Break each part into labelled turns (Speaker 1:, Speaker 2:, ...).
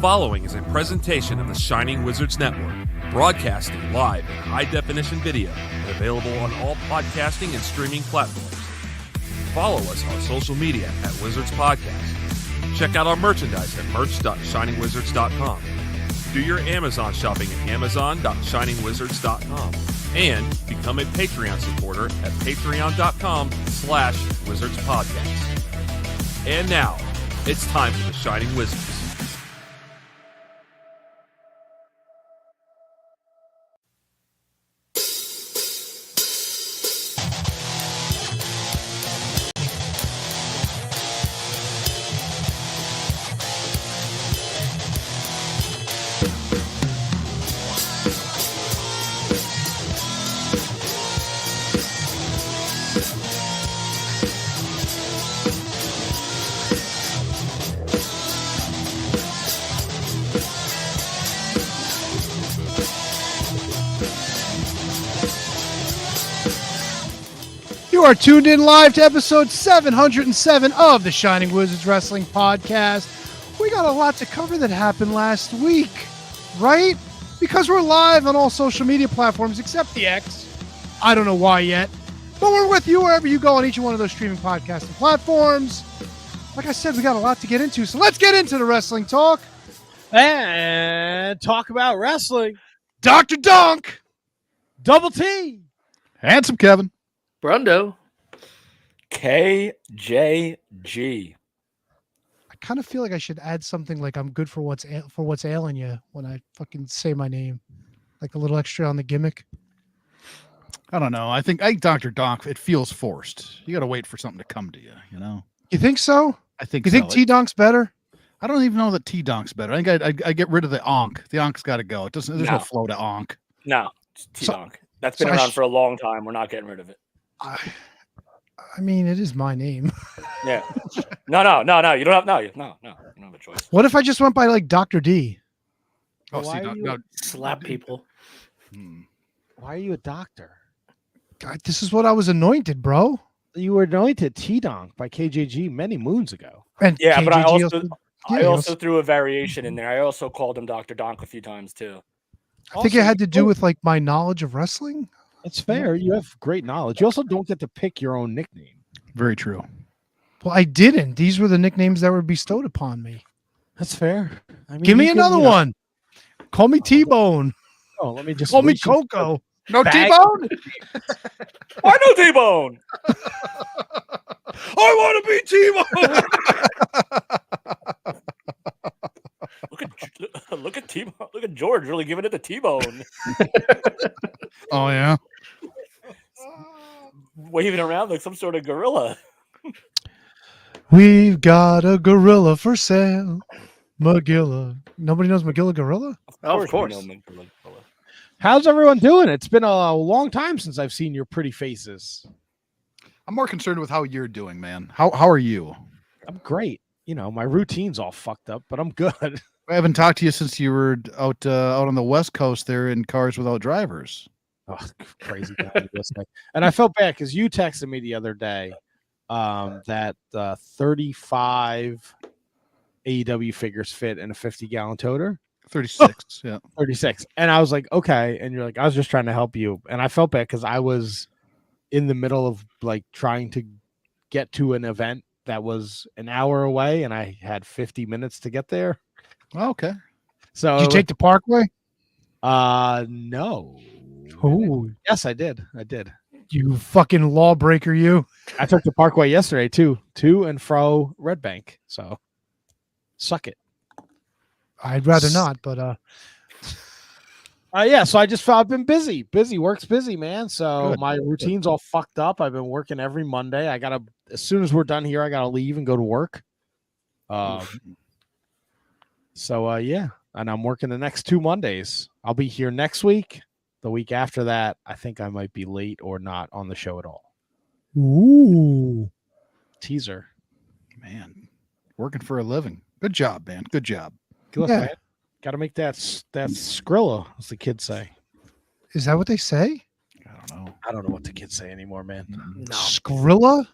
Speaker 1: following is a presentation of the Shining Wizards Network, broadcasting live in high-definition video and available on all podcasting and streaming platforms. Follow us on social media at Wizards Podcast. Check out our merchandise at merch.shiningwizards.com. Do your Amazon shopping at amazon.shiningwizards.com. And become a Patreon supporter at patreon.com/wizardspodcast. And now, it's time for the Shining Wizards.
Speaker 2: You are tuned in live to episode 707 of the Shining Wizards Wrestling Podcast. We got a lot to cover that happened last week, right? Because we're live on all social media platforms except the X. I don't know why yet, but we're with you wherever you go on each one of those streaming podcasting platforms. Like I said, we got a lot to get into, so let's get into the wrestling talk.
Speaker 3: And talk about wrestling.
Speaker 2: Dr. Dunk!
Speaker 3: Double T.
Speaker 2: Handsome Kevin.
Speaker 4: Brundo. KJG.
Speaker 2: I kind of feel like I should add something like I'm good for what's ailing you when I fucking say my name. Like a little extra on the gimmick.
Speaker 5: I don't know. I think Dr. Donk, it feels forced. You got to wait for something to come to you, you know?
Speaker 2: You think so?
Speaker 5: I think
Speaker 2: You think T-Donk's better?
Speaker 5: I don't even know that T-Donk's better. I think I get rid of the onk. The onk's got to go. It doesn't. There's no flow to onk.
Speaker 4: No, it's T-Donk. That's been around for a long time. We're not getting rid of it.
Speaker 2: I mean, it is my name.
Speaker 4: Yeah. No. You don't have You don't have a choice.
Speaker 2: What if I just went by like Dr. D?
Speaker 5: Oh,
Speaker 3: Why
Speaker 5: see,
Speaker 3: are you-
Speaker 5: no,
Speaker 4: Slap people.
Speaker 3: Why are you a doctor?
Speaker 2: God, this is what I was anointed, bro.
Speaker 3: You were anointed T-Donk by KJG many moons ago.
Speaker 2: And
Speaker 4: Yeah, but I
Speaker 2: KJG
Speaker 4: also threw a variation in there. I also called him Dr. Donk a few times too.
Speaker 2: I think it had to do with like my knowledge of wrestling.
Speaker 3: It's fair. You have great knowledge. You also don't get to pick your own nickname.
Speaker 5: very true.
Speaker 2: Well, I didn't. These were the nicknames that were bestowed upon me.
Speaker 3: That's fair. I mean,
Speaker 2: Give me
Speaker 3: you can,
Speaker 2: another
Speaker 3: you know-
Speaker 2: one. Call me T-Bone.
Speaker 3: Oh, let me just
Speaker 2: Call me
Speaker 3: reach into-
Speaker 2: Coco.
Speaker 5: No
Speaker 3: Bag-
Speaker 5: T-Bone?
Speaker 4: I know T-Bone.
Speaker 2: I want to be T-Bone.
Speaker 4: Look at T-Bone. Look at George really giving it to T-Bone.
Speaker 5: Oh, yeah.
Speaker 4: Waving around like some sort of gorilla.
Speaker 2: We've got a gorilla for sale. Magilla. Nobody knows Magilla Gorilla?
Speaker 4: Of course. we know Gorilla.
Speaker 3: How's everyone doing? It's been a long time since I've seen your pretty faces.
Speaker 5: I'm more concerned with how you're doing, man. How are you?
Speaker 3: I'm great. You know, my routine's all fucked up, but I'm good.
Speaker 5: I haven't talked to you since you were out on the West Coast there in Cars Without Drivers.
Speaker 3: Oh, crazy guy listening. And I felt bad because you texted me the other day that 35 AEW figures fit in a 50-gallon toter.
Speaker 5: 36, yeah.
Speaker 3: 36. And I was like, okay. And you're like, I was just trying to help you. And I felt bad because I was in the middle of like trying to get to an event that was an hour away and I had 50 minutes to get there.
Speaker 5: Oh, okay.
Speaker 3: So
Speaker 2: Did you take the Parkway?
Speaker 3: no.
Speaker 2: Oh,
Speaker 3: Yes, I did.
Speaker 2: you fucking lawbreaker, you.
Speaker 3: I took the Parkway yesterday too, to and fro Red Bank. So suck it.
Speaker 2: I'd rather not, but
Speaker 3: Yeah, so I just felt I've been busy. Work's busy, man. So
Speaker 5: Good.
Speaker 3: my routine's all fucked up. I've been working every Monday. I gotta, as soon as we're done here, I gotta leave and go to work. Yeah, and I'm working the next 2 Mondays. I'll be here next week. The week after that, I think I might be late or not on the show at all.
Speaker 2: ooh.
Speaker 3: Teaser.
Speaker 5: Man, working for a living. Good job, man. Good job.
Speaker 3: Look,
Speaker 2: Yeah.
Speaker 3: man, gotta make that Skrilla, as the kids say.
Speaker 2: Is that what they say?
Speaker 5: I don't know.
Speaker 3: I don't know what the kids say anymore, man.
Speaker 4: No.
Speaker 2: Skrilla?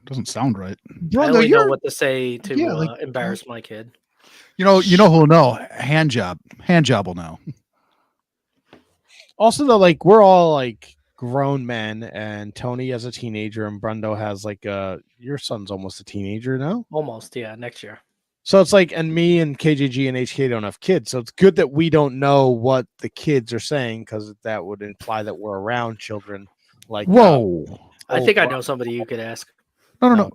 Speaker 5: Doesn't sound right.
Speaker 4: I
Speaker 2: Bro,
Speaker 4: only know
Speaker 2: you're
Speaker 4: what to say to
Speaker 2: Yeah, like-
Speaker 4: embarrass my kid.
Speaker 5: You know who'll know? Hand job will know.
Speaker 3: Also, though, like we're all like grown men, and Tony as a teenager, and Brundo has like your son's almost a teenager now.
Speaker 6: Almost, yeah, next year.
Speaker 3: So it's like, and me and KJG and HK don't have kids, so it's good that we don't know what the kids are saying because that would imply that we're around children. Like,
Speaker 5: Whoa!
Speaker 6: I think I know somebody you could ask.
Speaker 5: No.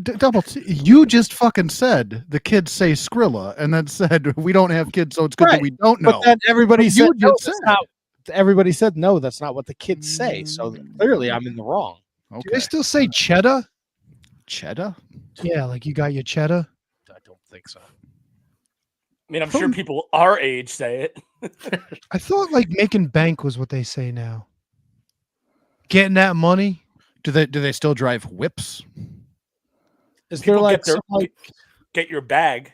Speaker 5: Double. You just fucking said the kids say Skrilla, and then said we don't have kids, so it's good that we don't know.
Speaker 3: But then everybody
Speaker 5: But
Speaker 3: said
Speaker 5: you
Speaker 3: no,
Speaker 5: just
Speaker 3: that's
Speaker 5: said.
Speaker 3: not. Everybody said no. That's not what the kids say. So clearly, I'm in the wrong.
Speaker 2: Do they still say cheddar?
Speaker 5: Cheddar?
Speaker 2: Yeah, like you got your cheddar.
Speaker 3: I don't think so.
Speaker 4: I mean, I'm sure people our age say it.
Speaker 2: I thought like making bank was what they say now. Getting that money.
Speaker 5: Do they still drive whips?
Speaker 3: Is there
Speaker 4: People
Speaker 3: like,
Speaker 4: get your bag.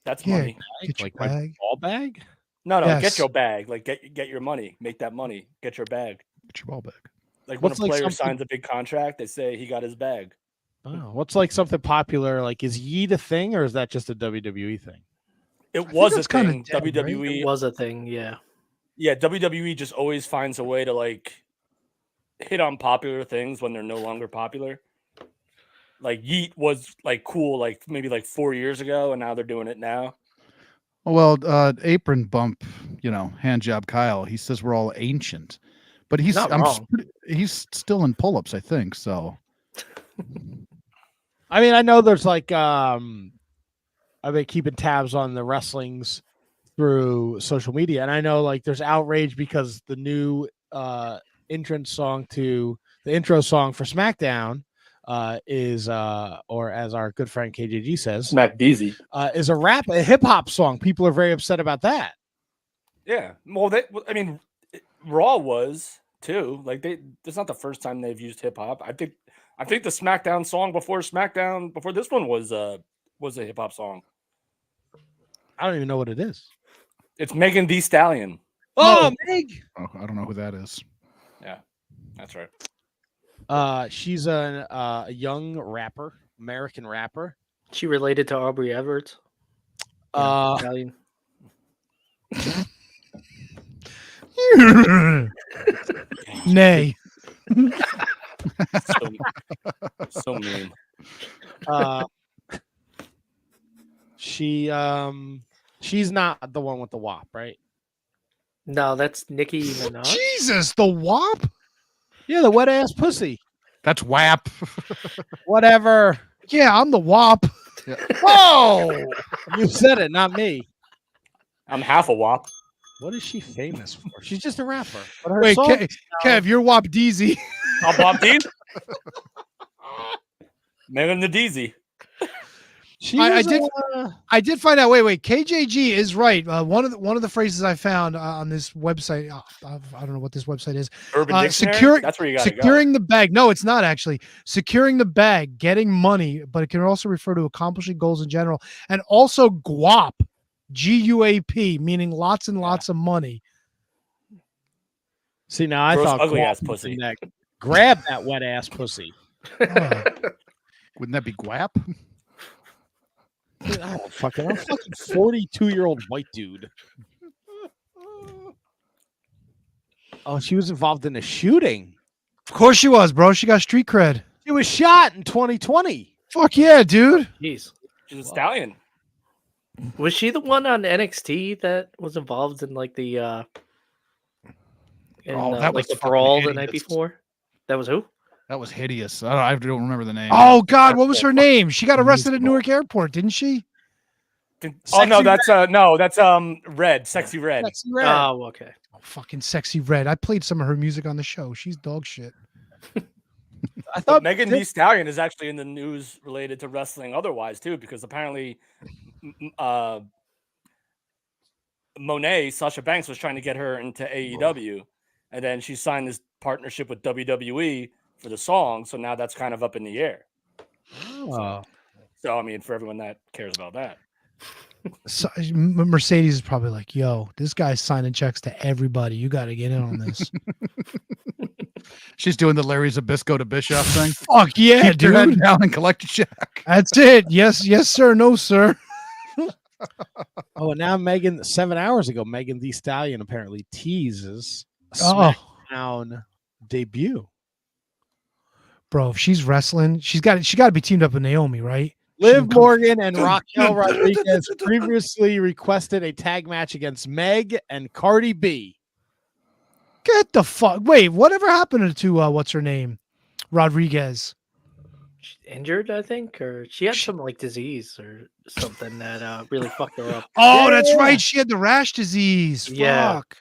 Speaker 4: That's
Speaker 2: Yeah.
Speaker 4: money.
Speaker 2: Get your
Speaker 3: like
Speaker 2: bag.
Speaker 3: ball bag?
Speaker 4: No,
Speaker 2: Yes.
Speaker 4: get your bag. Like get your money. Make that money. Get your bag.
Speaker 5: Get your ball back.
Speaker 4: Like
Speaker 3: What's
Speaker 4: when a
Speaker 3: like
Speaker 4: player
Speaker 3: something-
Speaker 4: signs a big contract, they say he got his bag.
Speaker 3: Oh, what's like something popular? Like, is yeet a thing, or is that just a WWE thing?
Speaker 4: It was a
Speaker 2: that's kinda
Speaker 4: thing.
Speaker 2: dead, right?
Speaker 4: WWE.
Speaker 6: It was a thing, yeah.
Speaker 4: Yeah, WWE just always finds a way to like hit on popular things when they're no longer popular. Like Yeet was like cool, like maybe like 4 years ago, and now they're doing it now.
Speaker 5: Well, Apron Bump, hand job Kyle. He says we're all ancient, but he's
Speaker 6: Not wrong.
Speaker 5: he's still in pull-ups, I think. So
Speaker 3: I mean, I know there's like I've been keeping tabs on the wrestlings through social media, and I know like there's outrage because the new entrance song to the intro song for Smackdown is or as our good friend KJG says,
Speaker 4: Smack Beezy.
Speaker 3: is a hip hop song. People are very upset about that.
Speaker 4: Yeah. Well, Raw was too. Like it's not the first time they've used hip hop. I think the SmackDown song before this one was a hip hop song.
Speaker 3: I don't even know what it is.
Speaker 4: It's Megan Thee Stallion.
Speaker 3: Oh, Meg.
Speaker 5: I don't know who that is.
Speaker 4: Yeah, that's right.
Speaker 3: She's a young rapper, American rapper.
Speaker 6: She related to Aubrey Edwards. Italian.
Speaker 2: Nay.
Speaker 4: So mean.
Speaker 3: She's not the one with the WAP, right?
Speaker 6: No, that's Nicki Minaj.
Speaker 2: Jesus, the WAP?
Speaker 3: Yeah, the wet ass pussy.
Speaker 5: That's WAP.
Speaker 3: Whatever.
Speaker 2: Yeah, I'm the WAP.
Speaker 3: Whoa! You said it, not me.
Speaker 4: I'm half a wop.
Speaker 3: What is she famous for? She's just a rapper. But her
Speaker 2: Wait,
Speaker 3: songs-
Speaker 2: Kev, you're WAP Deezy.
Speaker 4: I'm Bob Dean. Megan the Deezy.
Speaker 3: she
Speaker 2: I
Speaker 3: was,
Speaker 2: did- I did find out. Wait. KJG is right. One of the phrases I found on this website. I don't know what this website is.
Speaker 4: Urban Dictionary. That's where you got to go.
Speaker 2: Securing the bag. No, it's not actually. Securing the bag, getting money, but it can also refer to accomplishing goals in general, and also guap, GUAP, meaning lots and lots of money.
Speaker 3: See, now I
Speaker 4: Gross,
Speaker 3: thought
Speaker 4: ugly
Speaker 3: guap
Speaker 4: ass
Speaker 3: was
Speaker 4: pussy.
Speaker 3: in that- grab that wet ass pussy.
Speaker 2: Oh.
Speaker 5: Wouldn't that be guap?
Speaker 3: Dude, I'm a fucking 42-year-old white dude. Oh, she was involved in a shooting.
Speaker 2: Of course she was, bro. She got street cred.
Speaker 3: She was shot in 2020.
Speaker 2: Fuck yeah, dude.
Speaker 6: Jeez.
Speaker 4: She's a stallion.
Speaker 6: Was she the one on NXT that was involved in like the
Speaker 5: that was
Speaker 6: the
Speaker 5: fucking
Speaker 6: brawl the night
Speaker 5: hideous.
Speaker 6: before? That was who?
Speaker 5: That was hideous. I don't remember the name.
Speaker 2: Oh God, what was her name? She got arrested at Newark Airport, didn't she?
Speaker 4: Oh no, that's Red, Sexy Red.
Speaker 3: Sexy Red.
Speaker 6: Oh, okay.
Speaker 2: Oh, fucking Sexy Red. I played some of her music on the show. She's dog shit.
Speaker 3: I
Speaker 4: But
Speaker 3: thought
Speaker 4: Megan Thee Stallion is actually in the news related to wrestling otherwise too, because apparently Monet, Sasha Banks, was trying to get her into AEW, and then she signed this partnership with WWE for the song, so now that's kind of up in the air.
Speaker 3: Oh.
Speaker 4: So I mean, for everyone that cares about that.
Speaker 2: So, Mercedes is probably like, yo, this guy's signing checks to everybody. You got to get in on this.
Speaker 5: She's doing the Larry Zbyszko to Bischoff thing.
Speaker 2: Fuck yeah,
Speaker 5: Keep your head
Speaker 2: dude.
Speaker 5: down and collect a check.
Speaker 2: That's it. Yes, sir. No, sir.
Speaker 3: Oh, and now Megan, 7 hours ago, Megan Thee Stallion apparently teases a
Speaker 2: Oh.
Speaker 3: SmackDown debut.
Speaker 2: Bro, if she's wrestling, she got to be teamed up with Naomi, right?
Speaker 3: Liv Morgan and Raquel Rodriguez previously requested a tag match against Meg and Cardi B.
Speaker 2: Get the fuck. Wait, whatever happened to what's her name? Rodriguez.
Speaker 6: She's injured, I think, or she had some like disease or something that really fucked her up.
Speaker 2: Oh, that's right. She had the rash disease.
Speaker 6: Yeah.
Speaker 2: Fuck.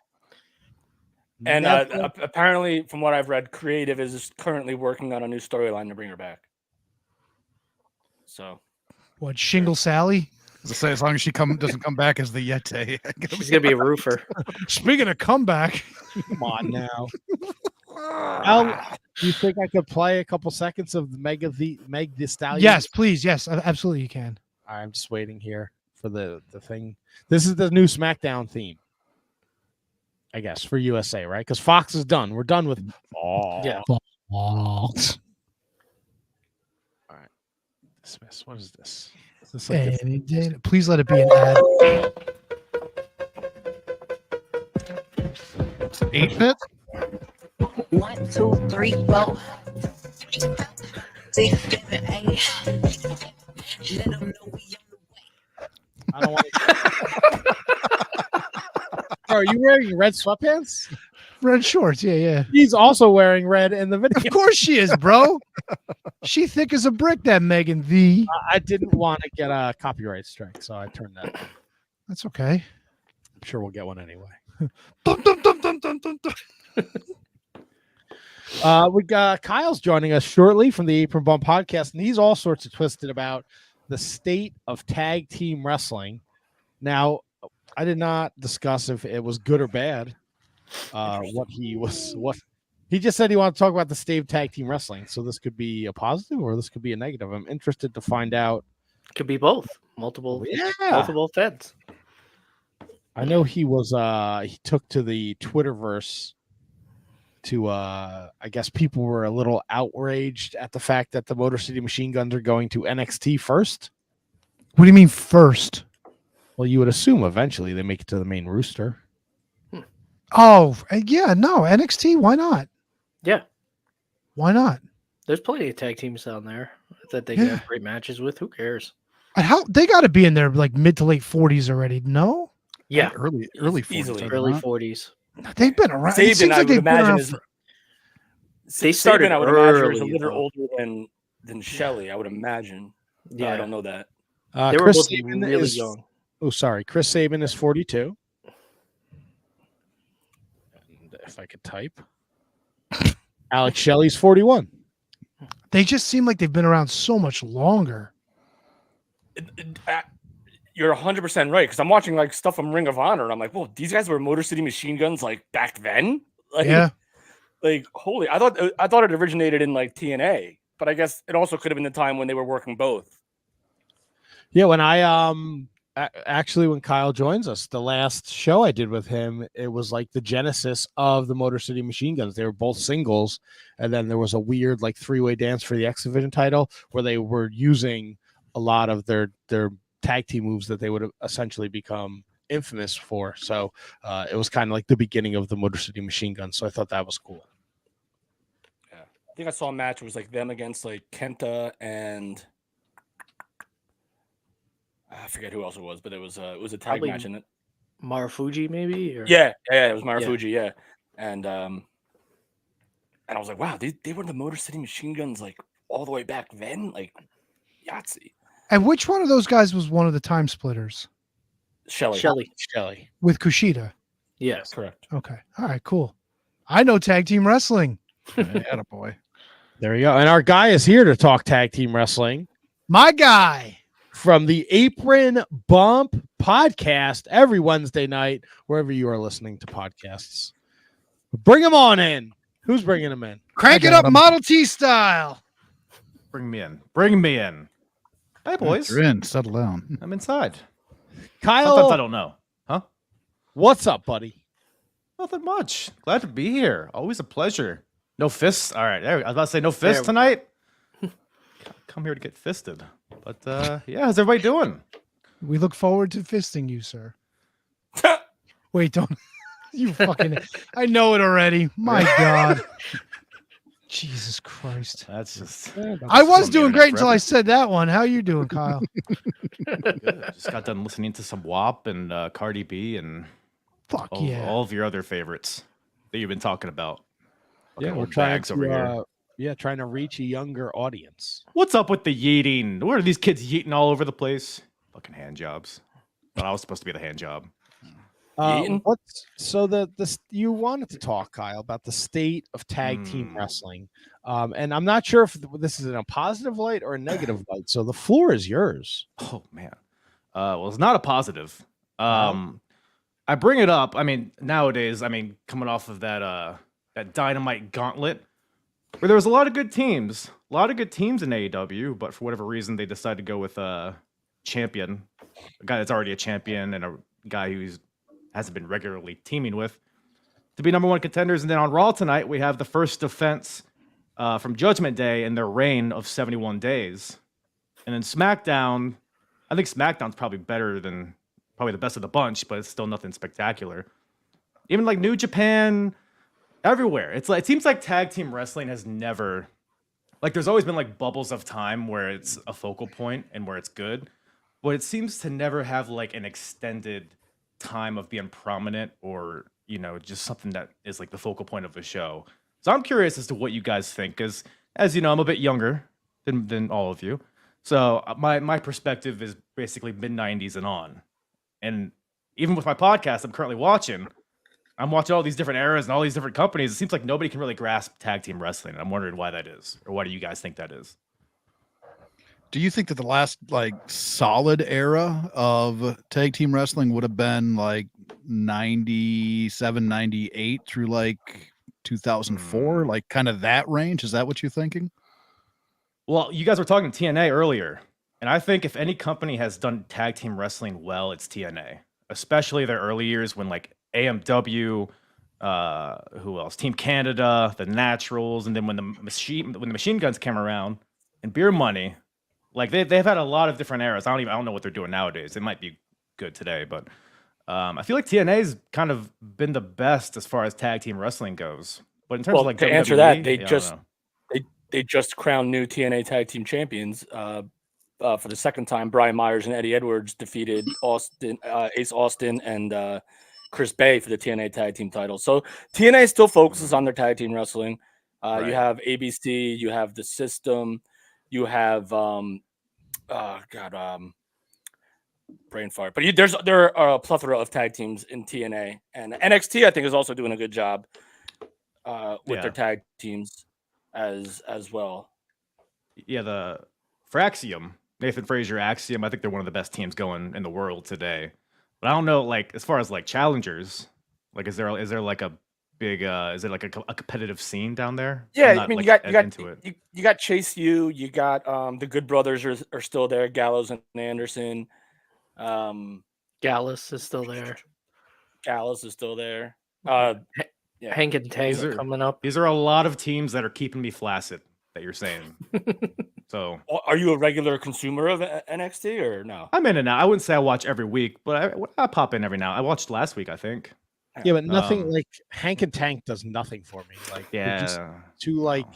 Speaker 4: And apparently, from what I've read, Creative is currently working on a new storyline to bring her back. So,
Speaker 2: What, Shingle Sally?
Speaker 5: As long as she doesn't come back as the Yeti.
Speaker 6: She's gonna be a roofer.
Speaker 2: Speaking of comeback,
Speaker 3: Come on now. Al, do you think I could play a couple seconds of Meg Thee Stallion?
Speaker 2: yes, please, yes, absolutely, you can.
Speaker 3: I'm just waiting here for the thing. This is the new SmackDown theme, I guess, for USA, right? Because Fox is done. We're done with. Oh,
Speaker 6: Yeah.
Speaker 3: All right. Dismiss. What is this? Is this like a-
Speaker 2: Any day. Please let it be an ad.
Speaker 5: 8-bit?
Speaker 7: 1, 2, 3, 4, 6, 7, 8. Let them know we on the way.
Speaker 3: I don't want to. Are you wearing red sweatpants?
Speaker 2: Red shorts, yeah.
Speaker 3: He's also wearing red in the video.
Speaker 2: Of course she is, bro. She thick as a brick, that Megan V.
Speaker 3: I didn't want to get a copyright strike, so I turned that.
Speaker 2: That's okay.
Speaker 3: I'm sure we'll get one anyway.
Speaker 2: Dun, dun, dun, dun, dun, dun, dun.
Speaker 3: We got Kyle's joining us shortly from the Apron Bump Podcast, and he's all sorts of twisted about the state of tag team wrestling. Now, I did not discuss if it was good or bad. What he just said he wanted to talk about the state of tag team wrestling. So this could be a positive or this could be a negative. I'm interested to find out.
Speaker 6: Could be both. Multiple feds.
Speaker 3: I know he was he took to the Twitterverse to I guess people were a little outraged at the fact that the Motor City Machine Guns are going to NXT first.
Speaker 2: What do you mean first?
Speaker 3: Well, you would assume eventually they make it to the main rooster.
Speaker 2: Oh, yeah, no, NXT, why not?
Speaker 6: Yeah.
Speaker 2: Why not?
Speaker 6: There's plenty of tag teams down there that they can have great matches with. Who cares?
Speaker 2: And how they got to be in their like mid to late 40s already? No,
Speaker 6: Yeah.
Speaker 5: Early 40s.
Speaker 4: Easily.
Speaker 5: are they
Speaker 6: Early
Speaker 5: not?
Speaker 6: 40s.
Speaker 2: they've been around. It
Speaker 4: Saban,
Speaker 2: seems
Speaker 4: I
Speaker 2: like
Speaker 4: would
Speaker 2: they've been
Speaker 4: imagine,
Speaker 2: around
Speaker 4: is
Speaker 6: They started
Speaker 4: Saban, I would imagine, is a
Speaker 6: early,
Speaker 4: little
Speaker 6: though.
Speaker 4: older than Shelley. I would imagine.
Speaker 6: Yeah.
Speaker 4: I don't know that.
Speaker 6: They were
Speaker 3: Chris
Speaker 6: both
Speaker 3: Sabin
Speaker 6: really
Speaker 3: is,
Speaker 6: young.
Speaker 3: Oh, sorry. Chris Sabin is 42. And if I could type. Alex Shelley's 41.
Speaker 2: They just seem like they've been around so much longer.
Speaker 4: You're 100% right, because I'm watching like stuff from Ring of Honor, and I'm like, "Whoa, these guys were Motor City Machine Guns like back then." Like,
Speaker 2: Yeah.
Speaker 4: Like, holy! I thought it originated in like TNA, but I guess it also could have been the time when they were working both.
Speaker 3: Yeah, when I actually when Kyle joins us, the last show I did with him, it was like the genesis of the Motor City Machine Guns. They were both singles, and then there was a weird like three-way dance for the X Division title where they were using a lot of their tag team moves that they would have essentially become infamous for. So it was kind of like the beginning of the Motor City Machine Guns. So I thought that was cool.
Speaker 4: Yeah, I think I saw a match. It was like them against like Kenta and I forget who else it was, but it was a tag
Speaker 6: Probably
Speaker 4: match in it.
Speaker 6: Marufuji, maybe? Or...
Speaker 4: Yeah, it was Marufuji, yeah. And I was like, wow, they were the Motor City Machine Guns like all the way back then, like Yahtzee.
Speaker 2: And which one of those guys was one of the time splitters
Speaker 4: Shelley.
Speaker 2: with Kushida?
Speaker 6: Yes.
Speaker 4: Correct.
Speaker 2: Okay. All right, cool. I know tag team wrestling.
Speaker 5: Attaboy.
Speaker 3: There you go. And our guy is here to talk tag team wrestling.
Speaker 2: My guy.
Speaker 3: From the Apron Bump Podcast every Wednesday night, wherever you are listening to podcasts. Bring him on in. Who's bringing him in?
Speaker 2: Crank it up Model T style.
Speaker 8: Bring me in. Bring me in. Hey, boys.
Speaker 5: You're in. Settle down.
Speaker 8: I'm inside.
Speaker 3: Kyle,
Speaker 8: Sometimes I don't know. Huh?
Speaker 3: what's up, buddy?
Speaker 8: Nothing much. Glad to be here. Always a pleasure. No fists. All right. There, I was about to say no
Speaker 6: There
Speaker 8: fists
Speaker 6: we
Speaker 8: tonight. Come here to get fisted. But yeah, how's everybody doing?
Speaker 2: We look forward to fisting you, sir. Wait, don't you fucking? I know it already. My God. Jesus Christ.
Speaker 8: That's just.
Speaker 2: I was
Speaker 8: on the
Speaker 2: doing
Speaker 8: internet
Speaker 2: great until I
Speaker 8: forever.
Speaker 2: said that one. How you doing, Kyle?
Speaker 8: Good. Just got done listening to some WAP and Cardi B and
Speaker 2: Fuck
Speaker 8: all,
Speaker 2: yeah.
Speaker 8: all of your other favorites that you've been talking about.
Speaker 3: Yeah,
Speaker 8: Fucking
Speaker 3: we're
Speaker 8: old
Speaker 3: trying
Speaker 8: bags
Speaker 3: to,
Speaker 8: over here.
Speaker 3: trying to reach a younger audience.
Speaker 8: What's up with the yeeting? What are these kids yeeting all over the place? Fucking hand jobs. But I was supposed to be the hand job.
Speaker 4: Yeeting?
Speaker 3: So you wanted to talk, Kyle, about the state of tag team wrestling, and I'm not sure if this is in a positive light or a negative light. So the floor is yours.
Speaker 8: Oh man. Well, it's not a positive. I bring it up. I mean, nowadays, coming off of that Dynamite Gauntlet, where there was a lot of good teams in AEW, but for whatever reason, they decided to go with a champion, a guy that's already a champion, and a guy who's hasn't been regularly teaming with to be number one contenders. And then on Raw tonight, we have the first defense from Judgment Day in their reign of 71 days. And then SmackDown, I think SmackDown's probably the best of the bunch, but it's still nothing spectacular. Even like New Japan, everywhere. It seems like tag team wrestling has never, like there's always been like bubbles of time where it's a focal point and where it's good, but it seems to never have like an extended time of being prominent or, just something that is like the focal point of the show. So I'm curious as to what you guys think, because as you know, I'm a bit younger than all of you. So my perspective is basically mid-90s and on. And even with my podcast I'm currently watching, I'm watching all these different eras and all these different companies. It seems like nobody can really grasp tag team wrestling. And I'm wondering why that is, or why do you guys think that is?
Speaker 5: Do you think that the last like solid era of tag team wrestling would have been like 97, 98 through like 2004, like kind of that range? Is that what you're thinking?
Speaker 8: Well, you guys were talking TNA earlier, and I think if any company has done tag team wrestling well, it's TNA, especially their early years when like AMW, who else? Team Canada, the Naturals, and then when the Machine Guns came around, and Beer Money. Like they've had a lot of different eras. I don't know what they're doing nowadays. It might be good today, but I feel like TNA's kind of been the best as far as tag team wrestling goes. But in terms of like
Speaker 4: to
Speaker 8: WWE,
Speaker 4: answer that,
Speaker 8: I don't know.
Speaker 4: they just crowned new TNA tag team champions. For the second time, Brian Myers and Eddie Edwards defeated Ace Austin and Chris Bay for the TNA tag team title. So TNA still focuses on their tag team wrestling.
Speaker 8: Right.
Speaker 4: You have ABC, you have the System, you have brain fart. But there are a plethora of tag teams in TNA, and NXT I think is also doing a good job with their tag teams as well.
Speaker 8: Yeah, for Axiom, Nathan Frazier Axiom, I think they're one of the best teams going in the world today. But I don't know, like as far as like challengers, like is there like a big is it like a competitive scene down there?
Speaker 4: Yeah,
Speaker 8: I'm not,
Speaker 4: I mean
Speaker 8: like,
Speaker 4: you got Chase U, you got the Good Brothers are still there, Gallows and Anderson.
Speaker 6: Gallus is still there.
Speaker 4: Gallows is still there.
Speaker 6: Hank and Tank are coming up.
Speaker 8: These are a lot of teams that are keeping me flaccid that you're saying. So
Speaker 4: are you a regular consumer of NXT or no?
Speaker 8: I'm in and out. I wouldn't say I watch every week, but I pop in every now. I watched last week, I think.
Speaker 3: Yeah, but nothing like Hank and Tank does nothing for me. Like, just too like,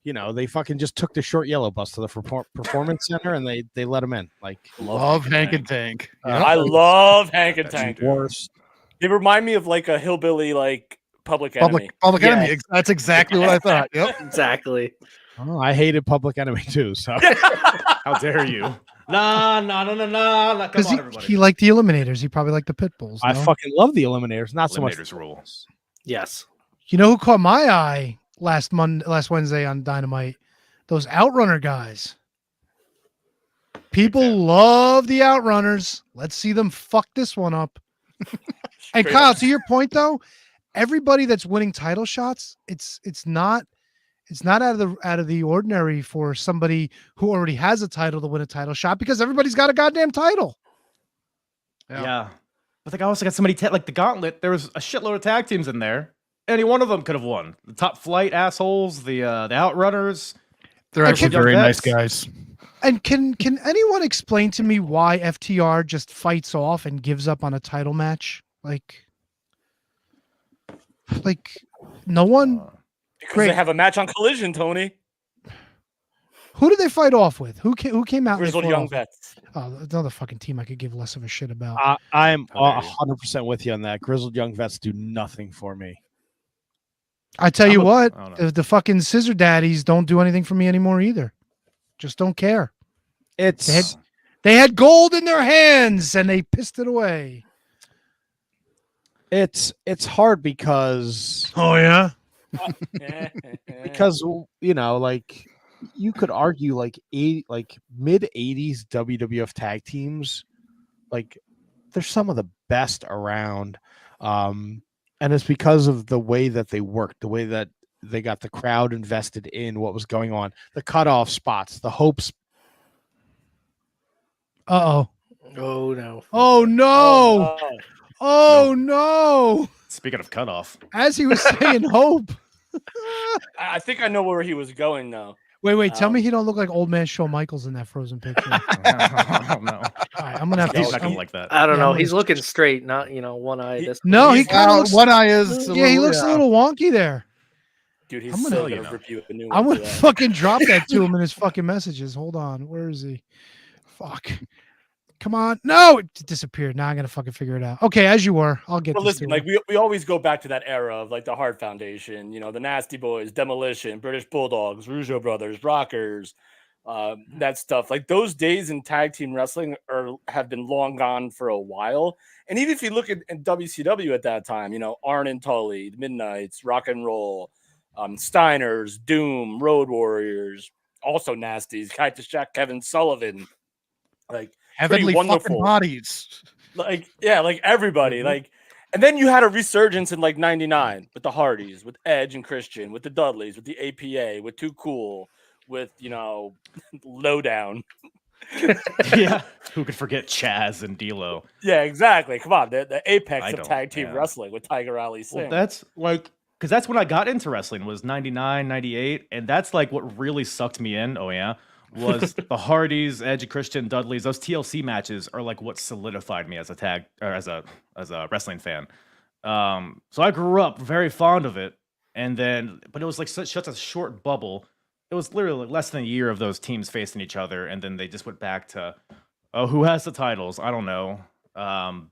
Speaker 3: they fucking just took the short yellow bus to the performance center and they let him in. Like,
Speaker 5: love Hank and Tank.
Speaker 4: I love Hank and Tank.
Speaker 3: Worst.
Speaker 4: They remind me of like a hillbilly, like Public Enemy.
Speaker 5: Public Enemy. That's exactly what I thought. Yep.
Speaker 6: Exactly.
Speaker 3: Oh, I hated Public Enemy too. So
Speaker 8: how dare you? No. Come on, everybody.
Speaker 2: He liked the Eliminators. He probably liked the Pitbulls.
Speaker 3: I fucking love the Eliminators. Not so much
Speaker 8: Eliminators rules.
Speaker 6: Yes.
Speaker 2: You know who caught my eye last Wednesday on Dynamite? Those Outrunner guys. People love the Outrunners. Let's see them fuck this one up. And Kyle, to your point though, everybody that's winning title shots, it's not out of the ordinary for somebody who already has a title to win a title shot because everybody's got a goddamn title.
Speaker 8: Yeah. But like I also got somebody like the Gauntlet. There was a shitload of tag teams in there. Any one of them could have won. The Top Flight assholes, the Outrunners.
Speaker 5: They're actually very nice guys.
Speaker 2: And can anyone explain to me why FTR just fights off and gives up on a title match? Like no one.
Speaker 4: Because
Speaker 2: Great.
Speaker 4: they have a match on Collision, Tony.
Speaker 2: Who did they fight off with? Who came out? and they
Speaker 4: Grizzled
Speaker 2: fought
Speaker 4: Young
Speaker 2: off with?
Speaker 4: Vets.
Speaker 2: Oh, another fucking team I could give less of a shit about.
Speaker 3: I'm
Speaker 8: How dare you.
Speaker 3: 100% with you on that. Grizzled Young Vets do nothing for me.
Speaker 2: I tell you what,
Speaker 8: I don't know.
Speaker 2: the fucking Scissor Daddies don't do anything for me anymore either. Just don't care.
Speaker 3: It's
Speaker 2: They had gold in their hands and they pissed it away.
Speaker 3: it's hard because
Speaker 2: Oh yeah.
Speaker 3: like you could argue like mid 80s WWF tag teams, like they're some of the best around. And it's because of the way that they worked, the way that they got the crowd invested in what was going on, the cutoff spots, the hopes.
Speaker 2: Uh-oh.
Speaker 6: Oh no.
Speaker 2: Oh no. Oh no.
Speaker 8: Speaking of cutoff,
Speaker 2: As he was saying hope.
Speaker 4: I think I know where he was going though.
Speaker 2: Wait, tell me he don't look like old man Shawn Michaels in that Frozen picture. All
Speaker 8: I don't know.
Speaker 2: right, I'm gonna have
Speaker 8: He's
Speaker 2: to
Speaker 8: not gonna like that.
Speaker 6: I don't
Speaker 2: Yeah,
Speaker 6: know.
Speaker 2: I'm
Speaker 6: He's
Speaker 2: gonna-
Speaker 6: looking straight, not one eye. This
Speaker 2: No, he
Speaker 6: he's-
Speaker 2: kind of looks.
Speaker 5: one eye is.
Speaker 2: Yeah, he looks a little wonky there.
Speaker 4: Dude, he's
Speaker 2: I'm gonna-
Speaker 4: still
Speaker 8: you
Speaker 4: gonna
Speaker 8: know.
Speaker 4: rip you a new one.
Speaker 2: I'm
Speaker 4: for
Speaker 2: gonna
Speaker 4: that.
Speaker 2: fucking drop that to him in his fucking messages. Hold on, where is he? Fuck. Come on. No, it disappeared. Now I'm gonna fucking figure it out. Okay, as you were. I'll get
Speaker 4: But
Speaker 2: this
Speaker 4: listen,
Speaker 2: to
Speaker 4: like
Speaker 2: him.
Speaker 4: we always go back to that era of like the Hart Foundation, the Nasty Boys, Demolition, British Bulldogs, Rougeau Brothers, Rockers, that stuff. Like those days in tag team wrestling have been long gone for a while. And even if you look at WCW at that time, Arn and Tully, the Midnights, Rock and Roll, Steiners, Doom, Road Warriors, also Nasties, Cactus Jack, Kevin Sullivan, like
Speaker 5: Heavenly fucking
Speaker 4: wonderful.
Speaker 5: bodies.
Speaker 4: like everybody, like, and then you had a resurgence in like '99 with the Hardys, with Edge and Christian, with the Dudleys, with the APA, with Too Cool, with Lowdown.
Speaker 8: Yeah, who could forget Chaz and D'Lo?
Speaker 4: Yeah, exactly. Come on, the apex
Speaker 8: I
Speaker 4: of
Speaker 8: don't,
Speaker 4: tag team
Speaker 8: yeah.
Speaker 4: wrestling with Tiger Ali Singh.
Speaker 8: Well, that's like because that's when I got into wrestling was 99, 98, and that's like what really sucked me in. Oh yeah, was the Hardys, Edge, and Christian, Dudleys. Those TLC matches are like what solidified me as a tag or as a wrestling fan. So I grew up very fond of it, and then but it was like such a short bubble. It was literally less than a year of those teams facing each other, and then they just went back to, oh, who has the titles? I don't know.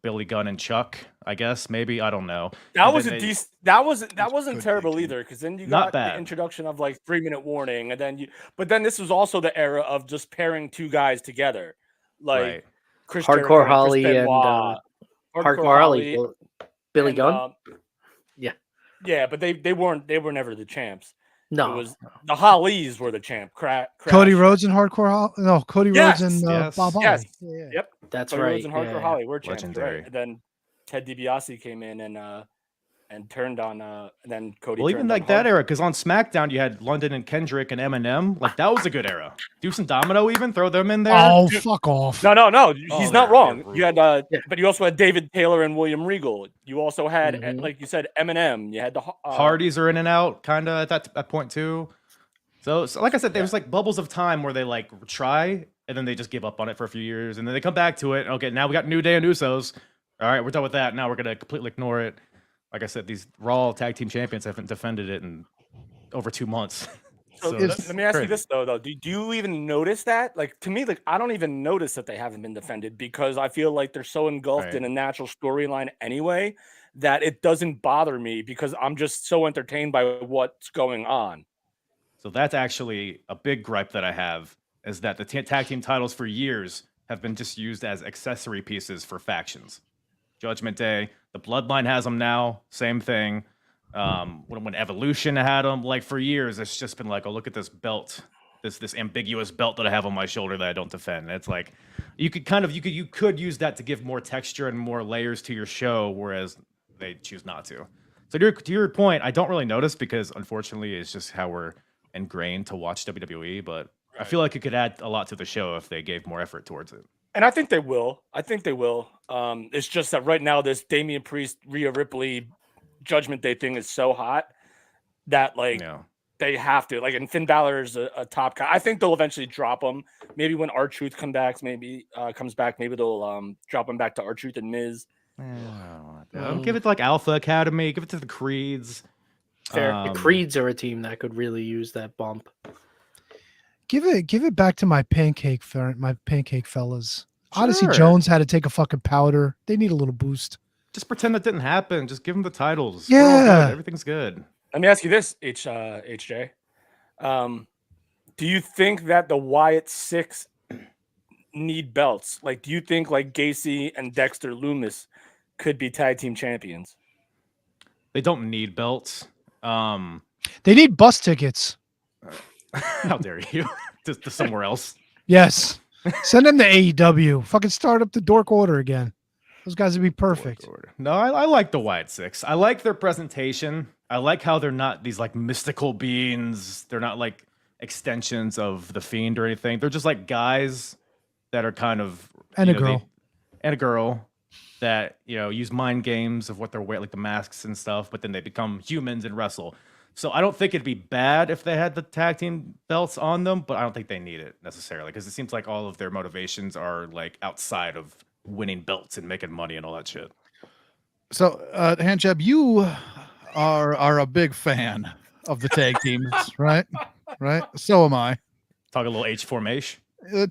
Speaker 8: Billy Gunn and Chuck, I guess maybe I don't know.
Speaker 4: That
Speaker 8: And
Speaker 4: was
Speaker 8: then
Speaker 4: a
Speaker 8: they-
Speaker 4: decent. That wasn't
Speaker 5: good
Speaker 4: terrible
Speaker 5: tag team.
Speaker 4: either, because then you
Speaker 8: Not
Speaker 4: got
Speaker 8: bad.
Speaker 4: the introduction of like 3-minute warning, and then but then this was also the era of just pairing two guys together, like
Speaker 8: Right.
Speaker 4: Chris
Speaker 6: Hardcore
Speaker 4: Jericho and Chris
Speaker 6: Holly and,
Speaker 4: Benoit,
Speaker 6: Hardcore Holly, Billy
Speaker 4: and,
Speaker 6: Gunn.
Speaker 4: yeah, but they were never the champs.
Speaker 6: No,
Speaker 4: It was the Hollies were the champ.
Speaker 2: Cody
Speaker 4: Crash.
Speaker 2: Rhodes and Hardcore Holly. No, Cody
Speaker 4: Yes,
Speaker 2: Rhodes and
Speaker 8: yes,
Speaker 2: Bob Holly.
Speaker 4: yes.
Speaker 2: Yeah.
Speaker 4: Yep.
Speaker 6: that's
Speaker 4: Cody
Speaker 6: right.
Speaker 4: Rhodes and Hardcore
Speaker 6: yeah.
Speaker 4: Holly were champs.
Speaker 8: Legendary.
Speaker 4: Right? And then Ted DiBiase came in and turned on and then Cody.
Speaker 8: Well, even
Speaker 4: turned
Speaker 8: like
Speaker 4: on
Speaker 8: that
Speaker 4: Hard-
Speaker 8: era, because on SmackDown you had London and Kendrick and Eminem. Like that was a good era. Deuce and Domino, even throw them in there.
Speaker 2: Oh,
Speaker 4: Dude.
Speaker 2: fuck off.
Speaker 4: No,
Speaker 8: Oh,
Speaker 4: he's not
Speaker 8: they're
Speaker 4: wrong. You had,
Speaker 6: Yeah.
Speaker 4: but you also had David Taylor and William Regal. You also had,
Speaker 6: Mhm.
Speaker 4: like you said, Eminem. You had the
Speaker 8: Hardys are in and out, kind of at that point too. So like I said, there was like bubbles of time where they like try and then they just give up on it for a few years and then they come back to it. Okay, now we got New Day and Usos. All right, we're done with that. Now we're gonna completely ignore it. Like I said, these Raw tag team champions haven't defended it in over 2 months.
Speaker 4: So
Speaker 8: So
Speaker 4: let
Speaker 8: that's
Speaker 4: me ask you
Speaker 8: crazy.
Speaker 4: this though. Do you even notice that? Like to me, like I don't even notice that they haven't been defended because I feel like they're so engulfed
Speaker 8: Right.
Speaker 4: in a natural storyline anyway that it doesn't bother me because I'm just so entertained by what's going on.
Speaker 8: So that's actually a big gripe that I have is that the tag team titles for years have been just used as accessory pieces for factions. Judgment Day, the Bloodline has them now, same thing. When Evolution had them, like for years, it's just been like, oh, look at this belt, this ambiguous belt that I have on my shoulder that I don't defend. And it's like you could use that to give more texture and more layers to your show, whereas they choose not to. So to your point, I don't really notice because unfortunately, it's just how we're ingrained to watch WWE. But I feel like it could add a lot to the show if they gave more effort towards it.
Speaker 4: And I think they will. It's just that right now this Damian Priest, Rhea Ripley, Judgment Day thing is so hot that like
Speaker 8: Yeah.
Speaker 4: they have to. Like, and Finn Balor is a top guy. I think they'll eventually drop him. Maybe when R-Truth comes back, maybe they'll drop him back to R-Truth and Miz.
Speaker 8: Give it to like Alpha Academy. Give it to the Creeds.
Speaker 6: The Creeds are a team that could really use that bump.
Speaker 2: Give it back to my pancake fellas. Odyssey Jones had to take a fucking powder. They need a little boost.
Speaker 8: Just pretend that didn't happen. Just give them the titles.
Speaker 2: Yeah.
Speaker 8: We're all good. Everything's good.
Speaker 4: Let me ask you this, HJ. Do you think that the Wyatt Six need belts? Like, do you think like Gacy and Dexter Loomis could be tag team champions?
Speaker 8: They don't need belts.
Speaker 2: They need bus tickets.
Speaker 8: How dare you? to somewhere else.
Speaker 2: Yes. Send them to AEW. Fucking start up the Dork Order again. Those guys would be perfect.
Speaker 8: No, I like the Wyatt Six. I like their presentation. I like how they're not these like mystical beings. They're not like extensions of the Fiend or anything. They're just like guys that are kind of
Speaker 2: And a girl.
Speaker 8: And a girl that, use mind games of what they're wearing, like the masks and stuff, but then they become humans and wrestle. So I don't think it'd be bad if they had the tag team belts on them, but I don't think they need it necessarily because it seems like all of their motivations are like outside of winning belts and making money and all that shit.
Speaker 5: So, Handjob, you are a big fan of the tag teams, right? Right. So am I.
Speaker 8: Talk a little H4-mation.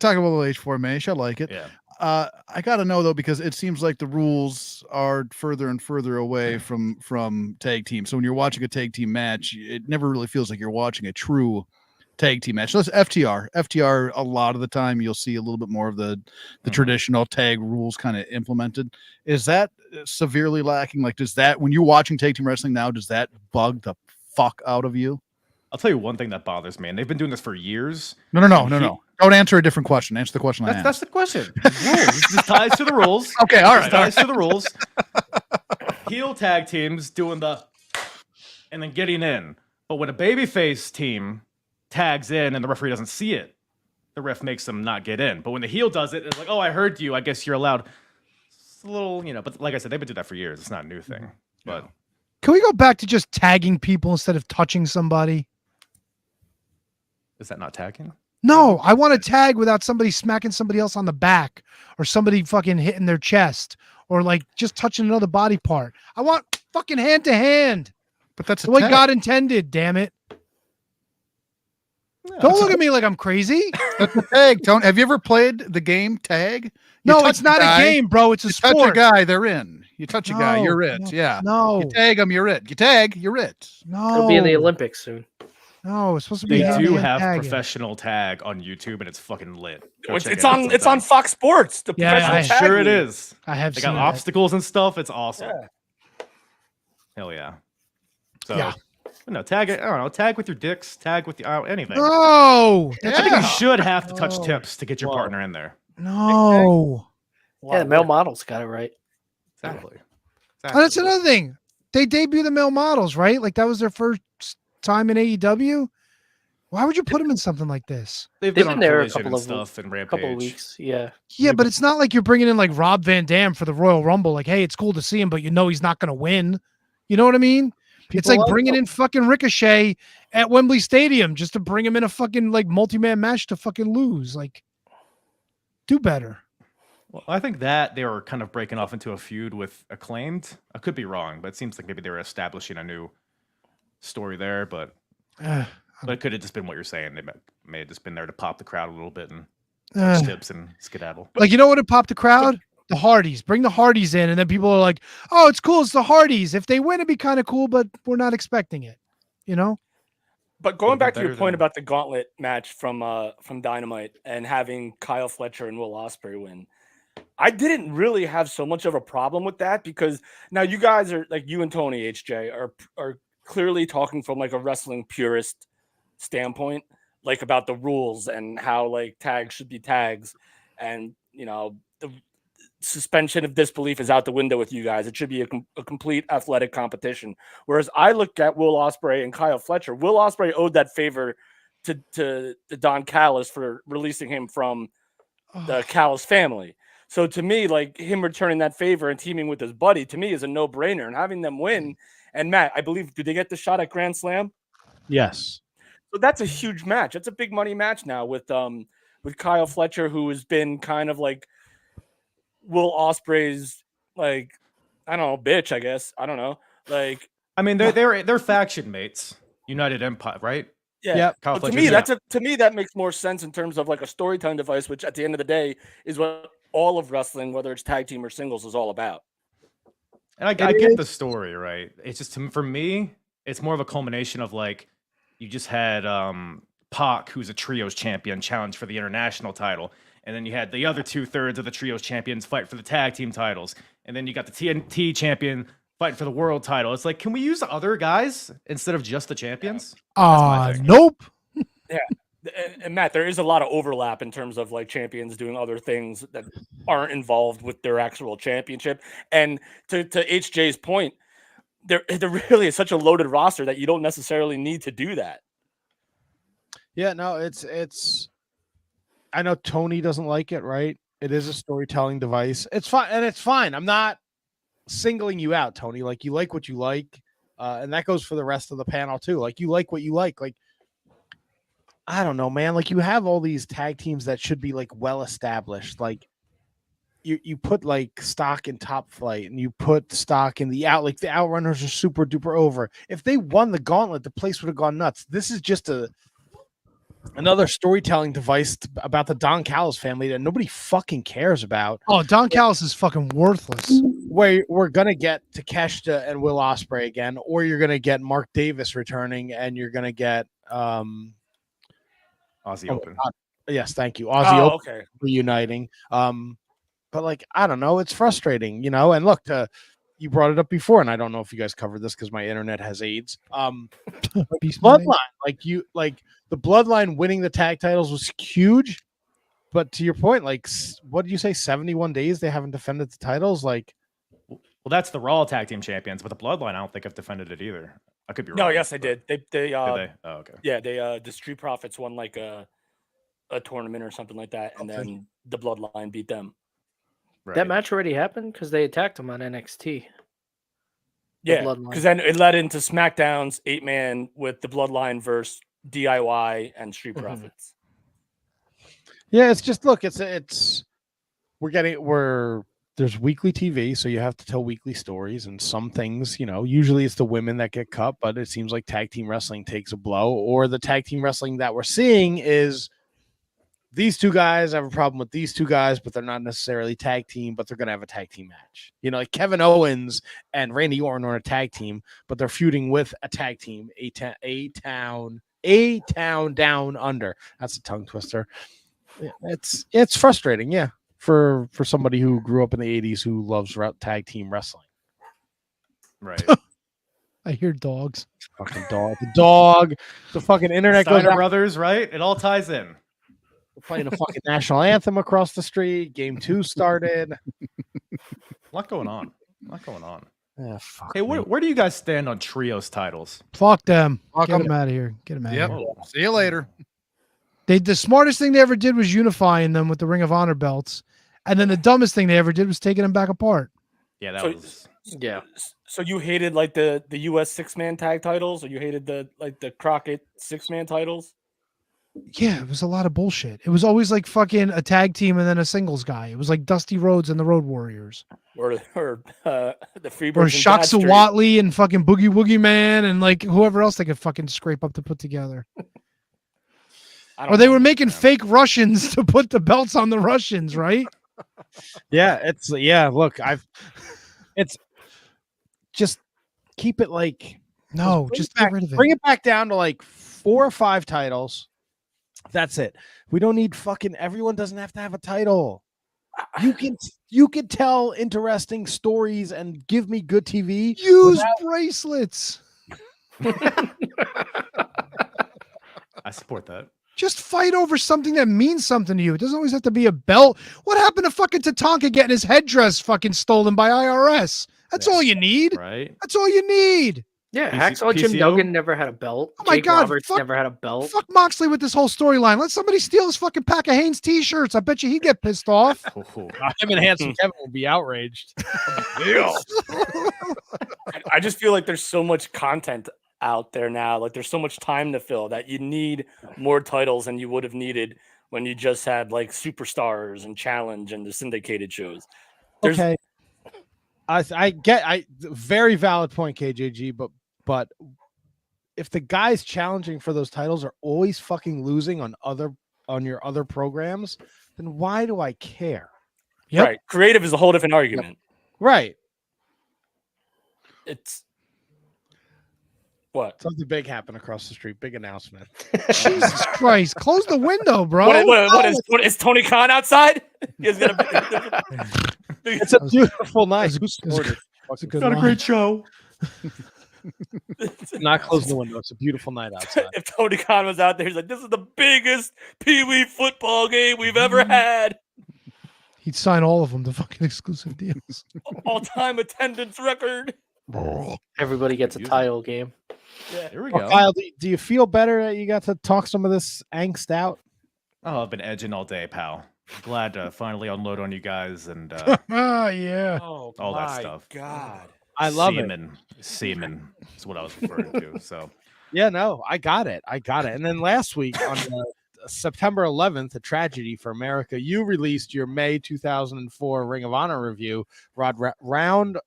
Speaker 5: Talk about a little H4-mation. I like it.
Speaker 8: Yeah.
Speaker 5: I got to know though, because it seems like the rules are further and further away from tag team. So when you're watching a tag team match, it never really feels like you're watching a true tag team match. So that's FTR. A lot of the time you'll see a little bit more of the traditional tag rules kind of implemented. Is that severely lacking? Like, does that, when you're watching tag team wrestling now, does that bug the fuck out of you?
Speaker 8: I'll tell you one thing that bothers me, and they've been doing this for years.
Speaker 5: No. Don't answer a different question. Answer the question I asked.
Speaker 8: That's the question. Rules. This ties to the rules.
Speaker 5: Okay, all right.
Speaker 8: Ties to the rules. Heel tag teams doing the and then getting in. But when a babyface team tags in and the referee doesn't see it, the ref makes them not get in. But when the heel does it, it's like, oh, I heard you. I guess you're allowed. It's a little, but like I said, they've been doing that for years. It's not a new thing. But
Speaker 2: can we go back to just tagging people instead of touching somebody?
Speaker 8: Is that not tagging?
Speaker 2: No, I want to tag without somebody smacking somebody else on the back or somebody fucking hitting their chest or like just touching another body part. I want fucking hand to hand.
Speaker 5: But that's
Speaker 2: the way God intended, damn it.
Speaker 8: No,
Speaker 2: Don't look at me like I'm crazy.
Speaker 5: That's a tag. Tone, have you ever played the game tag?
Speaker 2: No, it's not a game, bro. It's a sport.
Speaker 5: Touch a guy, they're in. You touch a guy, you're it. Yeah.
Speaker 2: No.
Speaker 5: You tag them, you're it. You tag, you're it.
Speaker 2: No.
Speaker 6: It'll be in the Olympics soon.
Speaker 2: No, it's supposed to be.
Speaker 8: They do have
Speaker 2: tagging.
Speaker 8: professional tag on YouTube, and it's fucking lit.
Speaker 4: It's on Fox Sports. The professional tag
Speaker 8: sure it
Speaker 4: league.
Speaker 8: is.
Speaker 2: I have.
Speaker 8: They
Speaker 2: seen
Speaker 8: got
Speaker 2: that.
Speaker 8: obstacles and stuff. It's awesome.
Speaker 4: Yeah.
Speaker 8: Hell yeah. So
Speaker 2: Yeah.
Speaker 8: no, tag it. I don't know. Tag with your dicks. Tag with anything.
Speaker 2: No.
Speaker 8: I think you should have to touch tips to get your partner in there.
Speaker 2: No.
Speaker 6: Yeah, the male models got it right.
Speaker 8: Exactly.
Speaker 2: Oh, that's another thing. They debut the male models, right? Like that was their first time in AEW. Why would you put them in something like this?
Speaker 8: They've
Speaker 6: been
Speaker 8: on
Speaker 6: there a
Speaker 8: Collision
Speaker 6: couple
Speaker 8: and
Speaker 6: of
Speaker 8: stuff and Rampage.
Speaker 6: couple of weeks. Yeah.
Speaker 2: Yeah, but it's not like you're bringing in like Rob Van Dam for the Royal Rumble. Like, hey, it's cool to see him, but he's not going to win. You know what I mean? It's like bringing in fucking Ricochet at Wembley Stadium just to bring him in a fucking like multi-man match to fucking lose. Like, do better.
Speaker 8: Well, I think that they were kind of breaking off into a feud with Acclaimed. I could be wrong, but it seems like maybe they were establishing a new story there. But it could have just been what you're saying. They may have just been there to pop the crowd a little bit and touch tips and skedaddle.
Speaker 2: Like, you know what would pop the crowd? The Hardys. Bring the Hardys in, and then people are like, "Oh, it's cool. It's the Hardys. If they win, it'd be kind of cool, but we're not expecting it." You know.
Speaker 4: But going back to your point about the gauntlet match from Dynamite and having Kyle Fletcher and Will Ospreay win, I didn't really have so much of a problem with that because now you guys are like you and Tony HJ are clearly talking from like a wrestling purist standpoint, like about the rules and how like tags should be tags, and the suspension of disbelief is out the window with you guys. It should be a complete athletic competition. Whereas I look at Will Ospreay and Kyle Fletcher. Will Ospreay owed that favor to Don Callis for releasing him from the Callis family. So to me, like him returning that favor and teaming with his buddy, to me is a no-brainer. And having them win, and Matt, I believe, did they get the shot at Grand Slam?
Speaker 3: Yes.
Speaker 4: So that's a huge match. That's a big money match now with Kyle Fletcher, who has been kind of like Will Ospreay's like, I don't know, bitch, I guess. I don't know. Like,
Speaker 8: I mean, they're faction mates. United Empire, right?
Speaker 4: yeah.
Speaker 3: Yep.
Speaker 8: Kyle
Speaker 4: But to
Speaker 8: Fletcher's-
Speaker 4: me, to me that makes more sense in terms of like a storytelling device, which at the end of the day is what all of wrestling, whether it's tag team or singles, is all about.
Speaker 8: And I get the story, right? It's just for me, it's more of a culmination of like you just had Pac, who's a trios champion, challenge for the international title, and then you had the other 2/3 of the trios champions fight for the tag team titles, and then you got the TNT champion fight for the world title. It's like, can we use other guys instead of just the champions? my thing.
Speaker 2: Nope.
Speaker 4: And Matt, there is a lot of overlap in terms of like champions doing other things that aren't involved with their actual championship. And to HJ's point, there really is such a loaded roster that you don't necessarily need to do that.
Speaker 3: Yeah, no, it's. I know Tony doesn't like it, right? It is a storytelling device. It's fine, and it's fine. I'm not singling you out, Tony. Like, you like what you like, and that goes for the rest of the panel too. Like, you like what you like. Like, I don't know, man. Like, you have all these tag teams that should be like well established. Like, you put like stock in Top Flight, and you put stock in the Like, the Outrunners are super duper over. If they won the gauntlet, the place would have gone nuts. This is just another storytelling device about the Don Callis family that nobody fucking cares about.
Speaker 2: Oh, Don Callis is fucking worthless.
Speaker 3: Where we're gonna get Takeshita and Will Ospreay again, or you're gonna get Mark Davis returning, and you're gonna get
Speaker 8: Aussie Open.
Speaker 3: Yes, thank you. Aussie Open
Speaker 4: Okay.
Speaker 3: reuniting. But like, I don't know, it's frustrating, you know. And look, you brought it up before, and I don't know if you guys covered this because my internet has AIDS. Bloodline, like the Bloodline winning the tag titles was huge, but to your point, like, what did you say? 71 days they haven't defended the titles. Like,
Speaker 8: Well, that's the Raw Tag Team Champions, but the Bloodline, I don't think have defended it either. I could be wrong.
Speaker 4: No, yes, they
Speaker 8: but-
Speaker 4: did. They
Speaker 8: Did they? Oh, okay.
Speaker 4: Yeah, the Street Profits won like a tournament or something like that, and then the Bloodline beat them.
Speaker 8: Right.
Speaker 6: That match already happened because they attacked him on NXT.
Speaker 4: Yeah,
Speaker 6: Bloodline.
Speaker 4: because then it led into SmackDown's 8-man with the Bloodline versus DIY and Street
Speaker 6: Mhm.
Speaker 4: Profits.
Speaker 3: yeah, it's just, look, it's there's weekly TV, so you have to tell weekly stories, and some things, you know, usually it's the women that get cut, but it seems like tag team wrestling takes a blow, or the tag team wrestling that we're seeing is these two guys have a problem with these two guys, but they're not necessarily tag team, but they're going to have a tag team match. You know, like Kevin Owens and Randy Orton are a tag team, but they're feuding with a tag team, A Town Down Under. That's a tongue twister. It's frustrating, yeah, for somebody who grew up in the 80s who loves tag team wrestling.
Speaker 8: Right.
Speaker 2: I hear dogs.
Speaker 3: Fucking dog, the fucking internet goes
Speaker 8: Steiner
Speaker 3: out.
Speaker 8: Brothers, right? It all ties in.
Speaker 3: We're playing a fucking national anthem across the street. Game 2 started.
Speaker 8: A lot going on.
Speaker 3: Yeah, fuck
Speaker 8: Hey,
Speaker 3: me.
Speaker 8: where do you guys stand on trios titles?
Speaker 2: Fuck them.
Speaker 5: Fuck
Speaker 2: Get
Speaker 5: 'em.
Speaker 2: them out of here. Get them out
Speaker 5: Yep.
Speaker 2: of here.
Speaker 5: See you later.
Speaker 2: The smartest thing they ever did was unifying them with the Ring of Honor belts. And then the dumbest thing they ever did was taking them back apart.
Speaker 8: Yeah, that
Speaker 4: So-
Speaker 8: was.
Speaker 6: Yeah.
Speaker 4: So you hated like the US 6-man tag titles, or you hated the Crockett 6-man titles?
Speaker 2: Yeah, it was a lot of bullshit. It was always like fucking a tag team and then a singles guy. It was like Dusty Rhodes and the Road Warriors.
Speaker 4: Or the Freebirds
Speaker 2: Or
Speaker 4: and
Speaker 2: Shock
Speaker 4: Bad Street.
Speaker 2: Watley and fucking Boogie Woogie Man and like whoever else they could fucking scrape up to put together.
Speaker 4: I don't
Speaker 2: Or they
Speaker 4: know,
Speaker 2: were making
Speaker 4: man.
Speaker 2: fake Russians to put the belts on the Russians, right?
Speaker 3: Look, it's just keep it like
Speaker 2: No,
Speaker 3: bring
Speaker 2: just
Speaker 3: it back,
Speaker 2: get rid of it.
Speaker 3: bring it back down to like 4 or 5 titles. That's it. We don't need fucking everyone doesn't have to have a title. You can tell interesting stories and give me good TV.
Speaker 2: Use
Speaker 3: without-
Speaker 2: bracelets.
Speaker 8: I support that.
Speaker 2: Just fight over something that means something to you. It doesn't always have to be a belt. What happened to fucking Tatanka getting his headdress fucking stolen by IRS? That's
Speaker 8: Yeah.
Speaker 2: all you need.
Speaker 8: Right.
Speaker 2: That's all you need.
Speaker 6: Yeah,
Speaker 8: PC
Speaker 6: Hacksaw Jim
Speaker 8: PCO?
Speaker 6: Duggan never had a belt.
Speaker 2: Oh my
Speaker 6: Jake
Speaker 2: God,
Speaker 6: Roberts
Speaker 2: fuck-
Speaker 6: never had a belt.
Speaker 2: Fuck Moxley with this whole storyline. Let somebody steal his fucking pack of Hanes t-shirts. I bet you he'd get pissed off.
Speaker 8: Oh,
Speaker 3: Him and Handsome Kevin will be outraged.
Speaker 4: I just feel like there's so much content out there now. Like there's so much time to fill that you need more titles than you would have needed when you just had like Superstars and Challenge and the syndicated shows.
Speaker 3: Okay. I very valid point, KJG, but if the guys challenging for those titles are always fucking losing on your other programs, then why do I care?
Speaker 2: Yep.
Speaker 4: Right. Creative is a whole different argument.
Speaker 3: Right.
Speaker 4: It's what?
Speaker 3: Something big happened across the street. Big announcement.
Speaker 2: Jesus Christ. Close the window, bro.
Speaker 4: What is Tony Khan outside? He's gonna
Speaker 3: It's a beautiful night. Who scored it?
Speaker 2: It's a good
Speaker 8: Not a
Speaker 2: line.
Speaker 8: great show.
Speaker 3: Not close the window. It's a beautiful night outside.
Speaker 4: If Tony Khan was out there, he's like, "This is the biggest Pee Wee football game we've ever had.
Speaker 2: He'd sign all of them to fucking exclusive deals.
Speaker 4: All-time attendance record."
Speaker 6: Everybody gets a title game.
Speaker 4: Yeah.
Speaker 8: Here we
Speaker 3: Well,
Speaker 8: go.
Speaker 3: Kyle, do you feel better that you got to talk some of this angst out?
Speaker 8: Oh, I've been edging all day, pal. Glad to finally unload on you guys and
Speaker 2: Oh, yeah.
Speaker 4: Oh,
Speaker 8: all that
Speaker 4: my
Speaker 8: stuff.
Speaker 4: God.
Speaker 3: I love it.
Speaker 8: Semen is what I was referring to. So
Speaker 3: Yeah, no, I got it. And then last week on September 11th, a tragedy for America, you released your May 2004 Ring of Honor review, Round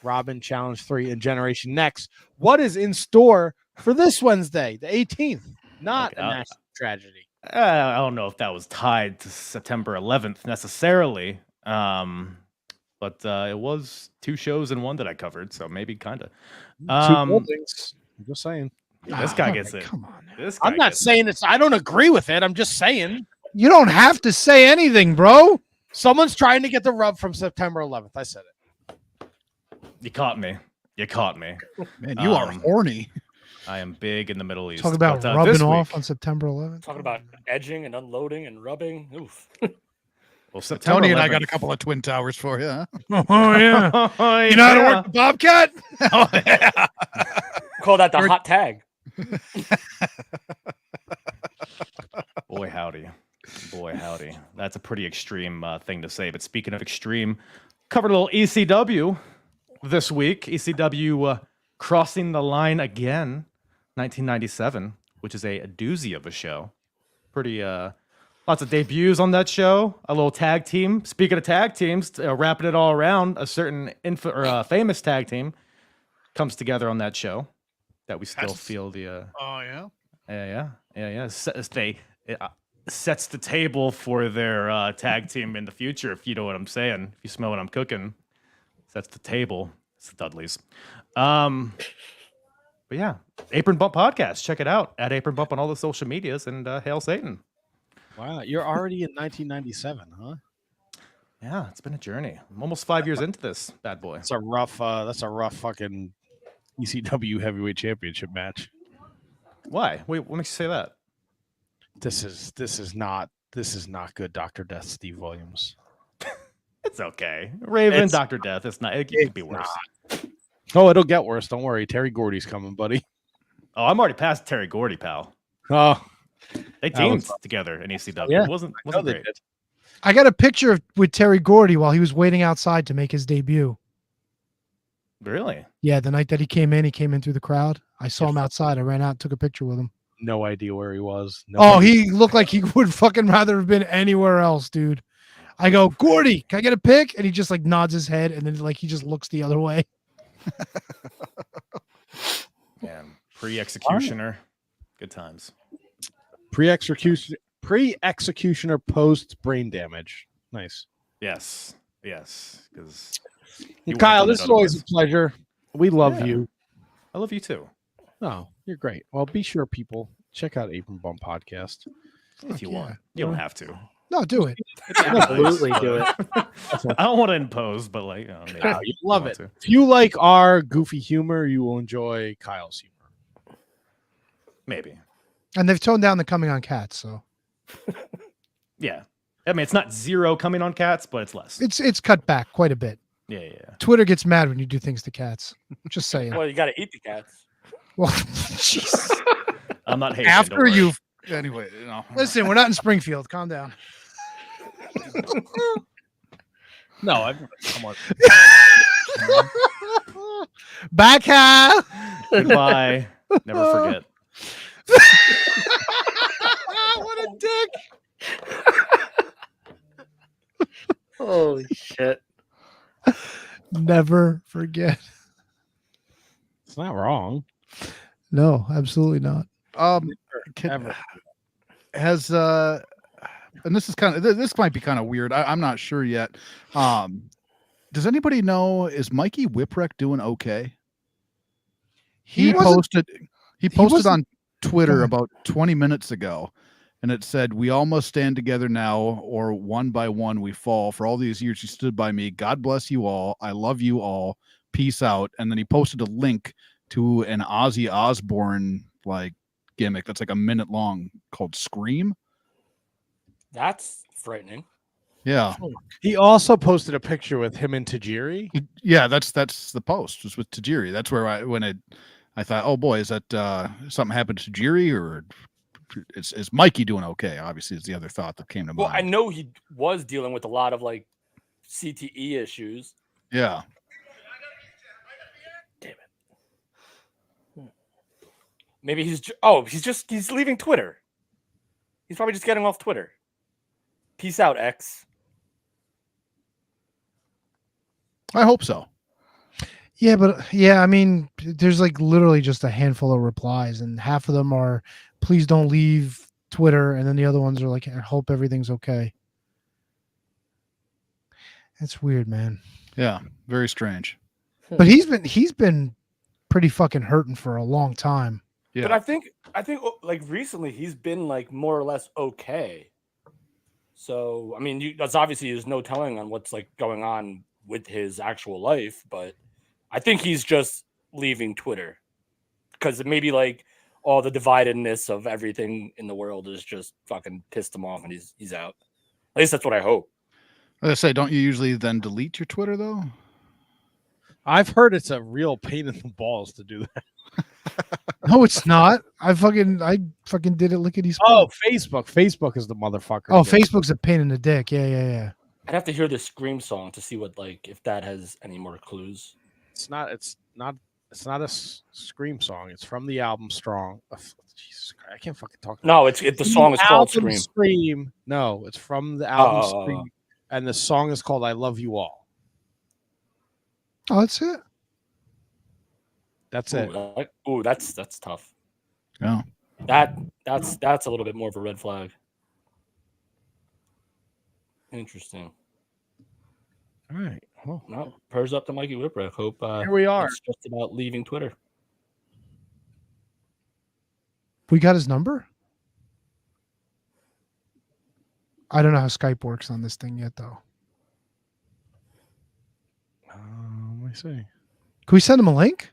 Speaker 3: Robin Challenge 3 and Generation Next. What is in store for this Wednesday, the 18th? Not
Speaker 8: Okay,
Speaker 3: a national tragedy.
Speaker 8: I don't know if that was tied to September 11th necessarily, but it was 2 shows in one that I covered, so maybe kind of.
Speaker 3: Two holdings. I'm just saying.
Speaker 8: This guy gets it.
Speaker 2: Come on. Now.
Speaker 8: This guy
Speaker 3: I'm not
Speaker 8: gets it.
Speaker 3: saying it's. I don't agree with it. I'm just saying
Speaker 2: You don't have to say anything, bro.
Speaker 3: someone's trying to get the rub from September 11th. I said it.
Speaker 8: You caught me.
Speaker 5: Man, you are horny.
Speaker 8: I am big in the Middle East.
Speaker 2: Talk about
Speaker 8: But,
Speaker 2: rubbing
Speaker 8: this
Speaker 2: off
Speaker 8: week-
Speaker 2: on September 11th.
Speaker 4: Talking about edging and unloading and rubbing. Oof.
Speaker 8: Well, September
Speaker 5: Tony and I
Speaker 8: 11th.
Speaker 5: got a couple of twin towers for you. Huh?
Speaker 2: Oh, yeah.
Speaker 8: Oh,
Speaker 2: You know how to work the Bobcat?
Speaker 5: Oh, yeah.
Speaker 4: Call that the hot tag.
Speaker 8: Boy, howdy. That's a pretty extreme thing to say. But speaking of extreme, covered a little ECW this week. ECW Crossing the Line Again, 1997, which is a doozy of a show. Pretty, lots of debuts on that show. A little tag team. Speaking of tag teams, wrapping it all around, a certain famous tag team comes together on that show that we still feel the...
Speaker 5: Oh, yeah.
Speaker 8: Yeah. Sets the table for their tag team in the future, if you know what I'm saying. If you smell what I'm cooking, sets the table. It's the Dudleys. But yeah, Apron Bump Podcast. Check it out at Apron Bump on all the social medias, and hail Satan.
Speaker 3: Wow, you're already in 1997, huh?
Speaker 8: Yeah, it's been a journey. I'm almost 5 years into this bad boy.
Speaker 3: That's a rough fucking ECW heavyweight championship match.
Speaker 8: Why? Wait, what makes you say that?
Speaker 3: This is not good, Dr. Death Steve Williams.
Speaker 8: It's okay. Raven,
Speaker 3: It's-
Speaker 8: Dr. Death. It could be worse.
Speaker 3: Oh, it'll get worse. Don't worry. Terry Gordy's coming, buddy.
Speaker 8: Oh, I'm already past Terry Gordy, pal.
Speaker 3: Oh,
Speaker 8: They
Speaker 3: That
Speaker 8: teamed
Speaker 3: was-
Speaker 8: together in ECW.
Speaker 3: Yeah,
Speaker 8: It wasn't
Speaker 3: no, they
Speaker 8: great.
Speaker 3: did.
Speaker 2: I got a picture with Terry Gordy while he was waiting outside to make his debut.
Speaker 8: Really?
Speaker 2: Yeah, the night that he came in through the crowd. I saw him outside. I ran out and took a picture with him.
Speaker 3: No idea where he was. No
Speaker 2: Oh,
Speaker 3: idea.
Speaker 2: he looked like he would fucking rather have been anywhere else, dude. I go, Gordy, can I get a pic? And he just like nods his head and then like he just looks the other way.
Speaker 8: Man, pre-executioner. Good times.
Speaker 3: Pre-executioner post brain damage. Nice.
Speaker 8: Yes. Because
Speaker 3: Kyle, this is always a pleasure. We love
Speaker 8: Yeah.
Speaker 3: you.
Speaker 8: I love you too.
Speaker 3: Oh, you're great. Well, be sure, people, check out Apron Bump Podcast.
Speaker 8: If you
Speaker 2: yeah.
Speaker 8: want. You don't have to.
Speaker 2: No, do it.
Speaker 6: Absolutely do it.
Speaker 8: I don't want to impose, but like, maybe
Speaker 3: No, you love
Speaker 8: want
Speaker 3: it.
Speaker 8: to.
Speaker 3: If you like our goofy humor, you will enjoy Kyle's humor.
Speaker 8: Maybe.
Speaker 2: And they've toned down the coming on cats, so
Speaker 8: Yeah. I mean, it's not zero coming on cats, but it's less.
Speaker 2: it's cut back quite a bit.
Speaker 8: Yeah.
Speaker 2: Twitter gets mad when you do things to cats. Just saying.
Speaker 4: Well, you got to eat the cats.
Speaker 2: Well, Jesus.
Speaker 8: I'm not hating.
Speaker 2: After you've
Speaker 5: Anyway, you know.
Speaker 2: listen, we're not in Springfield. Calm down.
Speaker 3: No, come on.
Speaker 2: Backhand.
Speaker 8: Goodbye. Never forget.
Speaker 2: What a dick.
Speaker 6: Holy shit.
Speaker 2: Never forget.
Speaker 3: It's not wrong.
Speaker 2: No, absolutely not.
Speaker 3: Ever.
Speaker 5: Has and this is this might be kind of weird. I'm not sure yet. Does anybody know, is Mikey Whipwreck doing okay? He posted on Twitter about 20 minutes ago, and it said, "We all must stand together now, or one by one we fall. For all these years you stood by me. God bless you all. I love you all. Peace out." And then he posted a link to an Ozzy Osbourne like gimmick that's like a minute long called Scream.
Speaker 4: That's frightening.
Speaker 5: Yeah.
Speaker 3: He also posted a picture with him and Tajiri.
Speaker 5: Yeah, that's the post was with Tajiri. That's where I thought, oh boy, is that something happened to Tajiri, or is Mikey doing okay? Obviously, is the other thought that came to
Speaker 4: Well, I
Speaker 5: mind.
Speaker 4: know he was dealing with a lot of like CTE issues.
Speaker 5: Yeah.
Speaker 4: Damn it. Maybe he's leaving Twitter. He's probably just getting off Twitter. Peace out, X.
Speaker 5: I hope so.
Speaker 2: Yeah, but I mean, there's like literally just a handful of replies, and half of them are, "Please don't leave Twitter," and then the other ones are like, "I hope everything's okay." That's weird, man.
Speaker 5: Yeah, very strange.
Speaker 2: But he's been pretty fucking hurting for a long time.
Speaker 5: Yeah.
Speaker 4: But I think like recently he's been like more or less okay. So I mean, that's obviously there's no telling on what's like going on with his actual life, but I think he's just leaving Twitter because maybe like all the dividedness of everything in the world is just fucking pissed him off, and he's out. At least that's what I hope.
Speaker 5: I say, don't you usually then delete your Twitter though?
Speaker 3: I've heard it's a real pain in the balls to do that.
Speaker 2: No, it's not. I fucking did it lickety split.
Speaker 3: Oh, Facebook. Facebook is the motherfucker.
Speaker 2: Oh, Facebook's a pain in the dick. Yeah.
Speaker 4: I'd have to hear the Scream song to see what like if that has any more clues.
Speaker 3: It's not a Scream song. It's from the album Strong. Jesus Christ, I can't fucking talk.
Speaker 4: No, the song is called
Speaker 3: album
Speaker 4: Scream.
Speaker 3: Scream. No, it's from the album Scream, and the song is called "I Love You All."
Speaker 2: Oh, that's it.
Speaker 3: That's it.
Speaker 4: That's tough.
Speaker 5: Yeah.
Speaker 4: That's a little bit more of a red flag. Interesting.
Speaker 3: All right. Well,
Speaker 4: No, prayers up to Mikey Whipwreck. Hope
Speaker 3: here we are.
Speaker 4: it's just about leaving Twitter.
Speaker 2: We got his number? I don't know how Skype works on this thing yet, though.
Speaker 3: Let me see.
Speaker 2: Can we send him a link?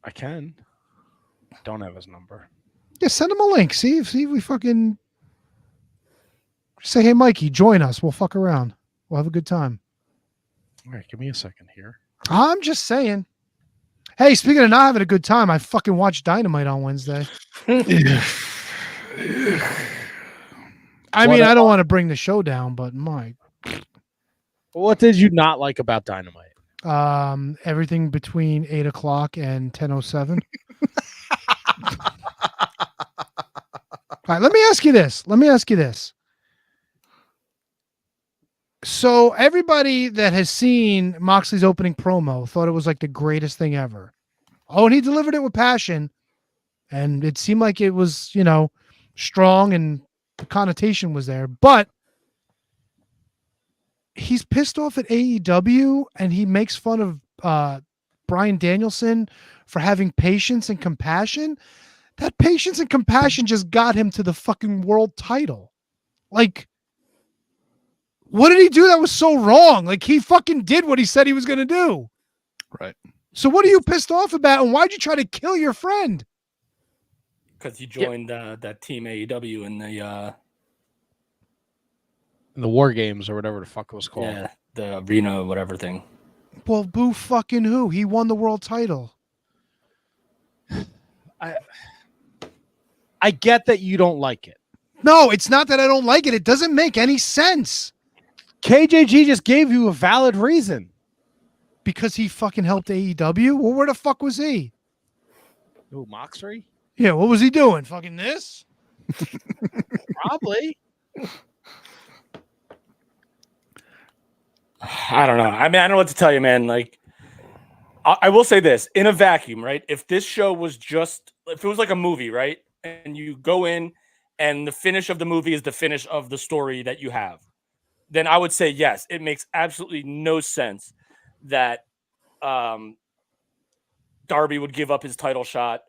Speaker 3: I can. Don't have his number.
Speaker 2: Yeah, send him a link. See if we fucking say, "Hey, Mikey, join us. We'll fuck around. We'll have a good time."
Speaker 3: All right, give me a second here.
Speaker 2: I'm just saying. Hey, speaking of not having a good time, I fucking watched Dynamite on Wednesday. I mean, I don't want to bring the show down, but
Speaker 3: What did you not like about Dynamite?
Speaker 2: everything between 8 o'clock and 10:07. All right, let me ask you this. So everybody that has seen Moxley's opening promo thought it was like the greatest thing ever. Oh, and he delivered it with passion, and it seemed like it was, strong, and the connotation was there. But he's pissed off at AEW, and he makes fun of Bryan Danielson for having patience and compassion. That patience and compassion just got him to the fucking world title. Like, what did he do that was so wrong? Like, he fucking did what he said he was going to do.
Speaker 5: Right.
Speaker 2: So what are you pissed off about, and why'd you try to kill your friend?
Speaker 4: Because he joined that team AEW in
Speaker 3: The War Games or whatever the fuck it was called.
Speaker 4: the arena whatever thing.
Speaker 2: Well, boo fucking who? He won the world title.
Speaker 3: I get that you don't like it.
Speaker 2: No, it's not that I don't like it. It doesn't make any sense.
Speaker 3: KJG just gave you a valid reason.
Speaker 2: Because he fucking helped AEW? Well, where the fuck was he?
Speaker 3: Who, Moxley?
Speaker 2: Yeah, what was he doing? Fucking this?
Speaker 3: Probably.
Speaker 4: I don't know. I mean, I don't know what to tell you, man. Like, I will say this in a vacuum, right? If this show was just, if it was like a movie, right? And you go in and the finish of the movie is the finish of the story that you have, then I would say, yes, it makes absolutely no sense that Darby would give up his title shot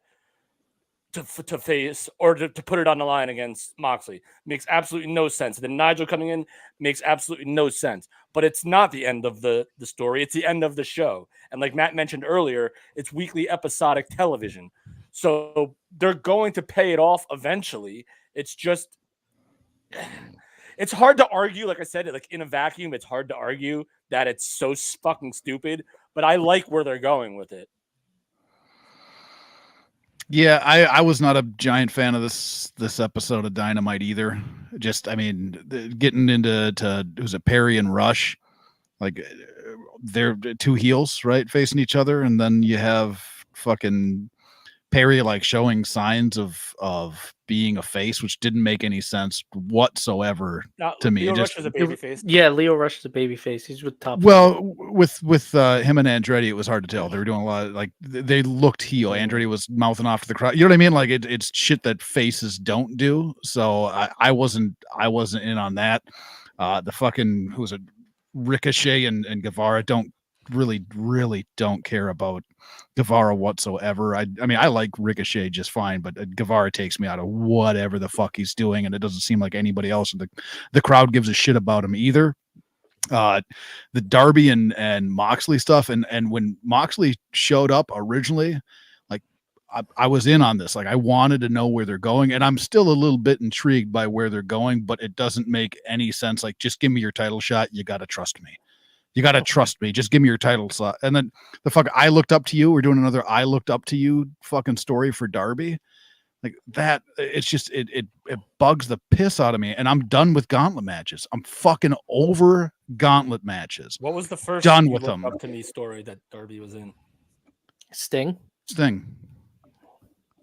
Speaker 4: to face or to put it on the line against Moxley. Makes absolutely no sense. Then Nigel coming in makes absolutely no sense. But it's not the end of the story. It's the end of the show. And like Matt mentioned earlier, it's weekly episodic television. So they're going to pay it off eventually. It's just, it's hard to argue. Like I said, like in a vacuum, it's hard to argue that it's so fucking stupid. But I like where they're going with it.
Speaker 5: Yeah, I was not a giant fan of this episode of Dynamite either. Just, I mean, getting into who's it, Perry and Rush, like they're two heels, right, facing each other, and then you have fucking Perry like showing signs of being a face, which didn't make any sense whatsoever to me.
Speaker 4: Leo
Speaker 5: Just,
Speaker 4: Rush is a babyface.
Speaker 6: Yeah, Leo Rush is a babyface. He's with top.
Speaker 5: well, with him and Andretti, it was hard to tell. They were doing a lot of, like, they looked heel. Andretti was mouthing off to the crowd. You know what I mean? Like it's shit that faces don't do. So I wasn't in on that. The fucking, who was it, Ricochet and Guevara really don't care about Guevara whatsoever. I mean, I like Ricochet just fine, but Guevara takes me out of whatever the fuck he's doing, and it doesn't seem like anybody else in the crowd gives a shit about him either. The Darby and Moxley stuff, and when Moxley showed up originally, like I was in on this. Like I wanted to know where they're going, and I'm still a little bit intrigued by where they're going, but it doesn't make any sense. Like, just give me your title shot. You got to trust me. You got to trust me. Just give me your title slot. And then the fuck, I looked up to you. We're doing another I looked up to you fucking story for Darby. Like that, it's just, it bugs the piss out of me. And I'm done with gauntlet matches. I'm fucking over gauntlet matches.
Speaker 4: What was the first
Speaker 5: done with them
Speaker 4: up to me story that Darby was in?
Speaker 6: Sting.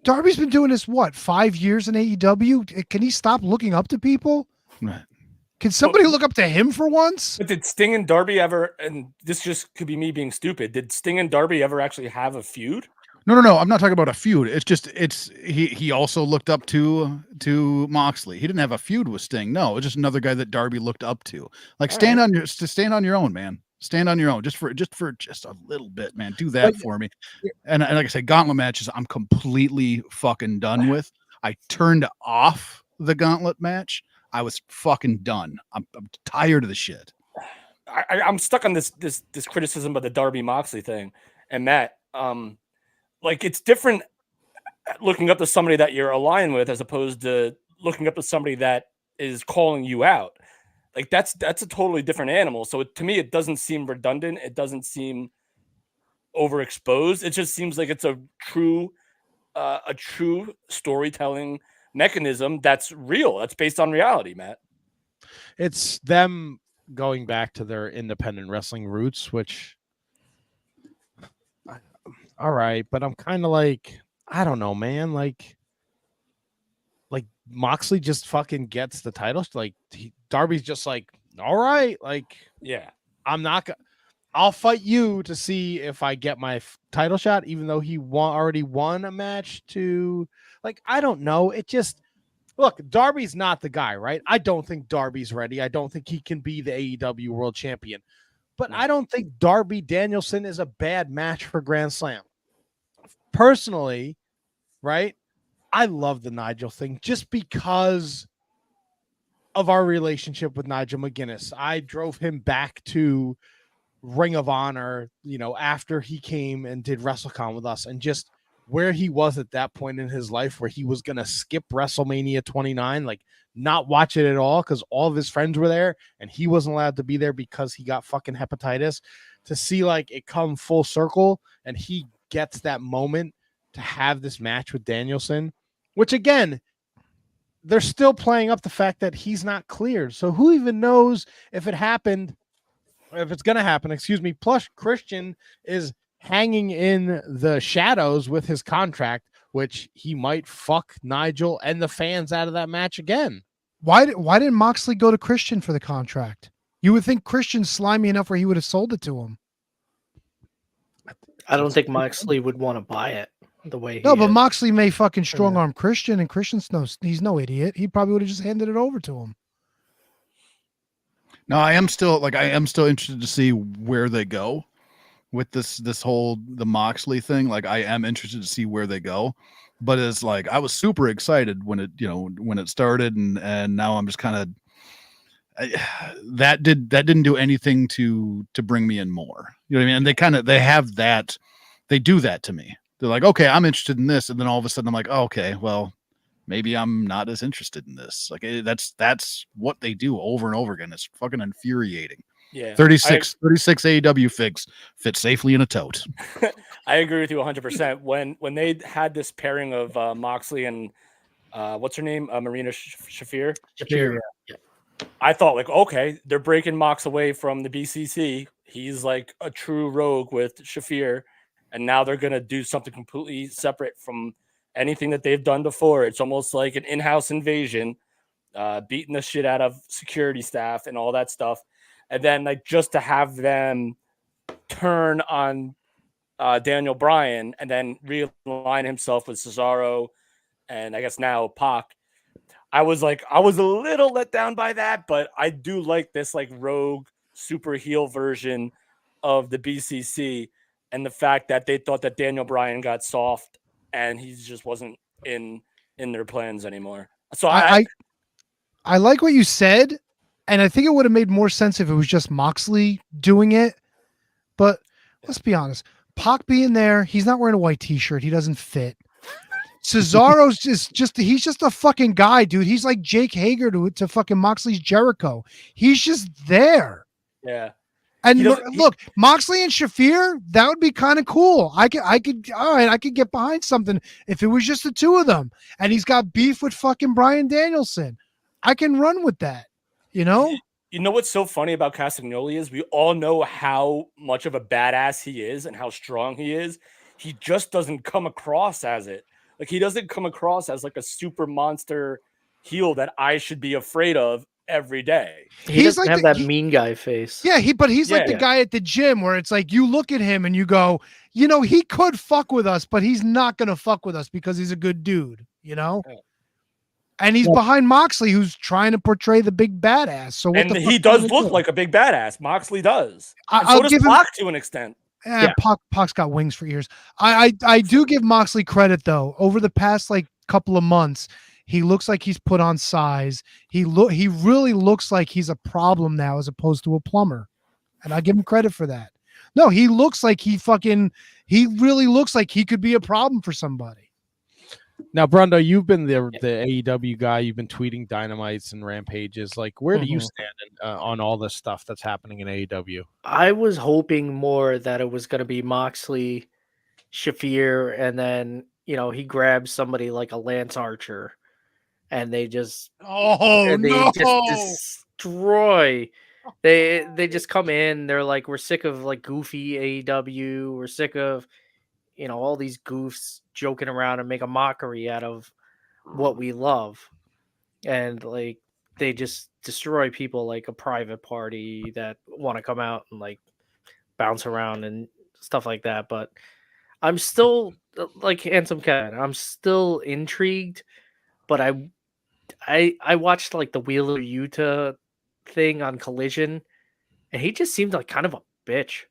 Speaker 2: Darby's been doing this, what, 5 years in AEW? Can he stop looking up to people?
Speaker 5: Right.
Speaker 2: Can somebody look up to him for once?
Speaker 4: But did Sting and Darby ever, and this just could be me being stupid, did Sting and Darby ever actually have a feud?
Speaker 5: No. I'm not talking about a feud. It's just, he also looked up to Moxley. He didn't have a feud with Sting. No, it's just another guy that Darby looked up to. Like, stand on your own, man. Stand on your own, just for a little bit, man. Do that for me. And like I said, gauntlet matches, I'm completely fucking done with. I turned off the gauntlet match. I was fucking done. I'm tired of the shit.
Speaker 4: I'm stuck on this criticism of the Darby Moxley thing, and Matt, like it's different looking up to somebody that you're aligned with as opposed to looking up to somebody that is calling you out. Like that's a totally different animal. So to me, it doesn't seem redundant. It doesn't seem overexposed. It just seems like it's a true storytelling mechanism that's real. That's based on reality, Matt.
Speaker 3: It's them going back to their independent wrestling roots, which, all right, but I'm kind of like, I don't know, man. Like Moxley just fucking gets the title. Like Darby's just like, all right, like,
Speaker 4: yeah,
Speaker 3: I'll fight you to see if I get my title shot, even though he already won a match to, like, I don't know. It just, look, Darby's not the guy, right? I don't think Darby's ready. I don't think he can be the AEW world champion, but I don't think Darby Danielson is a bad match for Grand Slam. Personally, right? I love the Nigel thing just because of our relationship with Nigel McGuinness. I drove him back to Ring of Honor, after he came and did WrestleCon with us, and just where he was at that point in his life where he was going to skip WrestleMania 29, like not watch it at all because all of his friends were there and he wasn't allowed to be there because he got fucking hepatitis, to see like it come full circle and he gets that moment to have this match with Danielson, which again, they're still playing up the fact that he's not cleared. So who even knows if it happened, if it's going to happen, excuse me. Plus Christian is hanging in the shadows with his contract, which he might fuck Nigel and the fans out of that match again.
Speaker 2: Why didn't Moxley go to Christian for the contract? You would think Christian's slimy enough where he would have sold it to him.
Speaker 6: I don't think Moxley would want to buy it the way he
Speaker 2: No, but
Speaker 6: is.
Speaker 2: Moxley may fucking strong arm Christian, and Christian's he's no idiot. He probably would have just handed it over to him.
Speaker 5: No, I am still interested to see where they go with this whole the Moxley thing. Like, I am interested to see where they go, but it's like I was super excited when it started, and now I'm just kind of that didn't do anything to bring me in more. You know what I mean? And they do that to me. They're like, okay, I'm interested in this, and then all of a sudden I'm like, oh, okay, well, maybe I'm not as interested in this. Like, that's what they do over and over again. It's fucking infuriating.
Speaker 4: Yeah.
Speaker 5: 36 AEW fit safely in a tote.
Speaker 4: I agree with you 100%. When they had this pairing of Moxley and what's her name? Marina Shafir.
Speaker 6: Shafir, yeah.
Speaker 4: I thought, like, okay, they're breaking Mox away from the BCC. He's like a true rogue with Shafir. And now they're going to do something completely separate from anything that they've done before. It's almost like an in-house invasion, beating the shit out of security staff and all that stuff. And then, like, just to have them turn on Daniel Bryan and then realign himself with Cesaro and I guess now Pac. I was a little let down by that, but I do like this like rogue super heel version of the BCC and the fact that they thought that Daniel Bryan got soft and he just wasn't in their plans anymore. So
Speaker 2: I like what you said, and I think it would have made more sense if it was just Moxley doing it. But let's be honest, Pac being there, he's not wearing a white t-shirt. He doesn't fit. Cesaro's he's just a fucking guy, dude. He's like Jake Hager to fucking Moxley's Jericho. He's just there.
Speaker 4: Yeah.
Speaker 2: And look, Moxley and Shafir, that would be kind of cool. I could get behind something if it was just the two of them. And he's got beef with fucking Bryan Danielson. I can run with that, you know?
Speaker 4: You know what's so funny about Castagnoli is we all know how much of a badass he is and how strong he is. He just doesn't come across as it. Like, he doesn't come across as like a super monster heel that I should be afraid of every day.
Speaker 6: He doesn't have that mean guy face.
Speaker 2: Yeah, he's like the guy at the gym where it's like you look at him and you go, you know, he could fuck with us, but he's not gonna fuck with us because he's a good dude, you know? Yeah. And he's behind Moxley, who's trying to portray the big badass. So
Speaker 4: he does look like a big badass. Moxley does.
Speaker 2: I'll
Speaker 4: so
Speaker 2: give
Speaker 4: does Pac to an extent.
Speaker 2: Pac's got wings for ears. I do give Moxley credit though. Over the past like couple of months, he looks like he's put on size. He really looks like he's a problem now as opposed to a plumber. And I give him credit for that. No, he looks like he really looks like he could be a problem for somebody.
Speaker 3: Now, Brundo, you've been the AEW guy. You've been tweeting dynamites and rampages. Like, where do you stand on all this stuff that's happening in AEW?
Speaker 6: I was hoping more that it was going to be Moxley, Shafir, and then, you know, he grabs somebody like a Lance Archer, and they just destroy. They just come in. They're like, we're sick of like goofy AEW. We're sick of, you know, all these goofs joking around and make a mockery out of what we love. And like, they just destroy people like a private party that want to come out and like bounce around and stuff like that. But I'm still like Handsome Kevin. I'm still intrigued, but I watched like the Wheeler Yuta thing on Collision, and he just seemed like kind of a bitch.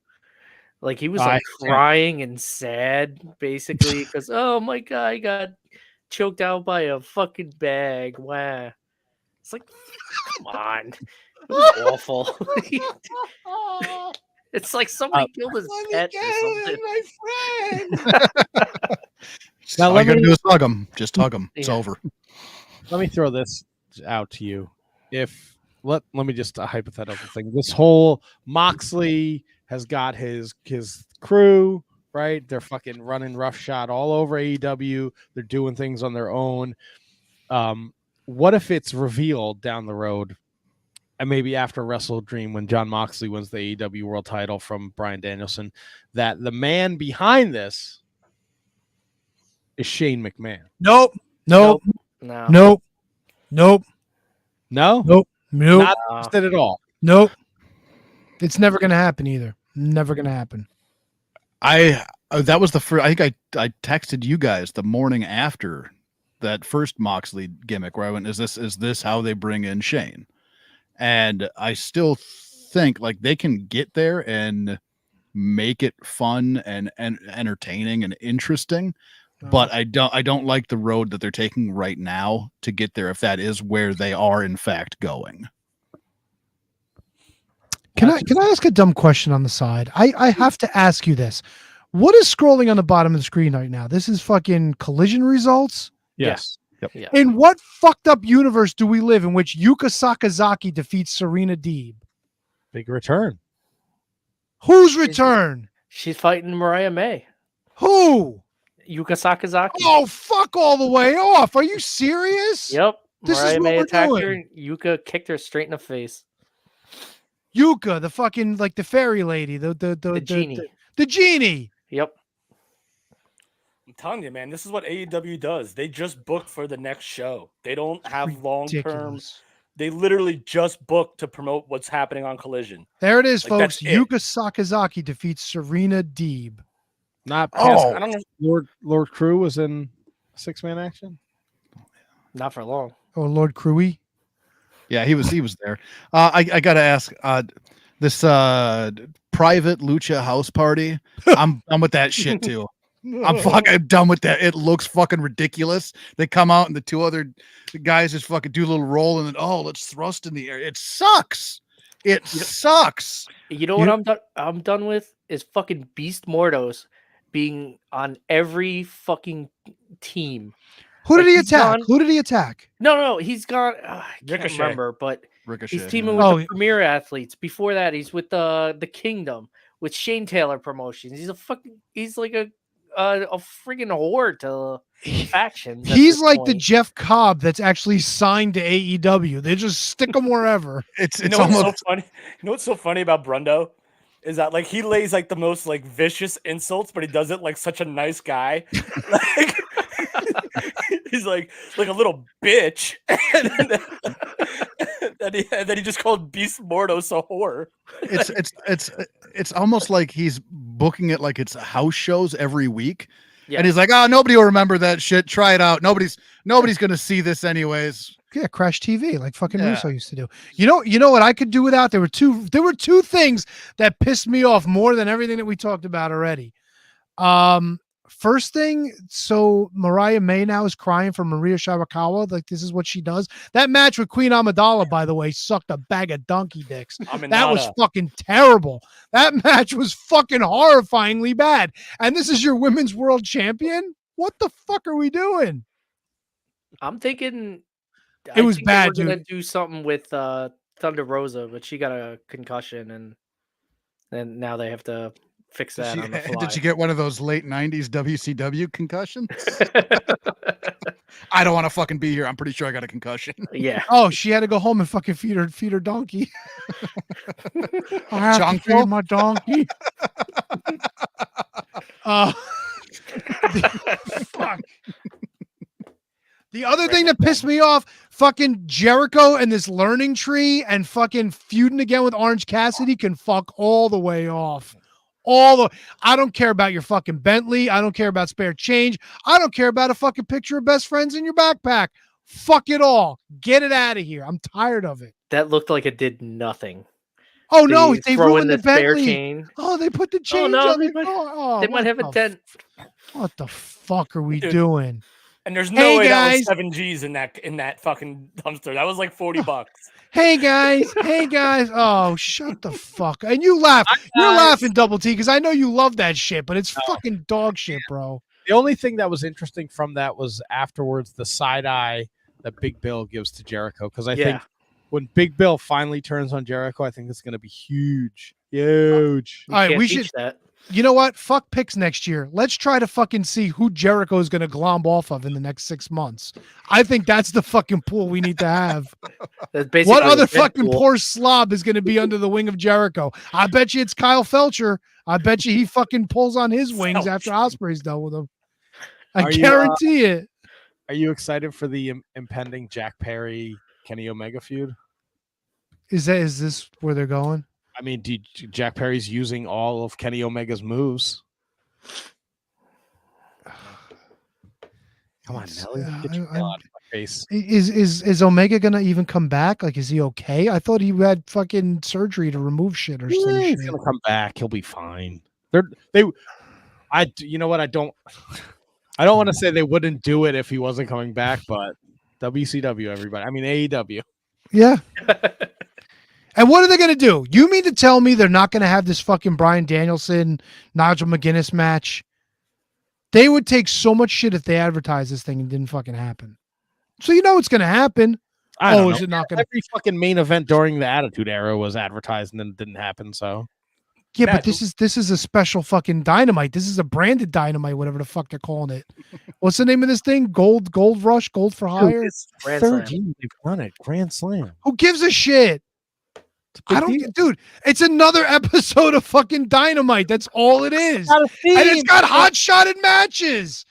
Speaker 6: Like he was like crying and sad, basically, because oh my god, I got choked out by a fucking bag. Wow, it's like, come on, it was awful. It's like somebody killed his pet or something.
Speaker 2: My friend.
Speaker 5: Now all you gotta do is hug him. Just hug him. It's over.
Speaker 3: Let me throw this out to you. Let me just a hypothetical thing. This whole Moxley has got his crew, right? They're fucking running roughshod all over AEW. They're doing things on their own. what if it's revealed down the road, and maybe after Wrestle Dream when Jon Moxley wins the AEW World Title from Bryan Danielson, that the man behind this is Shane McMahon?
Speaker 2: Nope. Nope.
Speaker 6: No.
Speaker 2: Nope. Nope.
Speaker 3: No,
Speaker 2: Nope. Nope.
Speaker 3: not interested at all.
Speaker 2: Nope. It's never going to happen either. Never going to happen.
Speaker 5: That was the first. I think I texted you guys the morning after that first Moxley gimmick where I went, "Is this how they bring in Shane?" And I still think like they can get there and make it fun and entertaining and interesting. But I don't like the road that they're taking right now to get there, if that is where they are in fact going.
Speaker 2: Can I ask a dumb question on the side? I have to ask you this. What is scrolling on the bottom of the screen right now? This is fucking Collision results.
Speaker 3: Yes.
Speaker 8: Yep.
Speaker 6: Yeah.
Speaker 2: In what fucked up universe do we live in which Yuka Sakazaki defeats Serena Deeb?
Speaker 3: Big return.
Speaker 2: Whose return?
Speaker 6: She's fighting Mariah May.
Speaker 2: Who?
Speaker 6: Yuka Sakazaki.
Speaker 2: Oh, fuck all the way off. Are you serious?
Speaker 6: Yep.
Speaker 2: This is
Speaker 6: Mariah
Speaker 2: what
Speaker 6: May
Speaker 2: we're
Speaker 6: attacked
Speaker 2: doing.
Speaker 6: her. And Yuka kicked her straight in the face.
Speaker 2: Yuka, the fucking like the fairy lady, the
Speaker 6: Genie.
Speaker 2: the genie.
Speaker 6: Yep.
Speaker 4: I'm telling you, man, this is what AEW does. They just book for the next show. They don't have long term.
Speaker 2: Ridiculous.
Speaker 4: They literally just book to promote what's happening on Collision.
Speaker 2: There it is,
Speaker 4: Like,
Speaker 2: folks.
Speaker 4: that's it.
Speaker 2: Yuka Sakazaki defeats Serena Deeb.
Speaker 3: Not
Speaker 4: I don't know.
Speaker 3: Lord Crew was in 6-man action.
Speaker 6: Not for long.
Speaker 2: Oh, Lord Cruey.
Speaker 5: Yeah, he was there. I gotta ask, this private lucha house party. I'm done with that shit too. I'm fucking done with that. It looks fucking ridiculous. They come out and the two other guys just fucking do a little roll and then let's thrust in the air. It sucks. It sucks.
Speaker 6: You know what I'm done with is fucking Beast Mordos being on every fucking team.
Speaker 2: Who did
Speaker 6: Like,
Speaker 2: he
Speaker 6: he's
Speaker 2: attack?
Speaker 6: gone-
Speaker 2: Who did he attack?
Speaker 6: No, he's gone. I can't
Speaker 4: Ricochet.
Speaker 6: remember, but
Speaker 5: Ricochet.
Speaker 6: he's teaming
Speaker 5: yeah.
Speaker 6: with
Speaker 2: Oh,
Speaker 6: the Premier Athletes. Before that, he's with the Kingdom with Shane Taylor Promotions. He's like a freaking whore to factions. at
Speaker 2: He's
Speaker 6: this
Speaker 2: like the
Speaker 6: point.
Speaker 2: Jeff Cobb that's actually signed to AEW. They just stick him wherever.
Speaker 5: It's
Speaker 4: You know what's
Speaker 5: almost
Speaker 4: so funny? You know what's so funny about Brundo is that like he lays like the most like vicious insults, but he does it like such a nice guy. Like he's like a little bitch, and then he just called Beast Mordos a whore.
Speaker 5: it's almost like he's booking it like it's house shows every week.
Speaker 6: Yeah.
Speaker 5: And he's like, nobody will remember that shit. Try it out. Nobody's gonna see this anyways.
Speaker 2: Yeah, Crash TV, like fucking
Speaker 5: Yeah.
Speaker 2: Russo used to do. You know what I could do without? There were two things that pissed me off more than everything that we talked about already. First thing, so Mariah May now is crying for Maria Shirakawa. Like this is what she does. That match with Queen Amidala, by the way, sucked a bag of donkey dicks. That was fucking terrible. That match was fucking horrifyingly bad. And this is your women's world champion? What the fuck are we doing?
Speaker 6: I'm thinking
Speaker 2: It was
Speaker 6: think
Speaker 2: bad,
Speaker 6: We're gonna
Speaker 2: dude.
Speaker 6: do something with Thunder Rosa, but she got a concussion, and now they have to fix that on the fly.
Speaker 5: Did you get one of those late 90s WCW concussions? I don't want to fucking be here. I'm pretty sure I got a concussion.
Speaker 6: Yeah.
Speaker 2: Oh, she had to go home and fucking feed her donkey. I have to
Speaker 5: Jonko?
Speaker 2: feed my donkey. Fuck. The other thing that pissed me off, fucking Jericho and this learning tree and fucking feuding again with Orange Cassidy can fuck all the way off. I don't care about your fucking Bentley. I don't care about spare change. I don't care about a fucking picture of best friends in your backpack. Fuck it all. Get it out of here. I'm tired of it.
Speaker 6: That looked like it did nothing.
Speaker 2: Oh no, they
Speaker 6: throw in
Speaker 2: ruined the
Speaker 6: spare
Speaker 2: Bentley.
Speaker 6: chain.
Speaker 2: Oh, they put the chain
Speaker 6: no,
Speaker 2: on
Speaker 6: they
Speaker 2: the
Speaker 6: might-
Speaker 2: car. Oh,
Speaker 6: They might
Speaker 2: what
Speaker 6: have a
Speaker 2: the
Speaker 6: dent.
Speaker 2: What the fuck are we
Speaker 4: Dude.
Speaker 2: doing?
Speaker 4: And there's no
Speaker 2: Hey,
Speaker 4: way that
Speaker 2: guys.
Speaker 4: was 7 G's in that fucking dumpster. That was like $40.
Speaker 2: Hey guys, hey guys. Oh, shut the fuck. And you laugh. You're laughing, Double T, because I know you love that shit, but it's fucking dog shit, bro.
Speaker 3: The only thing that was interesting from that was afterwards the side eye that Big Bill gives to Jericho. Because I think when Big Bill finally turns on Jericho, I think it's going to be huge. Huge.
Speaker 2: All right,
Speaker 6: Can't
Speaker 2: we
Speaker 6: teach
Speaker 2: should
Speaker 6: that.
Speaker 2: You know what? Fuck picks next year. Let's try to fucking see who Jericho is going to glom off of in the next 6 months. I think that's the fucking pool we need to have.
Speaker 6: That's basically
Speaker 2: What other
Speaker 6: the Red
Speaker 2: fucking
Speaker 6: Bull.
Speaker 2: poor slob is going to be under the wing of Jericho? I bet you it's Kyle Felcher. I bet you he fucking pulls on his wings after Ospreay's done with him. I
Speaker 3: Are you,
Speaker 2: guarantee it.
Speaker 3: Are you excited for the impending Jack Perry Kenny Omega feud?
Speaker 2: Is this where they're going?
Speaker 3: I mean, Jack Perry's using all of Kenny Omega's moves. Come on, Nelly. Get your tail out of my face.
Speaker 2: Is Omega gonna even come back? Like, is he okay? I thought he had fucking surgery to remove shit or some
Speaker 3: He's
Speaker 2: shit.
Speaker 3: gonna come back. He'll be fine. You know what? I don't want to say they wouldn't do it if he wasn't coming back, but WCW, everybody. I mean AEW.
Speaker 2: Yeah. And what are they gonna do? You mean to tell me they're not gonna have this fucking Bryan Danielson, Nigel McGuinness match? They would take so much shit if they advertised this thing and didn't fucking happen. So you know it's gonna happen.
Speaker 3: I don't
Speaker 2: Is
Speaker 3: know.
Speaker 2: it not gonna?
Speaker 3: Every fucking main event during the Attitude Era was advertised and then it didn't happen. So
Speaker 2: Yeah,
Speaker 4: Matt,
Speaker 2: but this is a special fucking Dynamite. This is a branded Dynamite, whatever the fuck they're calling it. What's the name of this thing? Gold Rush, Gold for Hire.
Speaker 6: It's Grand Slam.
Speaker 3: they've done it. Grand Slam.
Speaker 2: Who gives a shit? I don't, dude. It's another episode of fucking Dynamite. That's all it is. And it's got hot-shotted matches.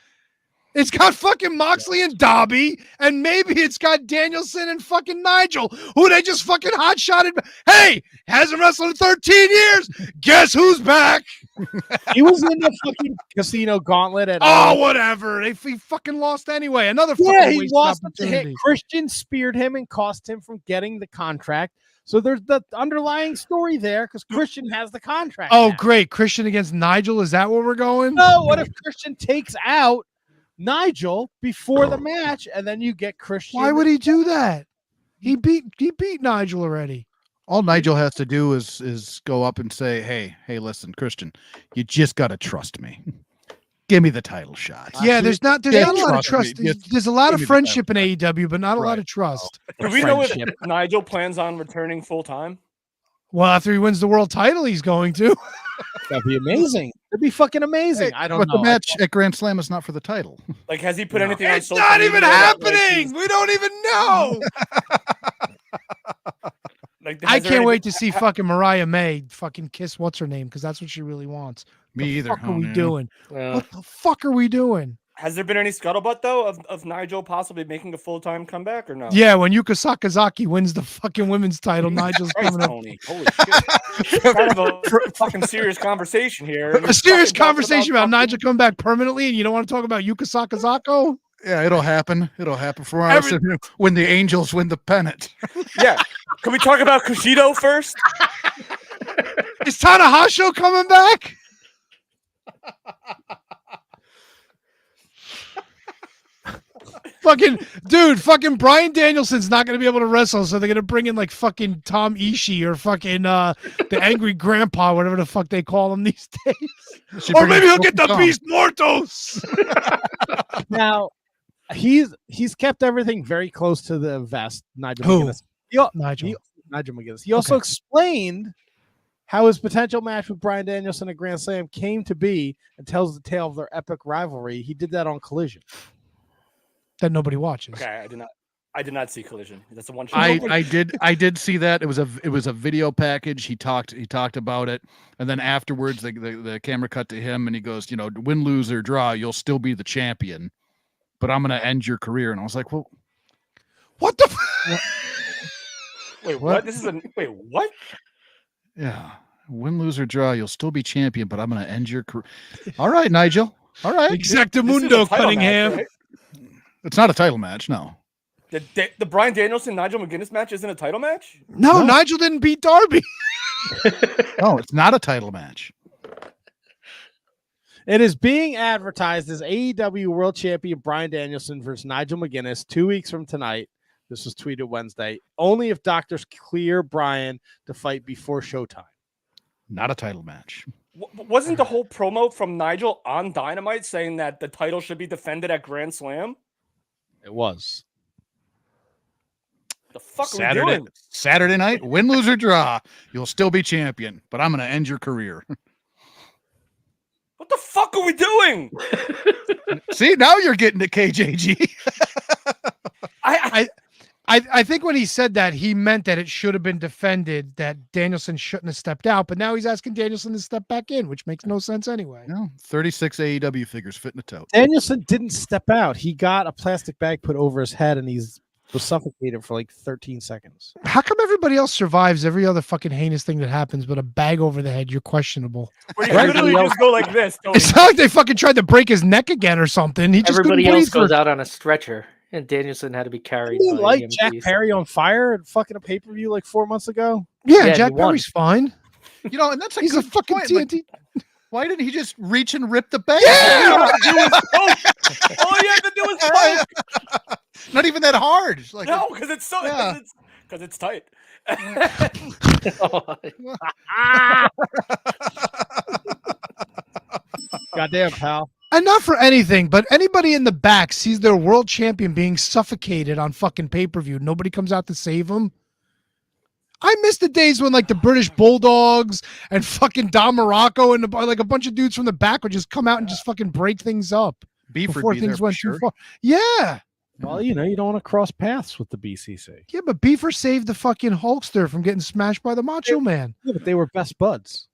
Speaker 2: It's got fucking Moxley and Dobby, and maybe it's got Danielson and fucking Nigel, who they just fucking hot-shotted. Hey, hasn't wrestled in 13 years. Guess who's back?
Speaker 3: He was in the fucking casino gauntlet at
Speaker 2: Whatever. He fucking lost anyway. Another fucking
Speaker 3: he
Speaker 2: wasted
Speaker 3: lost the hit.
Speaker 2: opportunity.
Speaker 3: Christian speared him and cost him from getting the contract. So there's the underlying story there because Christian has the contract.
Speaker 2: Oh,
Speaker 3: now.
Speaker 2: great. Christian against Nigel. Is that where we're going?
Speaker 3: No, what if Christian takes out Nigel before the match and then you get Christian?
Speaker 2: Why would he do that? He beat Nigel already.
Speaker 5: All Nigel has to do is go up and say, hey, listen, Christian, you just got to trust me. Give me the title shot.
Speaker 2: Yeah, there's not a lot of trust.
Speaker 5: me. Just
Speaker 2: There's a lot
Speaker 5: give
Speaker 2: of
Speaker 5: me the
Speaker 2: friendship in AEW, but not a lot of trust.
Speaker 4: Do we know if
Speaker 3: Friendship.
Speaker 4: Nigel plans on returning full time?
Speaker 2: Well, after he wins the world title, he's going to.
Speaker 3: That'd be amazing. It'd be fucking amazing. I don't
Speaker 5: But
Speaker 3: know.
Speaker 5: the match at Grand Slam is not for the title.
Speaker 4: Like, has he put anything on
Speaker 2: It's
Speaker 4: social
Speaker 2: not
Speaker 4: media
Speaker 2: even
Speaker 4: that, like,
Speaker 2: happening. We don't even know. I can't wait to see fucking Mariah May fucking kiss what's her name because that's what she really wants.
Speaker 5: Me either.
Speaker 2: What the fuck are we
Speaker 5: no.
Speaker 2: doing? What the fuck are we doing?
Speaker 4: Has there been any scuttlebutt though of Nigel possibly making a full time comeback or no?
Speaker 2: Yeah, when Yuka Sakazaki wins the fucking women's title, Nigel's
Speaker 4: Christ,
Speaker 2: coming up.
Speaker 4: Tony. Holy shit. Kind of a fucking serious conversation here.
Speaker 2: A serious conversation about Nigel coming back permanently, and you don't want to talk about Yuka Sakazako?
Speaker 5: Yeah, it'll happen. It'll happen for us when the Angels win the pennant.
Speaker 4: Yeah. Can we talk about Kushida first?
Speaker 2: Is Tanahashi coming back? fucking Bryan Danielson's not going to be able to wrestle, so they're going to bring in like fucking Tom Ishii or fucking the Angry Grandpa, whatever the fuck they call him these days. Or maybe he'll get the Beast Mortos.
Speaker 3: Now, he's kept everything very close to the vest. Nigel
Speaker 2: Who?
Speaker 3: McGuinness. Nigel McGuinness. He also explained how his potential match with Bryan Danielson at Grand Slam came to be and tells the tale of their epic rivalry. He did that on Collision.
Speaker 2: That nobody watches.
Speaker 4: Okay, I did not see Collision. That's the one show.
Speaker 5: I did see that. It was a video package. He talked about it, and then afterwards the camera cut to him, and he goes, win, lose or draw, you'll still be the champion, but I'm gonna end your career. And I was like, well,
Speaker 2: What the?
Speaker 4: Wait, what? Wait, what?
Speaker 5: Yeah, win, lose or draw, you'll still be champion, but I'm gonna end your career. All right, Nigel. All right.
Speaker 2: Exactamundo Cunningham.
Speaker 4: Match, right?
Speaker 5: It's not a title match, no.
Speaker 4: The Bryan Danielson Nigel McGuinness match isn't a title match?
Speaker 2: No, Nigel didn't beat Darby.
Speaker 5: No, it's not a title match.
Speaker 3: It is being advertised as AEW World Champion Bryan Danielson versus Nigel McGuinness 2 weeks from tonight. This was tweeted Wednesday. Only if doctors clear Bryan to fight before showtime.
Speaker 5: Not a title match.
Speaker 4: Wasn't the whole promo from Nigel on Dynamite saying that the title should be defended at Grand Slam?
Speaker 3: It was.
Speaker 4: The fuck are we doing?
Speaker 5: Saturday night, win, lose or draw, you'll still be champion, but I'm gonna end your career.
Speaker 4: What the fuck are we doing?
Speaker 5: See, now you're getting to KJG.
Speaker 2: I think when he said that, he meant that it should have been defended, that Danielson shouldn't have stepped out, but now he's asking Danielson to step back in, which makes no sense anyway.
Speaker 5: No, 36 AEW figures fit in a tote.
Speaker 3: Danielson didn't step out. He got a plastic bag put over his head and was suffocated for like 13 seconds.
Speaker 2: How come everybody else survives every other fucking heinous thing that happens, but a bag over the head, you're questionable?
Speaker 4: Where you literally just go like this. Tony.
Speaker 2: It's not like they fucking tried to break his neck again or something. He just
Speaker 6: Everybody
Speaker 2: couldn't
Speaker 6: else
Speaker 2: breathe
Speaker 6: goes
Speaker 2: for-
Speaker 6: out on a stretcher, and Danielson had to be carried.
Speaker 3: Didn't
Speaker 6: by
Speaker 3: like Jack
Speaker 6: EMTs.
Speaker 3: Perry on fire at fucking a pay-per-view like 4 months ago?
Speaker 2: Yeah,
Speaker 6: Yeah,
Speaker 2: Jack
Speaker 6: he won.
Speaker 2: Perry's fine.
Speaker 5: You know, and that's a
Speaker 2: He's a
Speaker 5: good
Speaker 2: fucking
Speaker 5: point. Like,
Speaker 2: TNT.
Speaker 5: why didn't he just reach and rip the bag?
Speaker 2: Yeah!
Speaker 4: All you had to do was poke.
Speaker 5: Not even that hard. It's like,
Speaker 4: No, because it's so
Speaker 5: Yeah.
Speaker 4: because it's tight.
Speaker 3: Goddamn, pal.
Speaker 2: And not for anything, but anybody in the back sees their world champion being suffocated on fucking pay-per-view. Nobody comes out to save him. I miss the days when like the British Bulldogs and fucking Don Morocco and like a bunch of dudes from the back would just come out and just fucking break things up
Speaker 5: Beef
Speaker 2: before
Speaker 5: would be there
Speaker 2: things
Speaker 5: for
Speaker 2: went
Speaker 5: sure.
Speaker 2: too far. Yeah.
Speaker 3: Well, you know, you don't want to cross paths with the BCC.
Speaker 2: Yeah, but Beaver saved the fucking Hulkster from getting smashed by the Macho Man.
Speaker 3: Yeah, but they were best buds.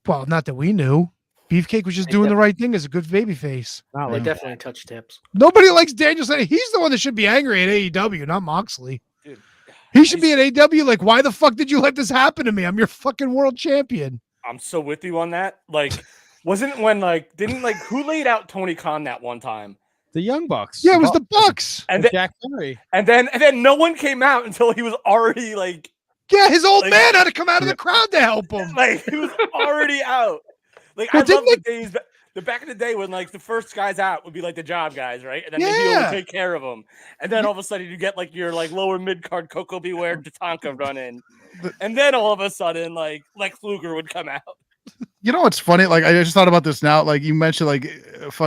Speaker 2: Well, not that we knew. Beefcake was just doing the right thing as a good babyface.
Speaker 3: Not
Speaker 6: They
Speaker 3: like
Speaker 6: definitely touch tips.
Speaker 2: Nobody likes Danielson. He's the one that should be angry at AEW, not Moxley.
Speaker 4: Dude,
Speaker 2: He should be at AEW. Like, why the fuck did you let this happen to me? I'm your fucking world champion.
Speaker 4: I'm so with you on that. Like, wasn't when like didn't like who laid out Tony Khan that one time?
Speaker 3: the Young Bucks.
Speaker 2: Yeah, it was the Bucks.
Speaker 4: And
Speaker 3: And
Speaker 4: then,
Speaker 3: Jack Perry.
Speaker 4: and then no one came out until he was already like
Speaker 2: Yeah, his old
Speaker 4: Like-
Speaker 2: man had to come out of the crowd to help him.
Speaker 4: he was already out. Like
Speaker 2: Well,
Speaker 4: I love
Speaker 2: didn't
Speaker 4: the days the back in the day when like the first guys out would be like the job guys, right? And then the heel
Speaker 2: Yeah.
Speaker 4: would take care of them. And then all of a sudden you get like your like lower mid card Coco Beware Tatanka run in. And then all of a sudden like Luger would come out.
Speaker 5: You know what's funny? Like I just thought about this now. Like you mentioned, like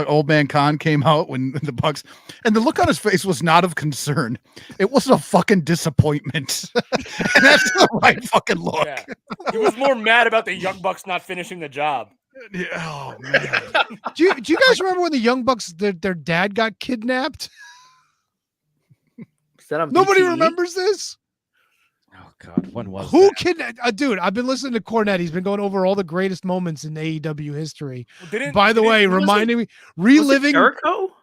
Speaker 5: old man Khan came out when the Bucks, and the look on his face was not of concern. It was a fucking disappointment, and that's the right fucking look.
Speaker 4: Yeah. He was more mad about the Young Bucks not finishing the job.
Speaker 5: Yeah, oh man.
Speaker 2: Do you guys remember when the Young Bucks, their dad got kidnapped?
Speaker 6: Is that on
Speaker 2: Nobody
Speaker 6: BTE?
Speaker 2: remembers this.
Speaker 3: Oh God, when was
Speaker 2: Who
Speaker 3: that?
Speaker 2: kidnapped? Dude, I've been listening to Cornette. He's been going over all the greatest moments in AEW history.
Speaker 4: Didn't-
Speaker 2: By the
Speaker 4: didn't-
Speaker 2: way,
Speaker 4: was it-
Speaker 2: reminding me,
Speaker 6: Was it
Speaker 2: reliving.
Speaker 6: Jericho?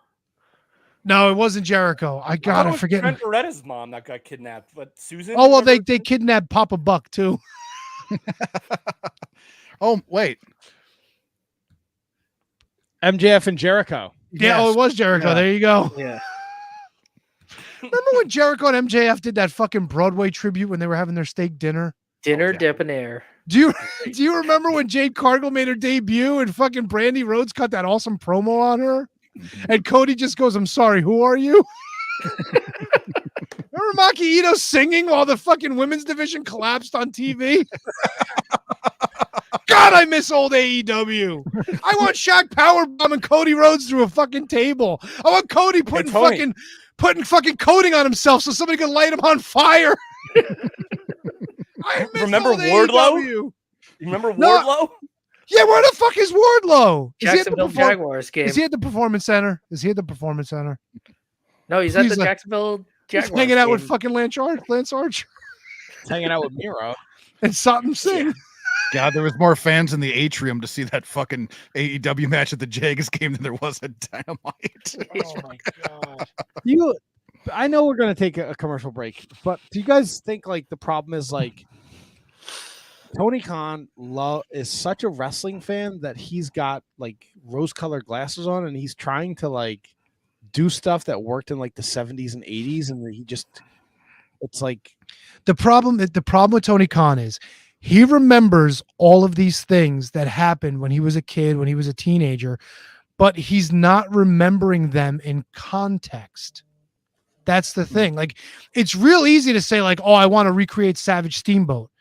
Speaker 2: No, it wasn't Jericho. I
Speaker 4: thought
Speaker 2: got
Speaker 4: it
Speaker 2: it.
Speaker 4: was
Speaker 2: Forget.
Speaker 4: Trent Beretta's mom that got kidnapped, but Susan.
Speaker 2: Oh well, they
Speaker 4: remember?
Speaker 2: kidnapped Papa Buck too.
Speaker 5: Oh wait.
Speaker 3: MJF and Jericho.
Speaker 2: Yeah, oh,
Speaker 5: Yes.
Speaker 2: it was Jericho.
Speaker 3: Yeah.
Speaker 2: There you go.
Speaker 6: Yeah.
Speaker 2: Remember when Jericho and MJF did that fucking Broadway tribute when they were having their steak dinner?
Speaker 6: Dinner debonair.
Speaker 2: Do you remember when Jade Cargill made her debut and fucking Brandy Rhodes cut that awesome promo on her? And Cody just goes, "I'm sorry, who are you?" Remember Maki Ito singing while the fucking women's division collapsed on TV? God, I miss old AEW. I want Shaq Powerbomb and Cody Rhodes through a fucking table. I want Cody putting
Speaker 4: Tony.
Speaker 2: fucking coating on himself so somebody can light him on fire. I miss
Speaker 4: Remember
Speaker 2: old
Speaker 4: Wardlow?
Speaker 2: AEW.
Speaker 4: You remember
Speaker 2: No.
Speaker 4: Wardlow?
Speaker 2: Yeah, where the fuck is Wardlow? Is he at the
Speaker 6: Jacksonville
Speaker 2: perform-
Speaker 6: Jaguars game.
Speaker 2: Is he at the Performance Center? Is he at the Performance Center?
Speaker 6: No, he's at
Speaker 2: He's
Speaker 6: the
Speaker 2: like-
Speaker 6: Jacksonville
Speaker 2: He's
Speaker 6: Jaguars.
Speaker 2: hanging out with
Speaker 6: game.
Speaker 2: fucking Lance Archer
Speaker 3: Hanging out with Miro.
Speaker 2: and Satnam Singh.
Speaker 5: God, there was more fans in the atrium to see that fucking AEW match at the Jags game than there was at Dynamite.
Speaker 2: Oh my god.
Speaker 3: I know we're gonna take a commercial break, but do you guys think like the problem is like Tony Khan is such a wrestling fan that he's got like rose-colored glasses on and he's trying to like do stuff that worked in like the 70s and 80s and he just it's like
Speaker 2: The problem with Tony Khan is he remembers all of these things that happened when he was a kid, when he was a teenager, but he's not remembering them in context. That's the thing. Like, it's real easy to say, like, oh, I want to recreate Savage Steamboat.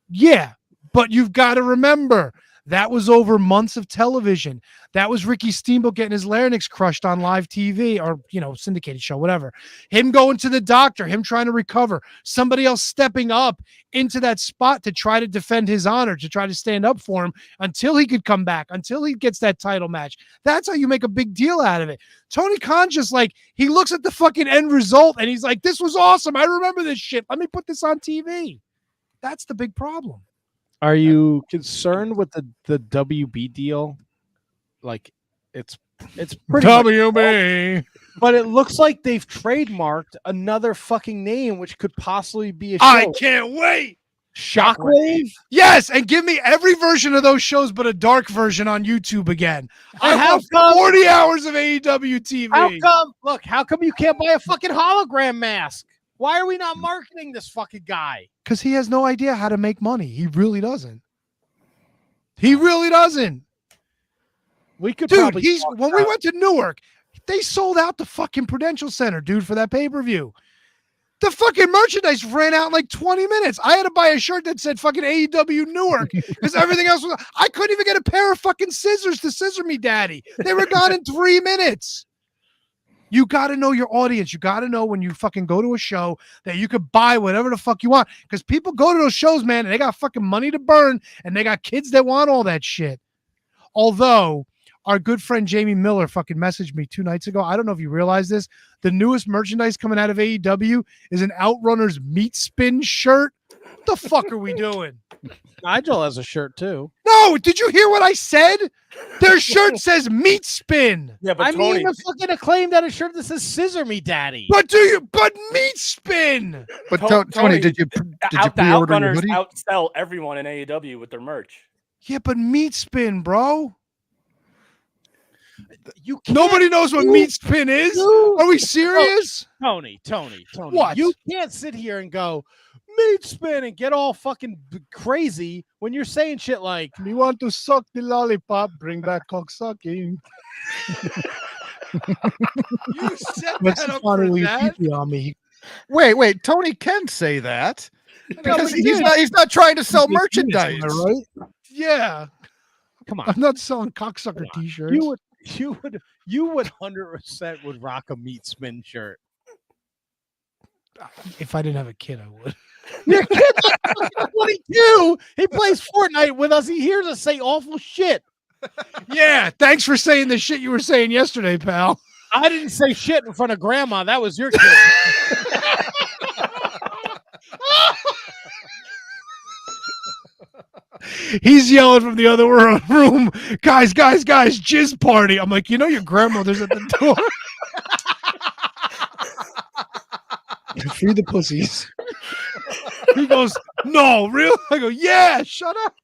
Speaker 2: Yeah, but you've got to remember That was over months of television. That was Ricky Steamboat getting his larynx crushed on live TV or, syndicated show, whatever. Him going to the doctor, him trying to recover, somebody else stepping up into that spot to try to defend his honor, to try to stand up for him until he could come back, until he gets that title match. That's how you make a big deal out of it. Tony Khan just he looks at the fucking end result and he's like, this was awesome. I remember this shit. Let me put this on TV. That's the big problem.
Speaker 3: Are you concerned with the WB deal? It's pretty
Speaker 2: WB.
Speaker 3: But it looks like they've trademarked another fucking name, which could possibly be a show.
Speaker 2: I can't wait.
Speaker 3: Shockwave?
Speaker 2: Yes, and give me every version of those shows, but a dark version on YouTube again. I have
Speaker 3: come-
Speaker 2: 40 hours of AEW TV.
Speaker 3: How come you can't buy a fucking hologram mask? Why are we not marketing this fucking guy?
Speaker 2: Because he has no idea how to make money. He really doesn't. He really doesn't.
Speaker 3: We could
Speaker 2: Dude,
Speaker 3: probably
Speaker 2: when we went to Newark, they sold out the fucking Prudential Center, dude, for that pay-per-view. The fucking merchandise ran out in like 20 minutes. I had to buy a shirt that said fucking AEW Newark because everything else was. I couldn't even get a pair of fucking scissors to scissor me, daddy. They were gone in 3 minutes. You got to know your audience. You got to know when you fucking go to a show that you could buy whatever the fuck you want. Because people go to those shows, man, and they got fucking money to burn, and they got kids that want all that shit. Although, our good friend Jamie Miller fucking messaged me 2 nights ago. I don't know if you realize this. The newest merchandise coming out of AEW is an Outrunners meat spin shirt. What the fuck are we doing?
Speaker 3: Nigel has a shirt too.
Speaker 2: No, did you hear what I said? Their shirt says meat spin.
Speaker 4: Yeah, but
Speaker 3: I
Speaker 4: Tony,
Speaker 3: mean, a fucking acclaim that a shirt that says "Scissor Me, Daddy."
Speaker 2: But meat spin.
Speaker 5: But
Speaker 4: Tony,
Speaker 5: Tony, did you
Speaker 4: the
Speaker 5: pre-order your
Speaker 4: Outrunners
Speaker 5: hoodie?
Speaker 4: outsell everyone in AEW with their merch.
Speaker 2: Yeah, but meat spin, bro.
Speaker 3: You can't,
Speaker 2: Nobody knows what meat spin is. Are we serious?
Speaker 3: Tony.
Speaker 2: What?
Speaker 3: You can't sit here and go meat spin and get all fucking crazy when you're saying shit like,
Speaker 2: "Me want to suck the lollipop, bring back cock sucking." You set That's that up funny for when you that? pee on me.
Speaker 5: Wait. Tony can say that because
Speaker 2: but he
Speaker 5: he's
Speaker 2: did.
Speaker 5: not. He's not trying to sell
Speaker 2: Am I
Speaker 5: merchandise.
Speaker 2: right? Yeah.
Speaker 3: come on.
Speaker 2: I'm not selling cocksucker t-shirts.
Speaker 3: You would 100% would rock a meat spin shirt.
Speaker 2: If I didn't have a kid, I would.
Speaker 3: Your kid's 22. He plays Fortnite with us. He hears us say awful shit.
Speaker 2: Yeah, thanks for saying the shit you were saying yesterday, pal.
Speaker 3: I didn't say shit in front of grandma. That was your kid.
Speaker 2: He's yelling from the other room, guys, jizz party. I'm like, your grandmother's at the door. Free the pussies. He goes, no, real? I go, yeah, shut up.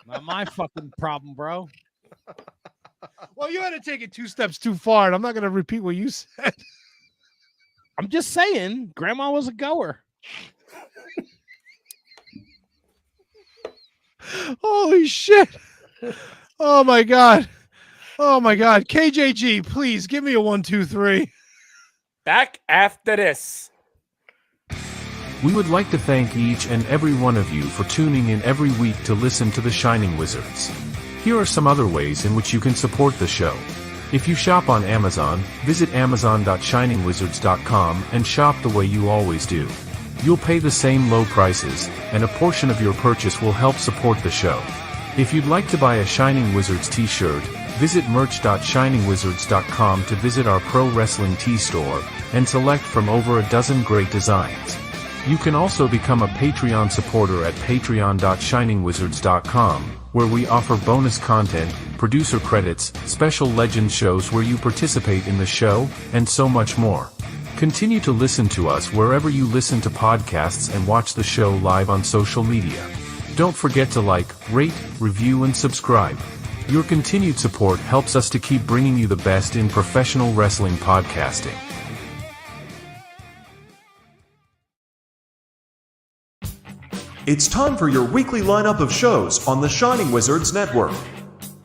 Speaker 3: Not my fucking problem, bro.
Speaker 2: Well, you had to take it 2 steps too far, and I'm not going to repeat what you said.
Speaker 3: I'm just saying, grandma was a goer.
Speaker 2: Holy shit. Oh, my God. KJG, please give me a 1, 2, 3.
Speaker 4: Back after this.
Speaker 1: We would like to thank each and every one of you for tuning in every week to listen to The Shining Wizards. Here are some other ways in which you can support the show. If you shop on Amazon, visit amazon.shiningwizards.com and shop the way you always do. You'll pay the same low prices, and a portion of your purchase will help support the show. If you'd like to buy a Shining Wizards t-shirt, visit merch.shiningwizards.com to visit our pro wrestling tee store and select from over a dozen great designs. You can also become a Patreon supporter at patreon.shiningwizards.com, where we offer bonus content, producer credits, special legend shows where you participate in the show, and so much more. Continue to listen to us wherever you listen to podcasts and watch the show live on social media. Don't forget to like, rate, review, and subscribe. Your continued support helps us to keep bringing you the best in professional wrestling podcasting.
Speaker 9: It's time for your weekly lineup of shows on the Shining Wizards Network.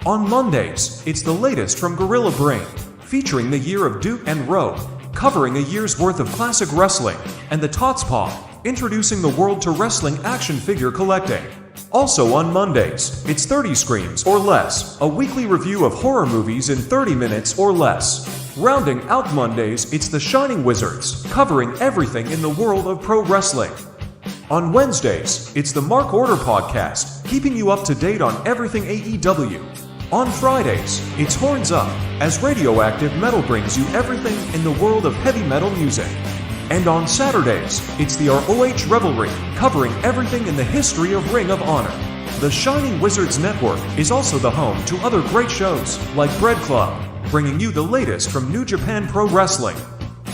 Speaker 9: On Mondays, it's the latest from Gorilla Brain, featuring the year of Duke and Rowe, covering a year's worth of classic wrestling, and the Tots Paw, introducing the world to wrestling action figure collecting. Also on Mondays, it's 30 Screams or Less, a weekly review of horror movies in 30 minutes or less. Rounding out Mondays, it's The Shining Wizards, covering everything in the world of pro wrestling. On Wednesdays, it's the Mark Order Podcast, keeping you up to date on everything AEW. On Fridays, it's Horns Up, as Radioactive Metal brings you everything in the world of heavy metal music. And on Saturdays, it's the ROH Revelry, covering everything in the history of Ring of Honor. The Shining Wizards Network is also the home to other great shows, like Bread Club, bringing you the latest from New Japan Pro Wrestling.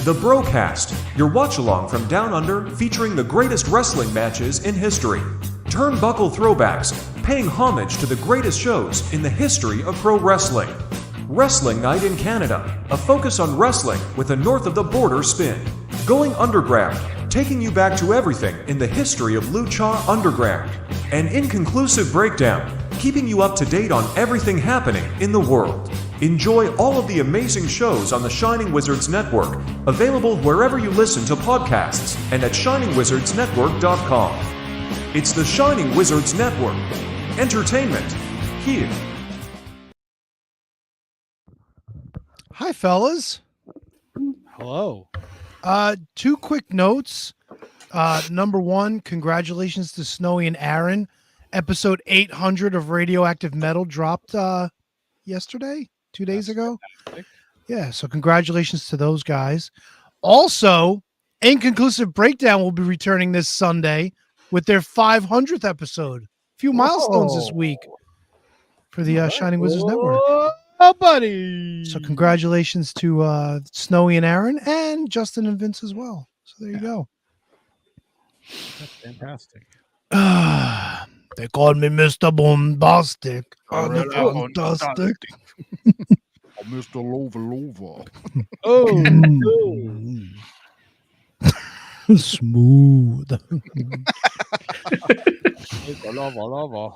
Speaker 9: The Brocast, your watch-along from Down Under, featuring the greatest wrestling matches in history. Turnbuckle throwbacks, paying homage to the greatest shows in the history of pro wrestling. Wrestling Night in Canada, a focus on wrestling with a north-of-the-border spin. Going Underground, taking you back to everything in the history of Lucha Underground. An inconclusive breakdown, keeping you up to date on everything happening in the world. Enjoy all of the amazing shows on the Shining Wizards Network, available wherever you listen to podcasts and at shiningwizardsnetwork.com. It's the Shining Wizards Network. Entertainment here.
Speaker 2: Hi, fellas.
Speaker 3: Hello.
Speaker 2: Two quick notes. Number one, congratulations to Snowy and Aaron. Episode 800 of Radioactive Metal dropped yesterday, 2 days ago. Yeah, so congratulations to those guys. Also, Inconclusive Breakdown will be returning this Sunday with their 500th episode. A few milestones this week for the Shining Wizards Network.
Speaker 3: Oh, buddy.
Speaker 2: So congratulations to Snowy and Aaron and Justin and Vince as well. So there you go.
Speaker 3: That's fantastic.
Speaker 2: They called me Mr. Bombastic. I'm fantastic.
Speaker 5: Mr. Lova.
Speaker 2: Smooth.
Speaker 3: Lava.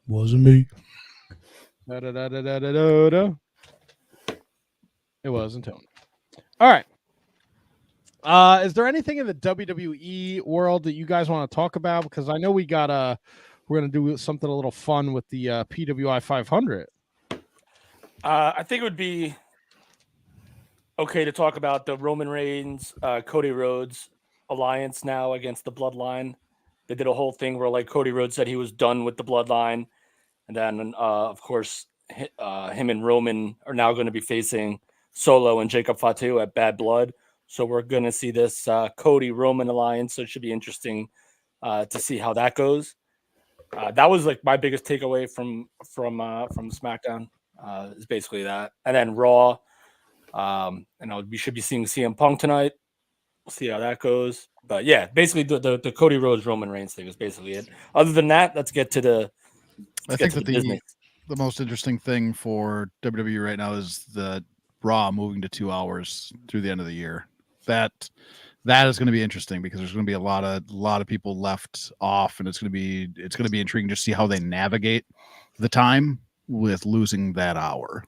Speaker 2: Wasn't me.
Speaker 3: Da-da-da-da-da-da-da. It wasn't Tony. All right. Is there anything in the WWE world that you guys want to talk about? Because I know we're gonna do something a little fun with the PWI 500.
Speaker 4: I think it would be okay to talk about the Roman Reigns, Cody Rhodes alliance now against the Bloodline. They did a whole thing where like Cody Rhodes said he was done with the Bloodline, and then of course him and Roman are now going to be facing Solo and Jacob Fatu at Bad Blood. So we're going to see this Cody Roman alliance. So it should be interesting to see how that goes. That was like my biggest takeaway from SmackDown is basically that. And then Raw, we should be seeing CM Punk tonight. We'll see how that goes. But yeah, basically the Cody Rhodes Roman Reigns thing is basically it. Other than that, let's get to the.
Speaker 5: I think that the most interesting thing for WWE right now is the Raw moving to 2 hours through the end of the year. That is going to be interesting because there's going to be a lot of people left off, and it's going to be intriguing to see how they navigate the time with losing that hour.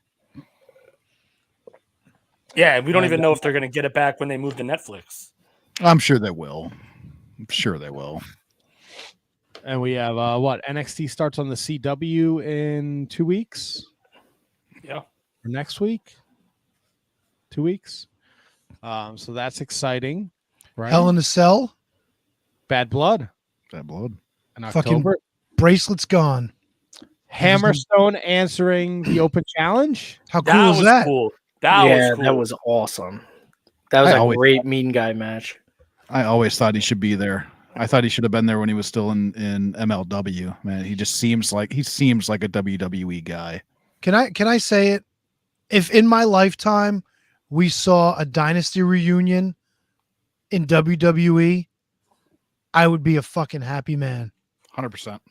Speaker 4: Yeah, we don't even know if they're going to get it back when they move to Netflix.
Speaker 5: I'm sure they will. I'm sure they will.
Speaker 3: And we have NXT starts on the CW in 2 weeks.
Speaker 4: Yeah,
Speaker 3: or next week. 2 weeks. So that's exciting, right?
Speaker 2: Hell in a Cell.
Speaker 3: Bad Blood.
Speaker 5: Bad Blood.
Speaker 3: In
Speaker 2: Fucking
Speaker 3: October.
Speaker 2: bracelets gone.
Speaker 3: Hammerstone answering the Open Challenge.
Speaker 2: How cool is that?
Speaker 4: Cool.
Speaker 6: That was awesome. That was a great mean guy match.
Speaker 5: I always thought he should be there. I thought he should have been there when he was still in MLW. Man, he just seems like a WWE guy.
Speaker 2: Can I say it? If in my lifetime we saw a dynasty reunion in WWE, I would be a fucking happy man.
Speaker 5: 100%.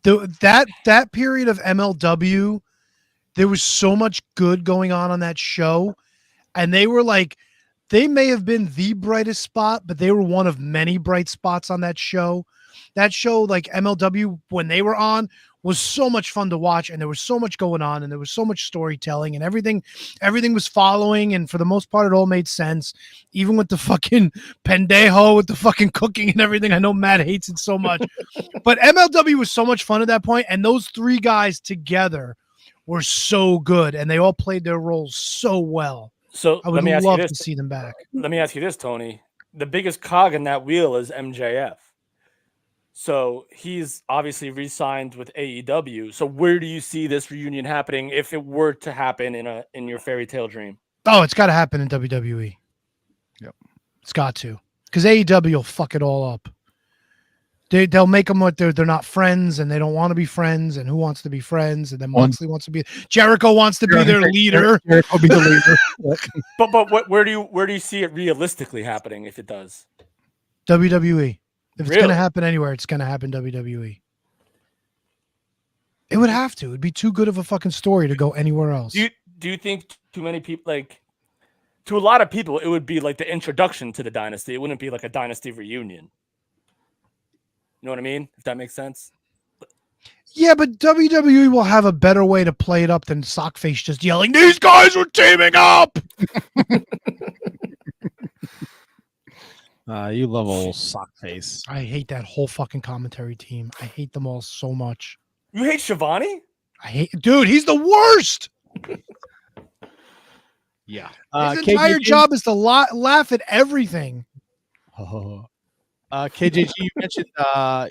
Speaker 2: That period of MLW, there was so much good going on that show, and they may have been the brightest spot, but they were one of many bright spots on that show. That show, like MLW, when they were on, was so much fun to watch, and there was so much going on, and there was so much storytelling, and everything was following, and for the most part, it all made sense. Even with the fucking pendejo with the fucking cooking and everything. I know Matt hates it so much, but MLW was so much fun at that point, and those three guys together were so good, and they all played their roles so well.
Speaker 4: So
Speaker 2: I would love to see them back.
Speaker 4: Let me ask you this, Tony. The biggest cog in that wheel is MJF. So he's obviously re-signed with AEW. So where do you see this reunion happening if it were to happen in your fairy tale dream?
Speaker 2: Oh, it's got to happen in WWE.
Speaker 5: Yep.
Speaker 2: It's got to. Because AEW will fuck it all up. They'll make them what they're not friends, and they don't want to be friends, and who wants to be friends, and then Moxley wants to be Jericho wants to be their leader.
Speaker 5: Jericho be the leader.
Speaker 4: But where do you see it realistically happening if it does?
Speaker 2: WWE. If it's
Speaker 4: Really?
Speaker 2: going to happen anywhere, it's going to happen WWE. It would have to. It'd be too good of a fucking story to go anywhere else.
Speaker 4: Do you think too many people, like, to a lot of people, it would be like the introduction to the dynasty? It wouldn't be like a dynasty reunion. You know what I mean? If that makes sense.
Speaker 2: Yeah, but WWE will have a better way to play it up than Sockface just yelling, "These guys are teaming up!"
Speaker 3: You love old sock face.
Speaker 2: I hate that whole fucking commentary team. I hate them all so much.
Speaker 4: You hate Shivani?
Speaker 2: Dude, he's the worst.
Speaker 3: Yeah.
Speaker 2: His entire job is to laugh at everything.
Speaker 3: KJG, you mentioned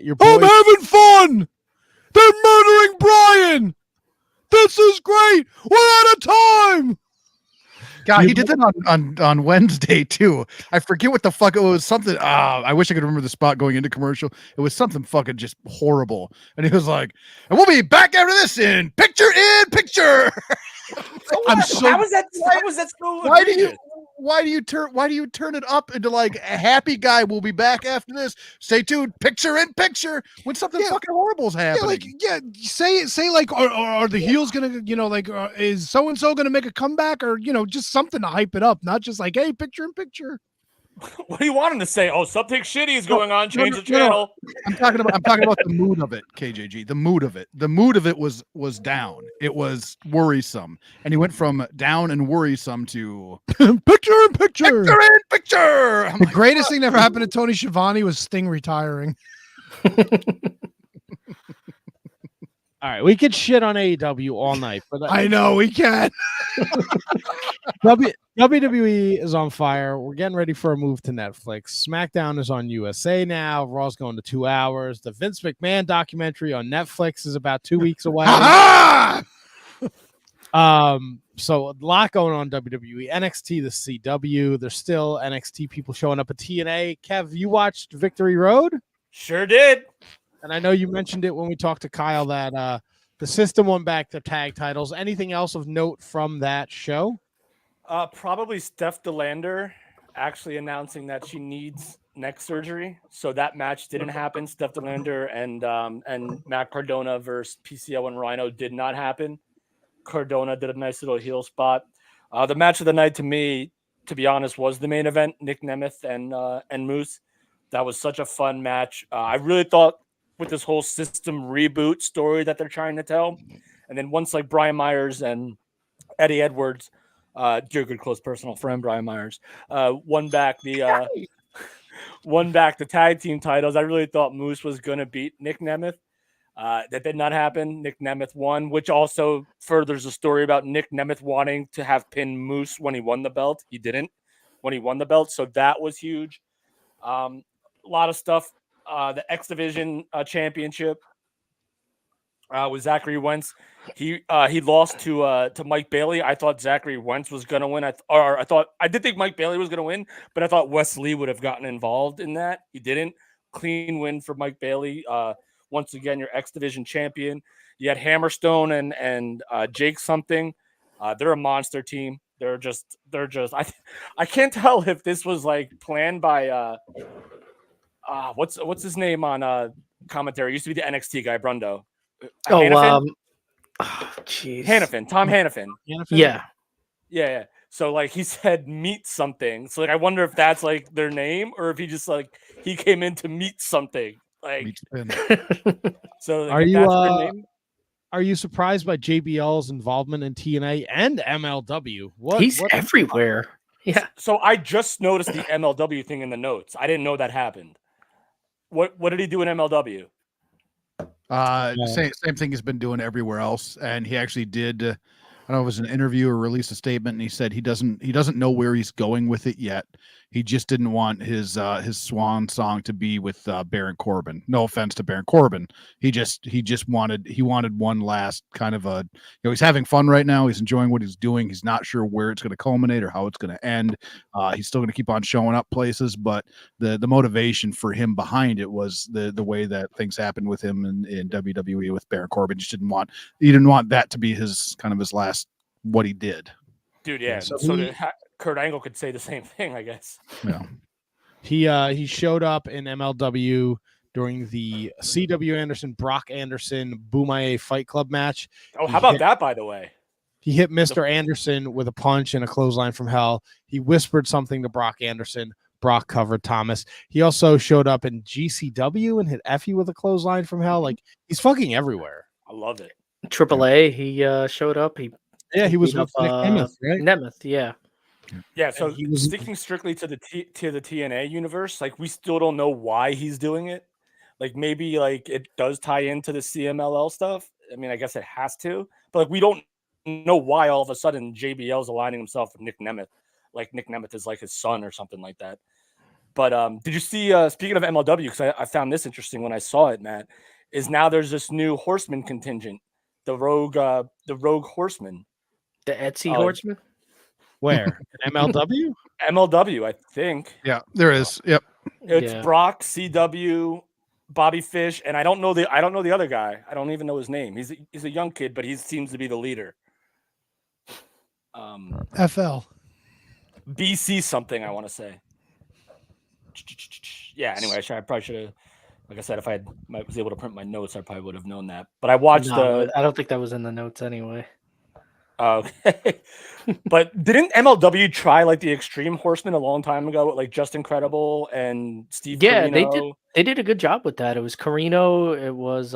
Speaker 3: your
Speaker 2: I'm
Speaker 3: boy.
Speaker 2: having fun. They're murdering Brian. This is great. We're out of time.
Speaker 5: God, he did that on Wednesday too. I forget what the fuck it was. Something. I wish I could remember the spot going into commercial. It was something fucking just horrible. And he was like, "And we'll be back after this in picture."
Speaker 2: I'm so.
Speaker 4: How was that so?
Speaker 5: Why do you turn it up into like a happy guy? We'll be back after this. Stay tuned. Picture in picture when something fucking horrible is happening.
Speaker 2: Say like, are the heels gonna, is so and so gonna make a comeback, or just something to hype it up, not just like, hey, picture in picture.
Speaker 4: What do you want him to say? Oh, something shitty is going on. Change the channel.
Speaker 5: I'm talking about the mood of it, KJG. The mood of it was down. It was worrisome, and he went from down and worrisome to
Speaker 2: Picture in picture.
Speaker 5: picture in picture. I'm
Speaker 2: The
Speaker 5: like,
Speaker 2: greatest thing that ever happened to Tony Schiavone was Sting retiring.
Speaker 3: All right, we could shit on AEW all night, but
Speaker 2: I know we can.
Speaker 3: WWE is on fire. We're getting ready for a move to Netflix. SmackDown is on USA now. Raw's going to 2 hours. The Vince McMahon documentary on Netflix is about 2 weeks away. So a lot going on WWE. NXT, the CW. There's still NXT people showing up at TNA. Kev, you watched Victory Road?
Speaker 4: Sure did.
Speaker 3: And I know you mentioned it when we talked to Kyle that the system won back their tag titles. Anything else of note from that show?
Speaker 4: Probably Steph DeLander actually announcing that she needs neck surgery. So that match didn't happen. Steph DeLander and Matt Cardona versus PCO and Rhino did not happen. Cardona did a nice little heel spot. The match of the night to me, to be honest, was the main event. Nick Nemeth and Moose. That was such a fun match. I really thought with this whole system reboot story that they're trying to tell. And then once like Brian Myers and Eddie Edwards, dear good close personal friend Brian Myers, won back the tag team titles. I really thought Moose was going to beat Nick Nemeth. That did not happen. Nick Nemeth won, which also furthers the story about Nick Nemeth wanting to have pinned Moose when he won the belt. He didn't when he won the belt. So that was huge. A lot of stuff. The X Division Championship with Zachary Wentz. He lost to Mike Bailey. I thought Zachary Wentz was going to win. I did think Mike Bailey was going to win, but I thought Wes Lee would have gotten involved in that. He didn't. Clean win for Mike Bailey. Once again, your X Division champion. You had Hammerstone and Jake something. They're a monster team. They're just. I can't tell if this was like planned by. What's his name on commentary? Used to be the NXT guy, Brundo.
Speaker 6: Jeez.
Speaker 4: Hannafin, Tom Hannafin.
Speaker 6: Yeah.
Speaker 4: So like he said, meet something. So like I wonder if that's like their name, or if he just like he came in to meet something. Like, so like,
Speaker 3: are you
Speaker 4: that's their name.
Speaker 3: are you surprised by JBL's involvement in TNA and MLW?
Speaker 6: He's everywhere. Yeah.
Speaker 4: So I just noticed the MLW thing in the notes. I didn't know that happened. What did he do in MLW?
Speaker 5: Same thing he's been doing everywhere else, and he actually did. I don't know if it was an interview or released a statement, and he said he doesn't know where he's going with it yet. He just didn't want his swan song to be with Baron Corbin. No offense to Baron Corbin. He wanted one last kind of a, he's having fun right now. He's enjoying what he's doing. He's not sure where it's going to culminate or how it's going to end. He's still going to keep on showing up places, but the motivation for him behind it was the way that things happened with him in WWE with Baron Corbin. He didn't want that to be his kind of his last what he did.
Speaker 4: Dude, yeah. So Kurt Angle could say the same thing, I guess.
Speaker 5: Yeah.
Speaker 3: He showed up in MLW during the C.W. Anderson, Brock Anderson, Boomaye Fight Club match.
Speaker 4: Oh, how about that, by the way?
Speaker 3: He hit Mr. Anderson with a punch and a clothesline from hell. He whispered something to Brock Anderson. Brock covered Thomas. He also showed up in GCW and hit Effie with a clothesline from hell. Like, he's fucking everywhere.
Speaker 4: I love it.
Speaker 3: AAA,
Speaker 6: he showed up.
Speaker 3: He was with Nick Nemeth, right?
Speaker 6: Nemeth, yeah.
Speaker 4: Yeah, so he was sticking strictly to the TNA universe. Like, we still don't know why he's doing it. Like, maybe like it does tie into the CMLL stuff. I mean, I guess it has to, but like we don't know why all of a sudden JBL's aligning himself with Nick Nemeth. Like Nick Nemeth is like his son or something like that. But did you see? Speaking of MLW, because I found this interesting when I saw it, Matt, is now there's this new Horseman contingent, the Rogue Horseman.
Speaker 6: The Etsy Horseman?
Speaker 3: Where? MLW?
Speaker 4: MLW, I think.
Speaker 5: Yeah, there is. Yep.
Speaker 4: It's Brock, CW, Bobby Fish, and I don't know the other guy. I don't even know his name. He's a young kid, but he seems to be the leader.
Speaker 2: FL.
Speaker 4: BC something, I want to say. Yeah, anyway, I probably should have, like I said, if I was able to print my notes, I probably would have known that. But I watched
Speaker 6: I don't think that was in the notes anyway.
Speaker 4: Okay. But didn't MLW try like the Extreme Horsemen a long time ago with like Justin Credible and Steve Carino?
Speaker 6: They did a good job with that. It was Carino, it was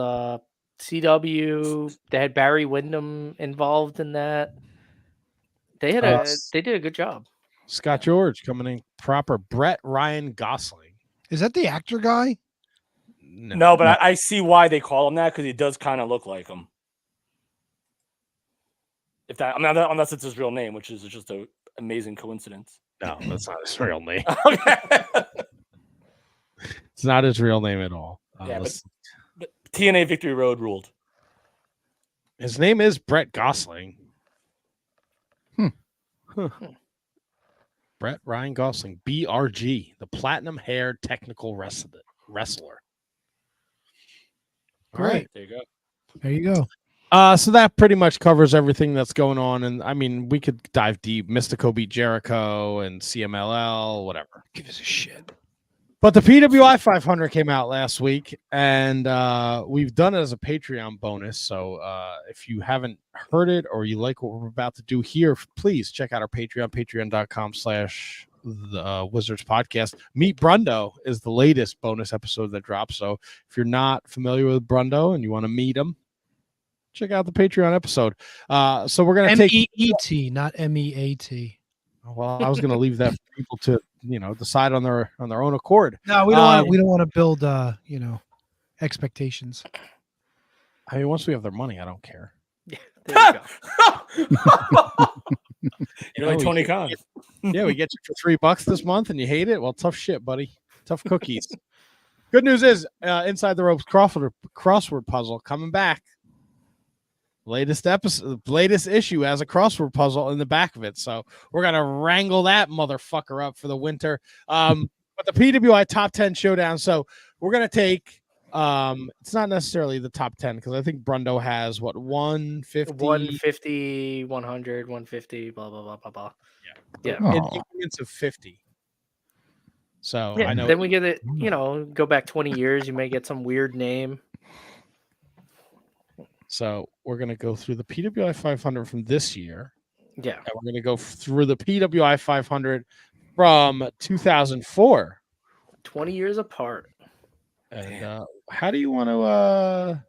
Speaker 6: CW, they had Barry Windham involved in that. They did a good job.
Speaker 3: Scott George coming in proper. Brett Ryan Gosling.
Speaker 2: Is that the actor guy?
Speaker 4: No, but I see why they call him that, because he does kind of look like him. Unless it's his real name, which is just an amazing coincidence.
Speaker 3: No, that's not his real name.
Speaker 4: Okay.
Speaker 3: It's not his real name at all.
Speaker 4: Yeah, but TNA Victory Road ruled.
Speaker 3: His name is Brett Gosling. Brett Ryan Gosling, BRG, the platinum-haired technical wrestler. All right.
Speaker 4: There you go.
Speaker 2: There you go.
Speaker 3: So that pretty much covers everything that's going on. And I mean, we could dive deep. Mystico beat Jericho and CMLL, whatever.
Speaker 2: Give us a shit.
Speaker 3: But the PWI 500 came out last week, and we've done it as a Patreon bonus. So if you haven't heard it or you like what we're about to do here, please check out our Patreon, patreon.com/the Wizards Podcast. Meet Brundo is the latest bonus episode that drops. So if you're not familiar with Brundo and you want to meet him, check out the Patreon episode. So we're going to take
Speaker 2: MEET, not MEAT.
Speaker 3: Well, I was going to leave that for people to, decide on their own accord.
Speaker 2: No, we don't want to build, expectations.
Speaker 3: I mean, once we have their money, I don't care.
Speaker 6: Yeah, there you go.
Speaker 4: You're like Tony Khan.
Speaker 3: Yeah, we get you for $3 this month and you hate it. Well, tough shit, buddy. Tough cookies. Good news is Inside the Ropes crossword puzzle coming back. Latest issue has a crossword puzzle in the back of it. So we're going to wrangle that motherfucker up for the winter. But the PWI top 10 showdown. So we're going to take, it's not necessarily the top 10 because I think Brundo has
Speaker 6: 150, 100, 150, blah, blah, blah, blah, blah. Yeah.
Speaker 3: In increments of 50. So
Speaker 6: yeah,
Speaker 3: I know.
Speaker 6: Then we get it, go back 20 years. You may get some weird name.
Speaker 3: So we're going to go through the PWI 500 from this year.
Speaker 6: Yeah.
Speaker 3: And we're going to go through the PWI 500 from 2004.
Speaker 6: 20 years apart.
Speaker 3: And how do you want to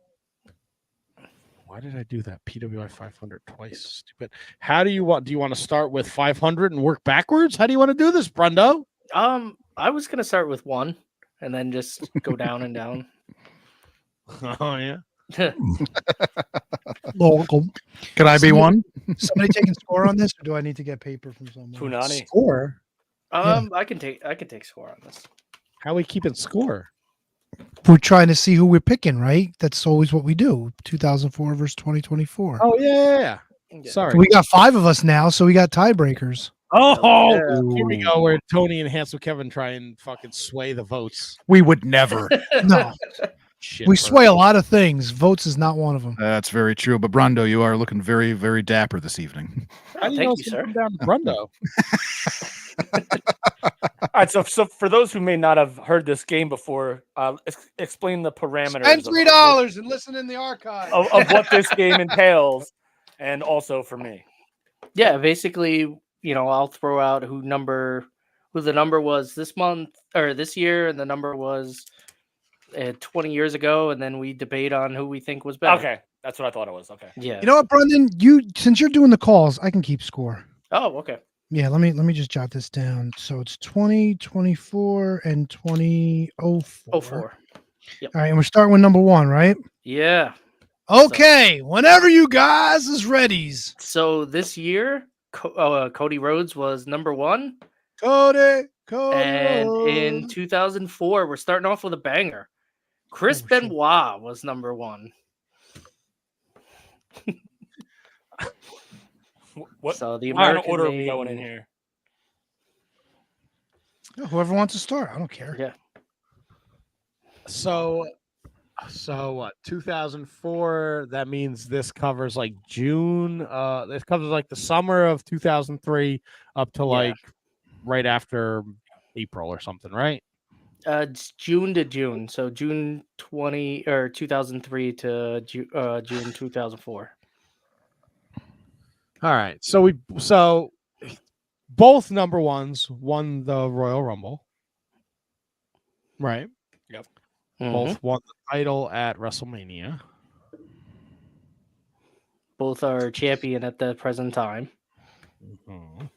Speaker 3: Why did I do that? PWI 500 twice. Stupid. How do you want? Do you want to start with 500 and work backwards? How do you want to do this, Brundo?
Speaker 6: I was gonna start with 1 and then just go down and down.
Speaker 3: Oh yeah.
Speaker 2: Welcome.
Speaker 5: Could I be one?
Speaker 2: Somebody taking score on this, or do I need to get paper from someone?
Speaker 4: Punani.
Speaker 3: Score.
Speaker 6: I can take score on this.
Speaker 3: How are we keeping score?
Speaker 2: We're trying to see who we're picking, right? That's always what we do. 2004 versus 2024.
Speaker 3: Oh yeah.
Speaker 6: Yeah.
Speaker 3: Sorry.
Speaker 2: We got 5 of us now, so we got tiebreakers.
Speaker 3: Oh,
Speaker 6: Yeah.
Speaker 3: here we go. Where Tony and Hansel Kevin try and fucking sway the votes.
Speaker 5: We would never.
Speaker 2: No,
Speaker 3: Shit,
Speaker 2: we
Speaker 3: bro.
Speaker 2: sway a lot of things. Votes is not one of them.
Speaker 5: That's very true. But Brundo, you are looking very, very dapper this evening.
Speaker 3: How do
Speaker 6: Thank
Speaker 3: know
Speaker 6: you,
Speaker 3: it's gonna
Speaker 6: sir.
Speaker 3: come down to Brundo?
Speaker 4: All right, so for those who may not have heard this game before, explain the parameters
Speaker 2: Spend
Speaker 4: of-
Speaker 2: $3 and listen in the archive.
Speaker 4: of what this game entails, and also for me.
Speaker 6: Yeah, basically, I'll throw out who the number was this month or this year, and the number was 20 years ago, and then we debate on who we think was better.
Speaker 4: Okay, that's what I thought it was. Okay.
Speaker 6: Yeah.
Speaker 2: You know what, Brendan? Since you're doing the calls, I can keep score.
Speaker 6: Oh, okay.
Speaker 2: Yeah, let me just jot this down. So it's 2024 and 2004.
Speaker 6: 04.
Speaker 2: All right, and we're starting with number 1, right?
Speaker 6: Yeah.
Speaker 2: Okay, whenever you guys is readies.
Speaker 6: So this year, Cody Rhodes was number 1,
Speaker 2: Cody.
Speaker 6: and in 2004, we're starting off with a banger. Chris
Speaker 2: Oh, shit.
Speaker 6: Benoit was number 1.
Speaker 4: What
Speaker 6: So the
Speaker 4: kind of
Speaker 6: American
Speaker 4: order are we
Speaker 6: name-
Speaker 4: going in here?
Speaker 2: Whoever wants to start, I don't care.
Speaker 6: Yeah.
Speaker 3: So what? 2004. That means this covers like June. This covers like the summer of 2003 up to like right after April or something, right?
Speaker 6: It's June to June. So June 2003 to June 2004.
Speaker 3: All right. So both number ones won the Royal Rumble. Right.
Speaker 6: Mhm.
Speaker 3: Both won the title at WrestleMania.
Speaker 6: Both are champion at the present time.
Speaker 3: Mhm.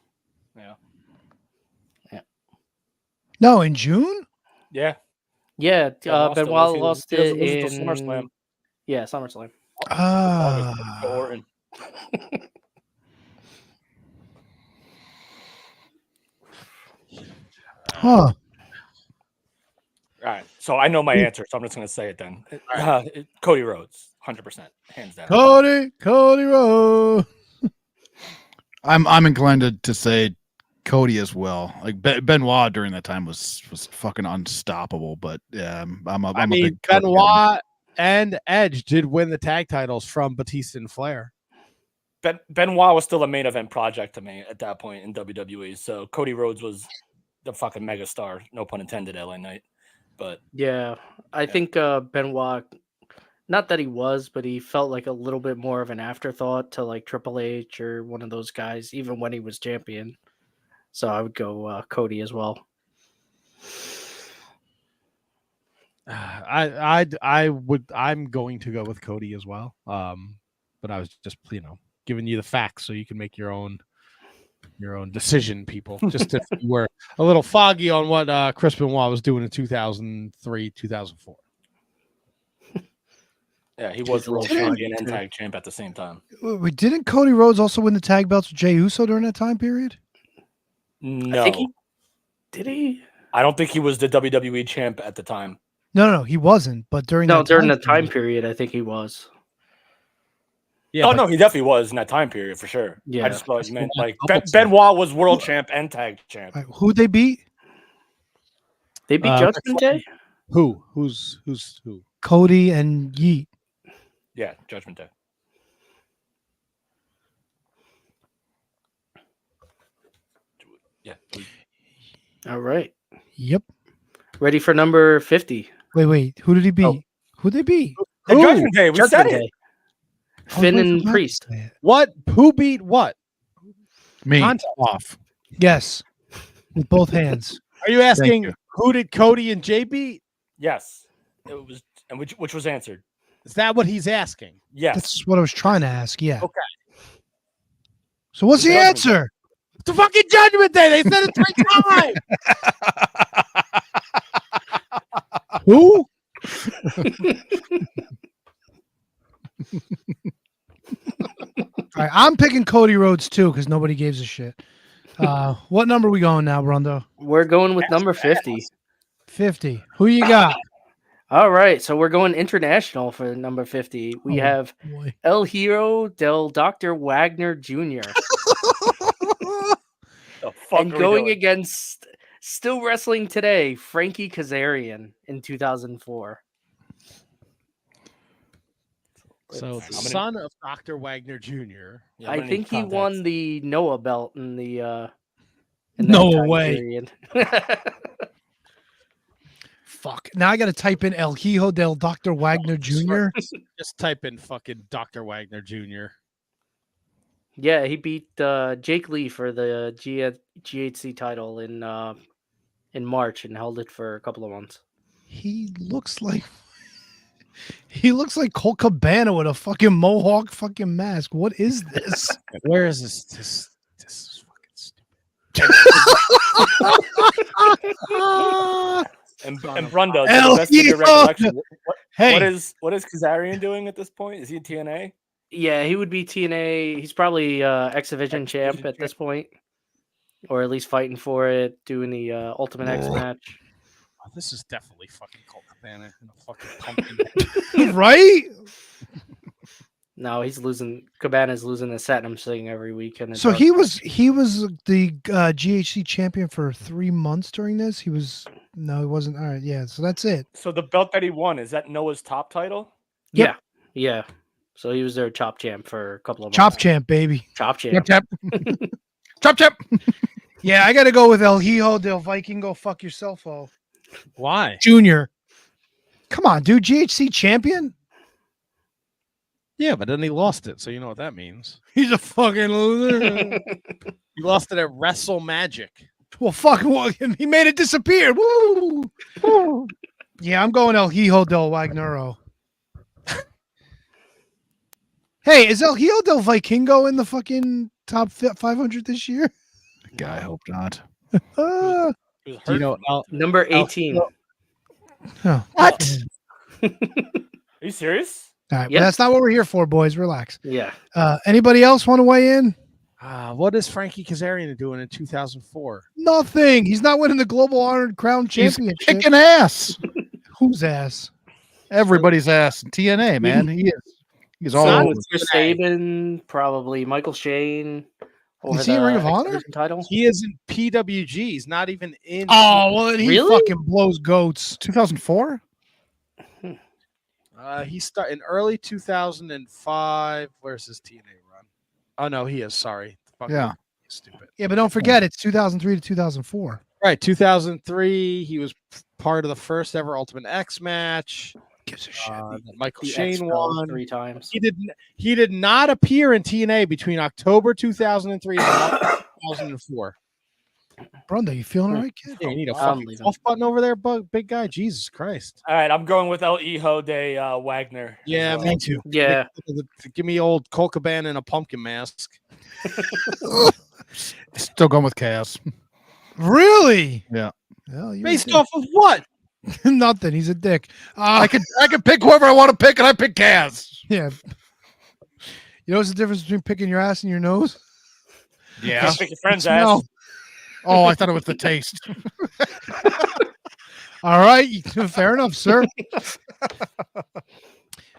Speaker 2: No, in June?
Speaker 4: Yeah.
Speaker 6: Yeah,
Speaker 4: lost it.
Speaker 6: Benoit
Speaker 4: He
Speaker 6: lost
Speaker 4: doesn't
Speaker 6: it
Speaker 4: lose
Speaker 6: in
Speaker 4: till SummerSlam.
Speaker 6: Yeah, SummerSlam.
Speaker 2: Ah.
Speaker 4: Orton.
Speaker 2: Huh.
Speaker 4: All right. So I know my answer, so I'm just going to say it then. Cody Rhodes, 100%, hands down.
Speaker 2: Cody Rhodes.
Speaker 5: I'm inclined to say Cody as well. Like Benoit during that time was fucking unstoppable. But yeah, I'm a big Cody guy.
Speaker 3: Benoit and Edge did win the tag titles from Batista and Flair.
Speaker 4: Benoit was still a main event project to me at that point in WWE. So Cody Rhodes was the fucking megastar, no pun intended, LA Knight. But
Speaker 6: Yeah, I think Benoit, not that he was, but he felt like a little bit more of an afterthought to like Triple H or one of those guys, even when he was champion. So I would go Cody as well.
Speaker 3: I'm going to go with Cody as well. But I was just giving you the facts so you can make your own decision, people. Just if you were a little foggy on what Chris Benoit was doing in 2003, 2004.
Speaker 4: yeah, he was world champion and tag champ at the same time.
Speaker 2: Wait, didn't Cody Rhodes also win the tag belts with Jey Uso during that time period?
Speaker 4: No,
Speaker 6: Did he?
Speaker 4: I don't think he was the WWE champ at the time.
Speaker 2: No, he wasn't. But during
Speaker 6: No,
Speaker 2: that
Speaker 6: during the
Speaker 2: time
Speaker 6: time period, I think he was.
Speaker 3: Yeah,
Speaker 4: Oh no, he definitely was in that time period for sure.
Speaker 6: Yeah.
Speaker 4: I just thought you meant like
Speaker 3: Double
Speaker 4: Benoit was world champ and tag champ.
Speaker 2: All right, who'd they beat?
Speaker 6: They beat Judgment Day?
Speaker 3: Who? Who's who?
Speaker 2: Cody and Yeet.
Speaker 4: Yeah, Judgment Day. Yeah.
Speaker 6: All right.
Speaker 2: Yep.
Speaker 6: Ready for number 50.
Speaker 2: Wait. Who did he beat?
Speaker 6: Oh.
Speaker 2: Who'd they beat?
Speaker 4: The Judgment Day. We said
Speaker 6: Judgment
Speaker 4: it.
Speaker 6: Day.
Speaker 2: I was
Speaker 6: Finn
Speaker 2: waiting
Speaker 6: and
Speaker 2: for Matt to
Speaker 6: Priest.
Speaker 2: say it.
Speaker 3: What? Who beat what?
Speaker 5: Me.
Speaker 3: Contact off.
Speaker 2: Yes. With both hands.
Speaker 3: Are you asking
Speaker 5: you.
Speaker 3: who did Cody and Jay beat?
Speaker 4: Yes, it was, and which was answered.
Speaker 3: Is that what he's asking?
Speaker 4: Yes.
Speaker 2: That's what I was trying to ask. Yeah.
Speaker 3: Okay.
Speaker 2: So what's the
Speaker 4: Judgment
Speaker 2: answer?
Speaker 3: It's the fucking Judgment Day. They said it 3 times.
Speaker 2: Who? All right, I'm picking Cody Rhodes too because nobody gives a shit. What number are we going now, Rondo?
Speaker 6: We're going with number 50.
Speaker 2: 50. Who you got?
Speaker 6: All right, so we're going international for number 50. We
Speaker 2: Oh,
Speaker 6: have
Speaker 2: boy.
Speaker 6: El Hero del Dr. Wagner Jr.
Speaker 4: The fuck
Speaker 6: and
Speaker 4: are we
Speaker 6: going
Speaker 4: doing?
Speaker 6: against still wrestling today, Frankie Kazarian in 2004.
Speaker 3: So the
Speaker 4: I'm gonna-
Speaker 3: son of Dr. Wagner Jr.
Speaker 4: Yeah, I'm
Speaker 6: I
Speaker 4: gonna
Speaker 6: think
Speaker 4: need
Speaker 6: he won
Speaker 4: context.
Speaker 6: the Noah belt in the in that
Speaker 2: No
Speaker 6: time
Speaker 2: way.
Speaker 6: period.
Speaker 2: Fuck. Now I got to type in El Hijo del Dr. Wagner Jr.
Speaker 3: Just type in fucking Dr. Wagner Jr.
Speaker 6: Yeah, he beat Jake Lee for the GHC title in March and held it for a couple of months.
Speaker 2: He looks like Colt Cabana with a fucking mohawk fucking mask. What is this?
Speaker 3: Where is this? This is fucking stupid.
Speaker 4: And Brundo, to
Speaker 2: El
Speaker 4: the best of your
Speaker 2: Hijo!
Speaker 4: recollection,
Speaker 2: Hey,
Speaker 4: what is Kazarian doing at this point? Is he in TNA?
Speaker 6: Yeah, he would be TNA. He's probably X Division champ
Speaker 4: Division
Speaker 6: at this
Speaker 4: champ.
Speaker 6: point, or at least fighting for it, doing the Ultimate X match.
Speaker 3: Oh, this is definitely fucking Colt Cabana and a fucking pumpkin.
Speaker 2: right?
Speaker 6: No, he's losing. Cabana's losing the set. I'm seeing every week. And
Speaker 2: So he was the GHC champion for 3 months during this. He wasn't. All right, yeah. So that's it.
Speaker 4: So the belt that he won, is that Noah's top title?
Speaker 6: yeah, yeah. So he was their chop champ for a couple of
Speaker 2: Chop
Speaker 6: months.
Speaker 2: champ, baby.
Speaker 6: Chop champ.
Speaker 2: Chop champ. Chop champ. Yeah, I got to go with El Hijo del Viking. Go fuck yourself, oh.
Speaker 3: Why?
Speaker 2: Junior. Come on, dude. GHC champion?
Speaker 3: Yeah, but then he lost it, so you know what that means.
Speaker 2: He's a fucking loser.
Speaker 3: He lost it at Wrestle Magic.
Speaker 2: Well, fuck. Well, he made it disappear. Woo. Woo. Yeah, I'm going El Hijo del Wagnero. Hey, is El Hijo del Vikingo in the fucking top 500 this year?
Speaker 5: I hope not.
Speaker 2: Uh,
Speaker 3: Do you know?
Speaker 6: Number 18.
Speaker 2: what?
Speaker 4: Are you serious?
Speaker 2: All right,
Speaker 6: Yeah.
Speaker 2: well, that's not what we're here for, boys. Relax.
Speaker 6: Yeah.
Speaker 2: Anybody else want to weigh in?
Speaker 3: What is Frankie Kazarian doing in 2004?
Speaker 2: Nothing. He's not winning the Global Honored Crown
Speaker 5: He's
Speaker 2: Championship.
Speaker 5: kicking ass.
Speaker 2: Whose ass?
Speaker 5: Everybody's ass in TNA, man. He is. He's all
Speaker 6: So
Speaker 5: over.
Speaker 6: Chris Sabin, probably Michael Shane.
Speaker 2: Is he in Ring of
Speaker 6: X
Speaker 2: Honor?
Speaker 6: Division title.
Speaker 3: He is in PWG. He's not even in.
Speaker 2: Oh, well, then he
Speaker 6: Really?
Speaker 2: fucking blows goats.
Speaker 5: 2004?
Speaker 3: He started in early 2005. Where's his TNA run? Oh no, he is. Sorry. Fucking
Speaker 5: Yeah.
Speaker 3: Stupid.
Speaker 2: Yeah, but don't forget, it's 2003 to 2004.
Speaker 3: Right, 2003. He was part of the first ever Ultimate X match.
Speaker 2: Gives a shit.
Speaker 3: That Michael
Speaker 6: The
Speaker 3: Shane
Speaker 6: X-Belt
Speaker 3: won.
Speaker 6: 3 times.
Speaker 3: He did not appear in TNA between October 2003 and March 2004.
Speaker 2: Brenda, you feeling all right, kid?
Speaker 3: Yeah, you need a
Speaker 6: I'm
Speaker 3: fucking
Speaker 6: leaving.
Speaker 3: off button over there, big guy. Jesus Christ.
Speaker 4: All right, I'm going with El Hijo de Wagner. as
Speaker 3: Yeah,
Speaker 4: well.
Speaker 3: me too.
Speaker 6: Yeah.
Speaker 3: Give me old Colt Cabana and a pumpkin mask.
Speaker 5: Still going with Cass.
Speaker 2: Really?
Speaker 5: Yeah.
Speaker 2: Well, you're
Speaker 3: Based
Speaker 2: a dick.
Speaker 3: off of what?
Speaker 2: Nothing. He's a dick.
Speaker 5: I could pick whoever I want to pick, and I pick Cass.
Speaker 2: Yeah. You know what's the difference between picking your ass and your nose?
Speaker 5: Yeah.
Speaker 4: Just pick your friend's
Speaker 2: Smell.
Speaker 4: ass.
Speaker 5: Oh, I thought it was the taste.
Speaker 2: All right. Fair enough, sir.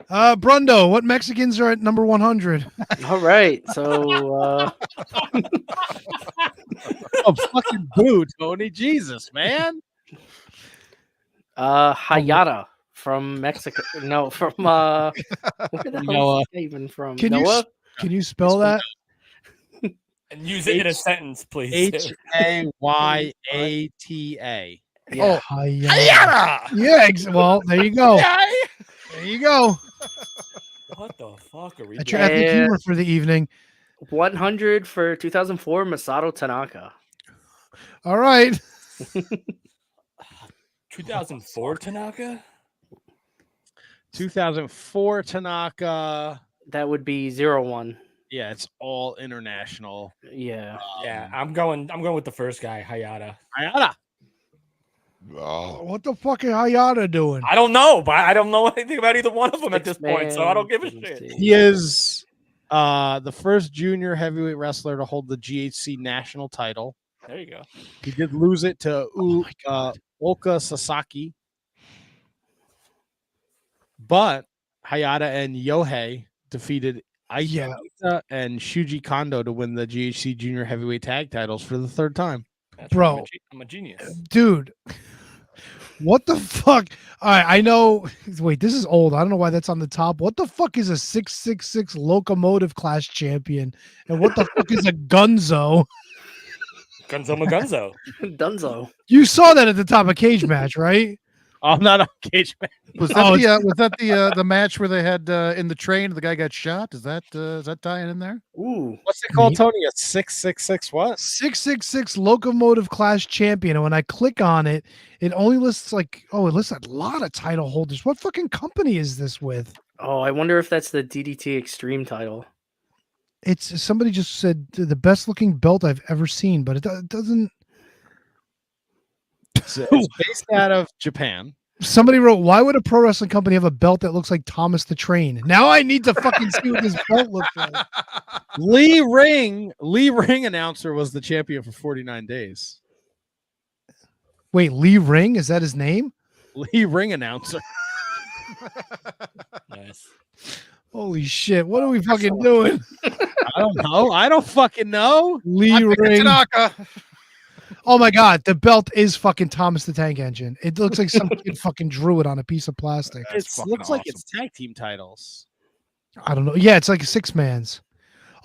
Speaker 2: Brundo, what Mexicans are at number 100?
Speaker 6: All right. So
Speaker 3: Oh, fucking boo, Tony. Jesus, man.
Speaker 6: Hayata from Mexico. No, from where the hell
Speaker 3: Noah.
Speaker 6: is he even from?
Speaker 2: Can you
Speaker 6: Noah?
Speaker 2: Can you spell that?
Speaker 4: And use it in a sentence, please.
Speaker 3: Hayata.
Speaker 6: Yeah.
Speaker 2: Hayata. Yeah. Well, there you go. There you go.
Speaker 4: What the fuck are we
Speaker 2: That's your
Speaker 4: doing?
Speaker 2: ethnic
Speaker 6: Yeah.
Speaker 2: humor for the evening.
Speaker 6: 100 for 2004, Masato Tanaka.
Speaker 2: All right.
Speaker 4: 2004 Tanaka?
Speaker 3: 2004 Tanaka.
Speaker 6: That would be 0-1.
Speaker 3: Yeah, it's all international.
Speaker 6: Yeah.
Speaker 4: Yeah, I'm going with the first guy, Hayata.
Speaker 3: Hayata.
Speaker 2: What the fuck is Hayata doing?
Speaker 4: I don't know, but I don't know anything about either one of them at this point, so I don't give a shit.
Speaker 3: He is the first junior heavyweight wrestler to hold the GHC national title.
Speaker 4: There you go.
Speaker 3: He did lose it to Oka Sasaki. But Hayata and Yohei defeated Aita and Shuji Kondo to win the GHC junior heavyweight tag titles for the third time.
Speaker 4: That's
Speaker 2: Bro.
Speaker 4: right, I'm a genius.
Speaker 2: Dude. What the fuck? All right, I know. Wait, this is old. I don't know why that's on the top. What the fuck is a 666 locomotive class champion? And what the fuck is a Gunzo?
Speaker 4: Gunzo Magunzo.
Speaker 6: Dunzo.
Speaker 2: You saw that at the top of Cage Match, right?
Speaker 3: I'm not on Cage Match.
Speaker 5: Was that the match where they had in the train the guy got shot? Is that tying in there?
Speaker 6: Ooh.
Speaker 3: What's it called, Tony? A 666 what?
Speaker 2: 666 locomotive class champion. And when I click on it, it only lists it lists a lot of title holders. What fucking company is this with?
Speaker 6: Oh, I wonder if that's the DDT Extreme title.
Speaker 2: It's somebody just said the best looking belt I've ever seen, but it doesn't.
Speaker 3: It's based out of Japan.
Speaker 2: Somebody wrote, "Why would a pro wrestling company have a belt that looks like Thomas the Train?" Now I need to fucking see what this belt looks like.
Speaker 3: Lee Ring announcer was the champion for 49 days.
Speaker 2: Wait, Lee Ring? Is that his name?
Speaker 3: Lee Ring announcer.
Speaker 4: Nice.
Speaker 2: Holy shit! What are we fucking doing?
Speaker 3: I don't know. I don't fucking know.
Speaker 2: Lee Ring.
Speaker 5: Tanaka.
Speaker 2: Oh my god, the belt is fucking Thomas the Tank Engine. It looks like some kid fucking drew it on a piece of plastic.
Speaker 3: It looks like it's tag team titles.
Speaker 2: I don't know. Yeah, it's like a 6-man's.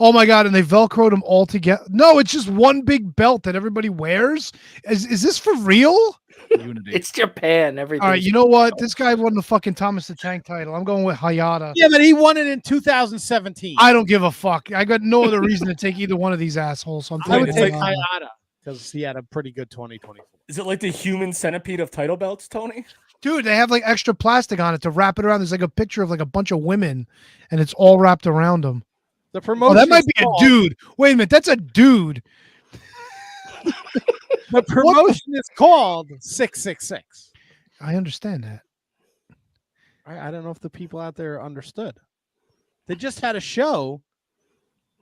Speaker 2: Oh my god, and they velcroed them all together. No, it's just one big belt that everybody wears. Is this for real?
Speaker 5: Unity.
Speaker 6: It's Japan. Everything.
Speaker 2: All right, you know what? This guy won the fucking Thomas the Tank title. I'm going with Hayata.
Speaker 3: Yeah, but he won it in 2017.
Speaker 2: I don't give a fuck. I got no other reason to take either one of these assholes. So I'm
Speaker 3: I would
Speaker 2: taking
Speaker 3: take
Speaker 2: Hayata.
Speaker 3: Hayata because he had a pretty good 2024.
Speaker 4: Is it like the human centipede of title belts, Tony?
Speaker 2: Dude, they have like extra plastic on it to wrap it around. There's like a picture of like a bunch of women, and it's all wrapped around them.
Speaker 3: The promotion.
Speaker 2: Oh, that might be a dude. Wait a minute, that's a dude.
Speaker 3: The promotion is called 666.
Speaker 2: I understand that.
Speaker 3: I don't know if the people out there understood. They just had a show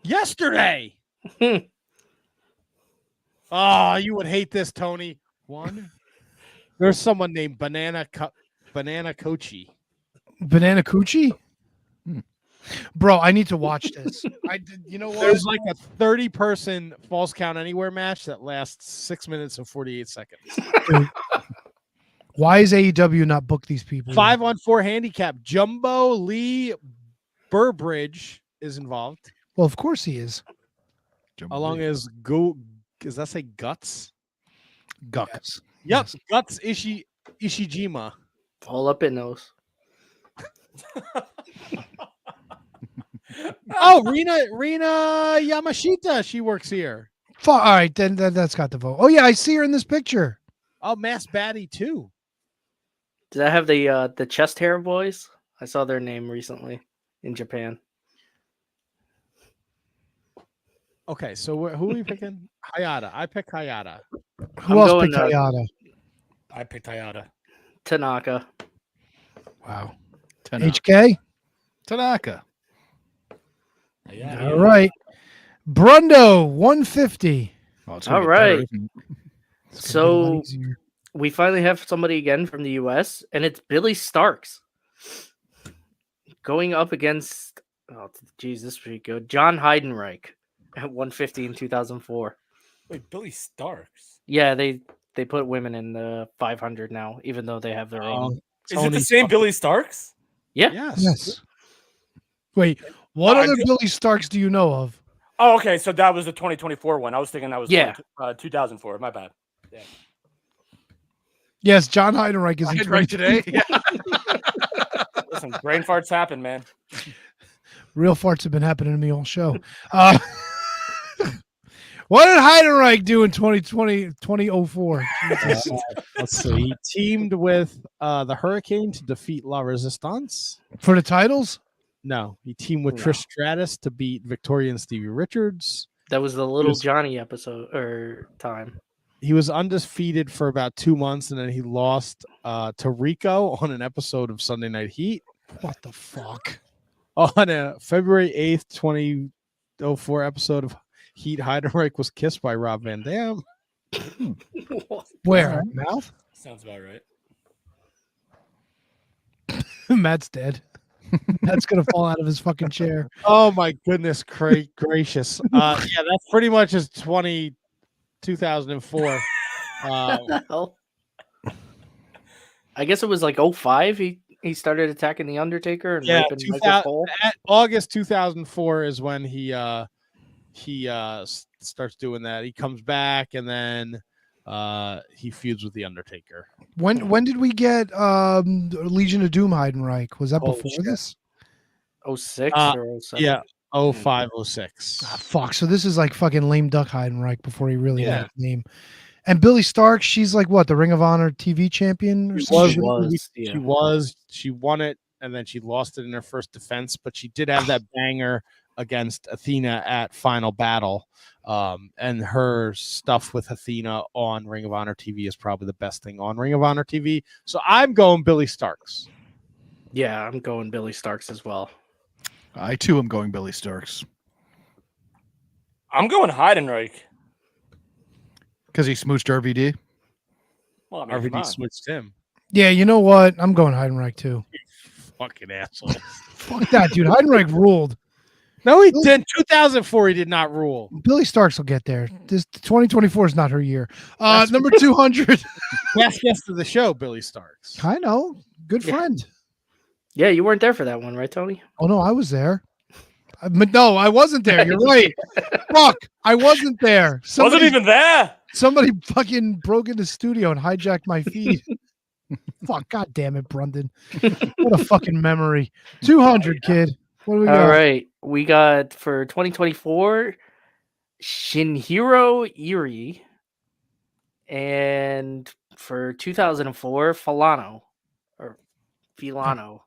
Speaker 3: yesterday. Oh, you would hate this, Tony. There's someone named Banana Kochi.
Speaker 2: Banana Coochie? Bro, I need to watch this. You know what?
Speaker 3: There's like a 30-person Falls Count Anywhere match that lasts 6 minutes and 48 seconds.
Speaker 2: Dude, why is AEW not book these people?
Speaker 3: 5-on-4 handicap. Jumbo Lee Burbridge is involved.
Speaker 2: Well, of course he is.
Speaker 3: Along as does that say Guts?
Speaker 2: Guts.
Speaker 3: Yep,
Speaker 2: Yes.
Speaker 3: Guts Ishijima.
Speaker 6: All up in those.
Speaker 3: Oh, Rina Yamashita. She works here.
Speaker 2: All right, then that's got the vote. Oh yeah, I see her in this picture.
Speaker 3: Oh, Mass Baddie too.
Speaker 6: Does that have the chest hair boys? I saw their name recently in Japan.
Speaker 3: Okay, so who are we picking? Hayata. I pick Hayata.
Speaker 2: Who else picked Hayata?
Speaker 4: I picked Hayata.
Speaker 6: Tanaka.
Speaker 2: Wow.
Speaker 5: Tanaka.
Speaker 2: HK?
Speaker 5: Tanaka.
Speaker 4: Yeah.
Speaker 2: All right. Brundo, 150.
Speaker 5: Oh, it's
Speaker 6: All
Speaker 5: gonna get better,
Speaker 6: right.
Speaker 5: isn't it?
Speaker 2: It's gonna be a lot
Speaker 6: So
Speaker 2: easier.
Speaker 6: we finally have somebody again from the US, and it's Billy Starks going up against, oh, geez, this would be good. John Heidenreich at 150 in 2004.
Speaker 4: Wait, Billy Starks.
Speaker 6: Yeah, they put women in the 500 now, even though they have their own.
Speaker 4: Is it the same Billy Starks?
Speaker 6: Yeah.
Speaker 2: Yes. Wait, what
Speaker 4: I
Speaker 2: other
Speaker 4: do-
Speaker 2: Billy Starks do you know of?
Speaker 4: Oh, okay. So that was the 2024 one. I was thinking that was
Speaker 6: Yeah.
Speaker 4: 2004. My bad.
Speaker 2: Yes, John Heidenreich is
Speaker 5: I
Speaker 2: in
Speaker 5: did right
Speaker 2: 2020.
Speaker 5: today. Yeah.
Speaker 4: Listen, brain farts happen, man.
Speaker 2: Real farts have been happening to me all show. What did Heidenreich do in 2004? Jesus.
Speaker 3: Let's see. He teamed with the Hurricane to defeat La Resistance.
Speaker 2: For the titles?
Speaker 3: No, he teamed with
Speaker 6: No.
Speaker 3: Trish Stratus to beat Victoria and Stevie Richards.
Speaker 6: That was the Little
Speaker 3: was-
Speaker 6: Johnny episode or time.
Speaker 3: He was undefeated for about 2 months, and then he lost to Rico on an episode of Sunday Night Heat.
Speaker 2: What the fuck?
Speaker 3: On a February 8th, 2004 episode of Heat, Heidenreich was kissed by Rob Van Dam.
Speaker 2: Where? Mouth?
Speaker 4: Sounds about right.
Speaker 2: Matt's dead. Matt's gonna fall out of his fucking chair.
Speaker 3: Oh my goodness, gracious! Yeah, that's pretty much his 2004.
Speaker 6: Hell. I guess it was like 05. He started attacking the Undertaker and
Speaker 3: Yeah,
Speaker 6: raping Michael Cole.
Speaker 3: August 2004 is when he starts doing that. He comes back and then he feuds with the Undertaker.
Speaker 2: When did we get Legion of Doom Heidenreich? Was that
Speaker 3: Oh,
Speaker 2: before
Speaker 3: shit.
Speaker 2: this?
Speaker 6: 06 or 07.
Speaker 3: Yeah, 05, 06.
Speaker 2: Ah, fuck. So this is like fucking lame duck Heidenreich before he really
Speaker 3: Yeah.
Speaker 2: had his name. And Billy Stark, she's like what, the Ring of Honor TV champion or something?
Speaker 3: She won it and then she lost it in her first defense, but she did have that banger against Athena at Final Battle. And her stuff with Athena on Ring of Honor TV is probably the best thing on Ring of Honor TV. So I'm going Billy Starks.
Speaker 6: Yeah, I'm going Billy Starks as well.
Speaker 5: I too am going Billy Starks
Speaker 4: I'm going Heidenreich.
Speaker 5: because he smooched RVD.
Speaker 4: Well, I mean, come
Speaker 3: RVD
Speaker 4: on.
Speaker 3: switched him.
Speaker 2: Yeah, you know what? I'm going Heidenreich too.
Speaker 3: Fucking asshole.
Speaker 2: Fuck that, dude. Heidenreich ruled.
Speaker 3: No, he did. 2004, he did not rule.
Speaker 2: Billy Starks will get there. This 2024 is not her year.
Speaker 3: That's
Speaker 2: Number 200.
Speaker 3: Best guest of the show, Billy Starks.
Speaker 2: I know. Good
Speaker 6: Yeah.
Speaker 2: friend.
Speaker 6: Yeah, you weren't there for that one, right, Tony?
Speaker 2: Oh no, I was there. But no, I wasn't there. You're right. Fuck, I wasn't there.
Speaker 4: Wasn't even there.
Speaker 2: Somebody fucking broke into the studio and hijacked my feed. Fuck, god damn it, Brundon. What a fucking memory. 200, kid. What do we got?
Speaker 6: All right. We got for 2024 Shinhiro Irie. And for 2004, Filano. Or Filano.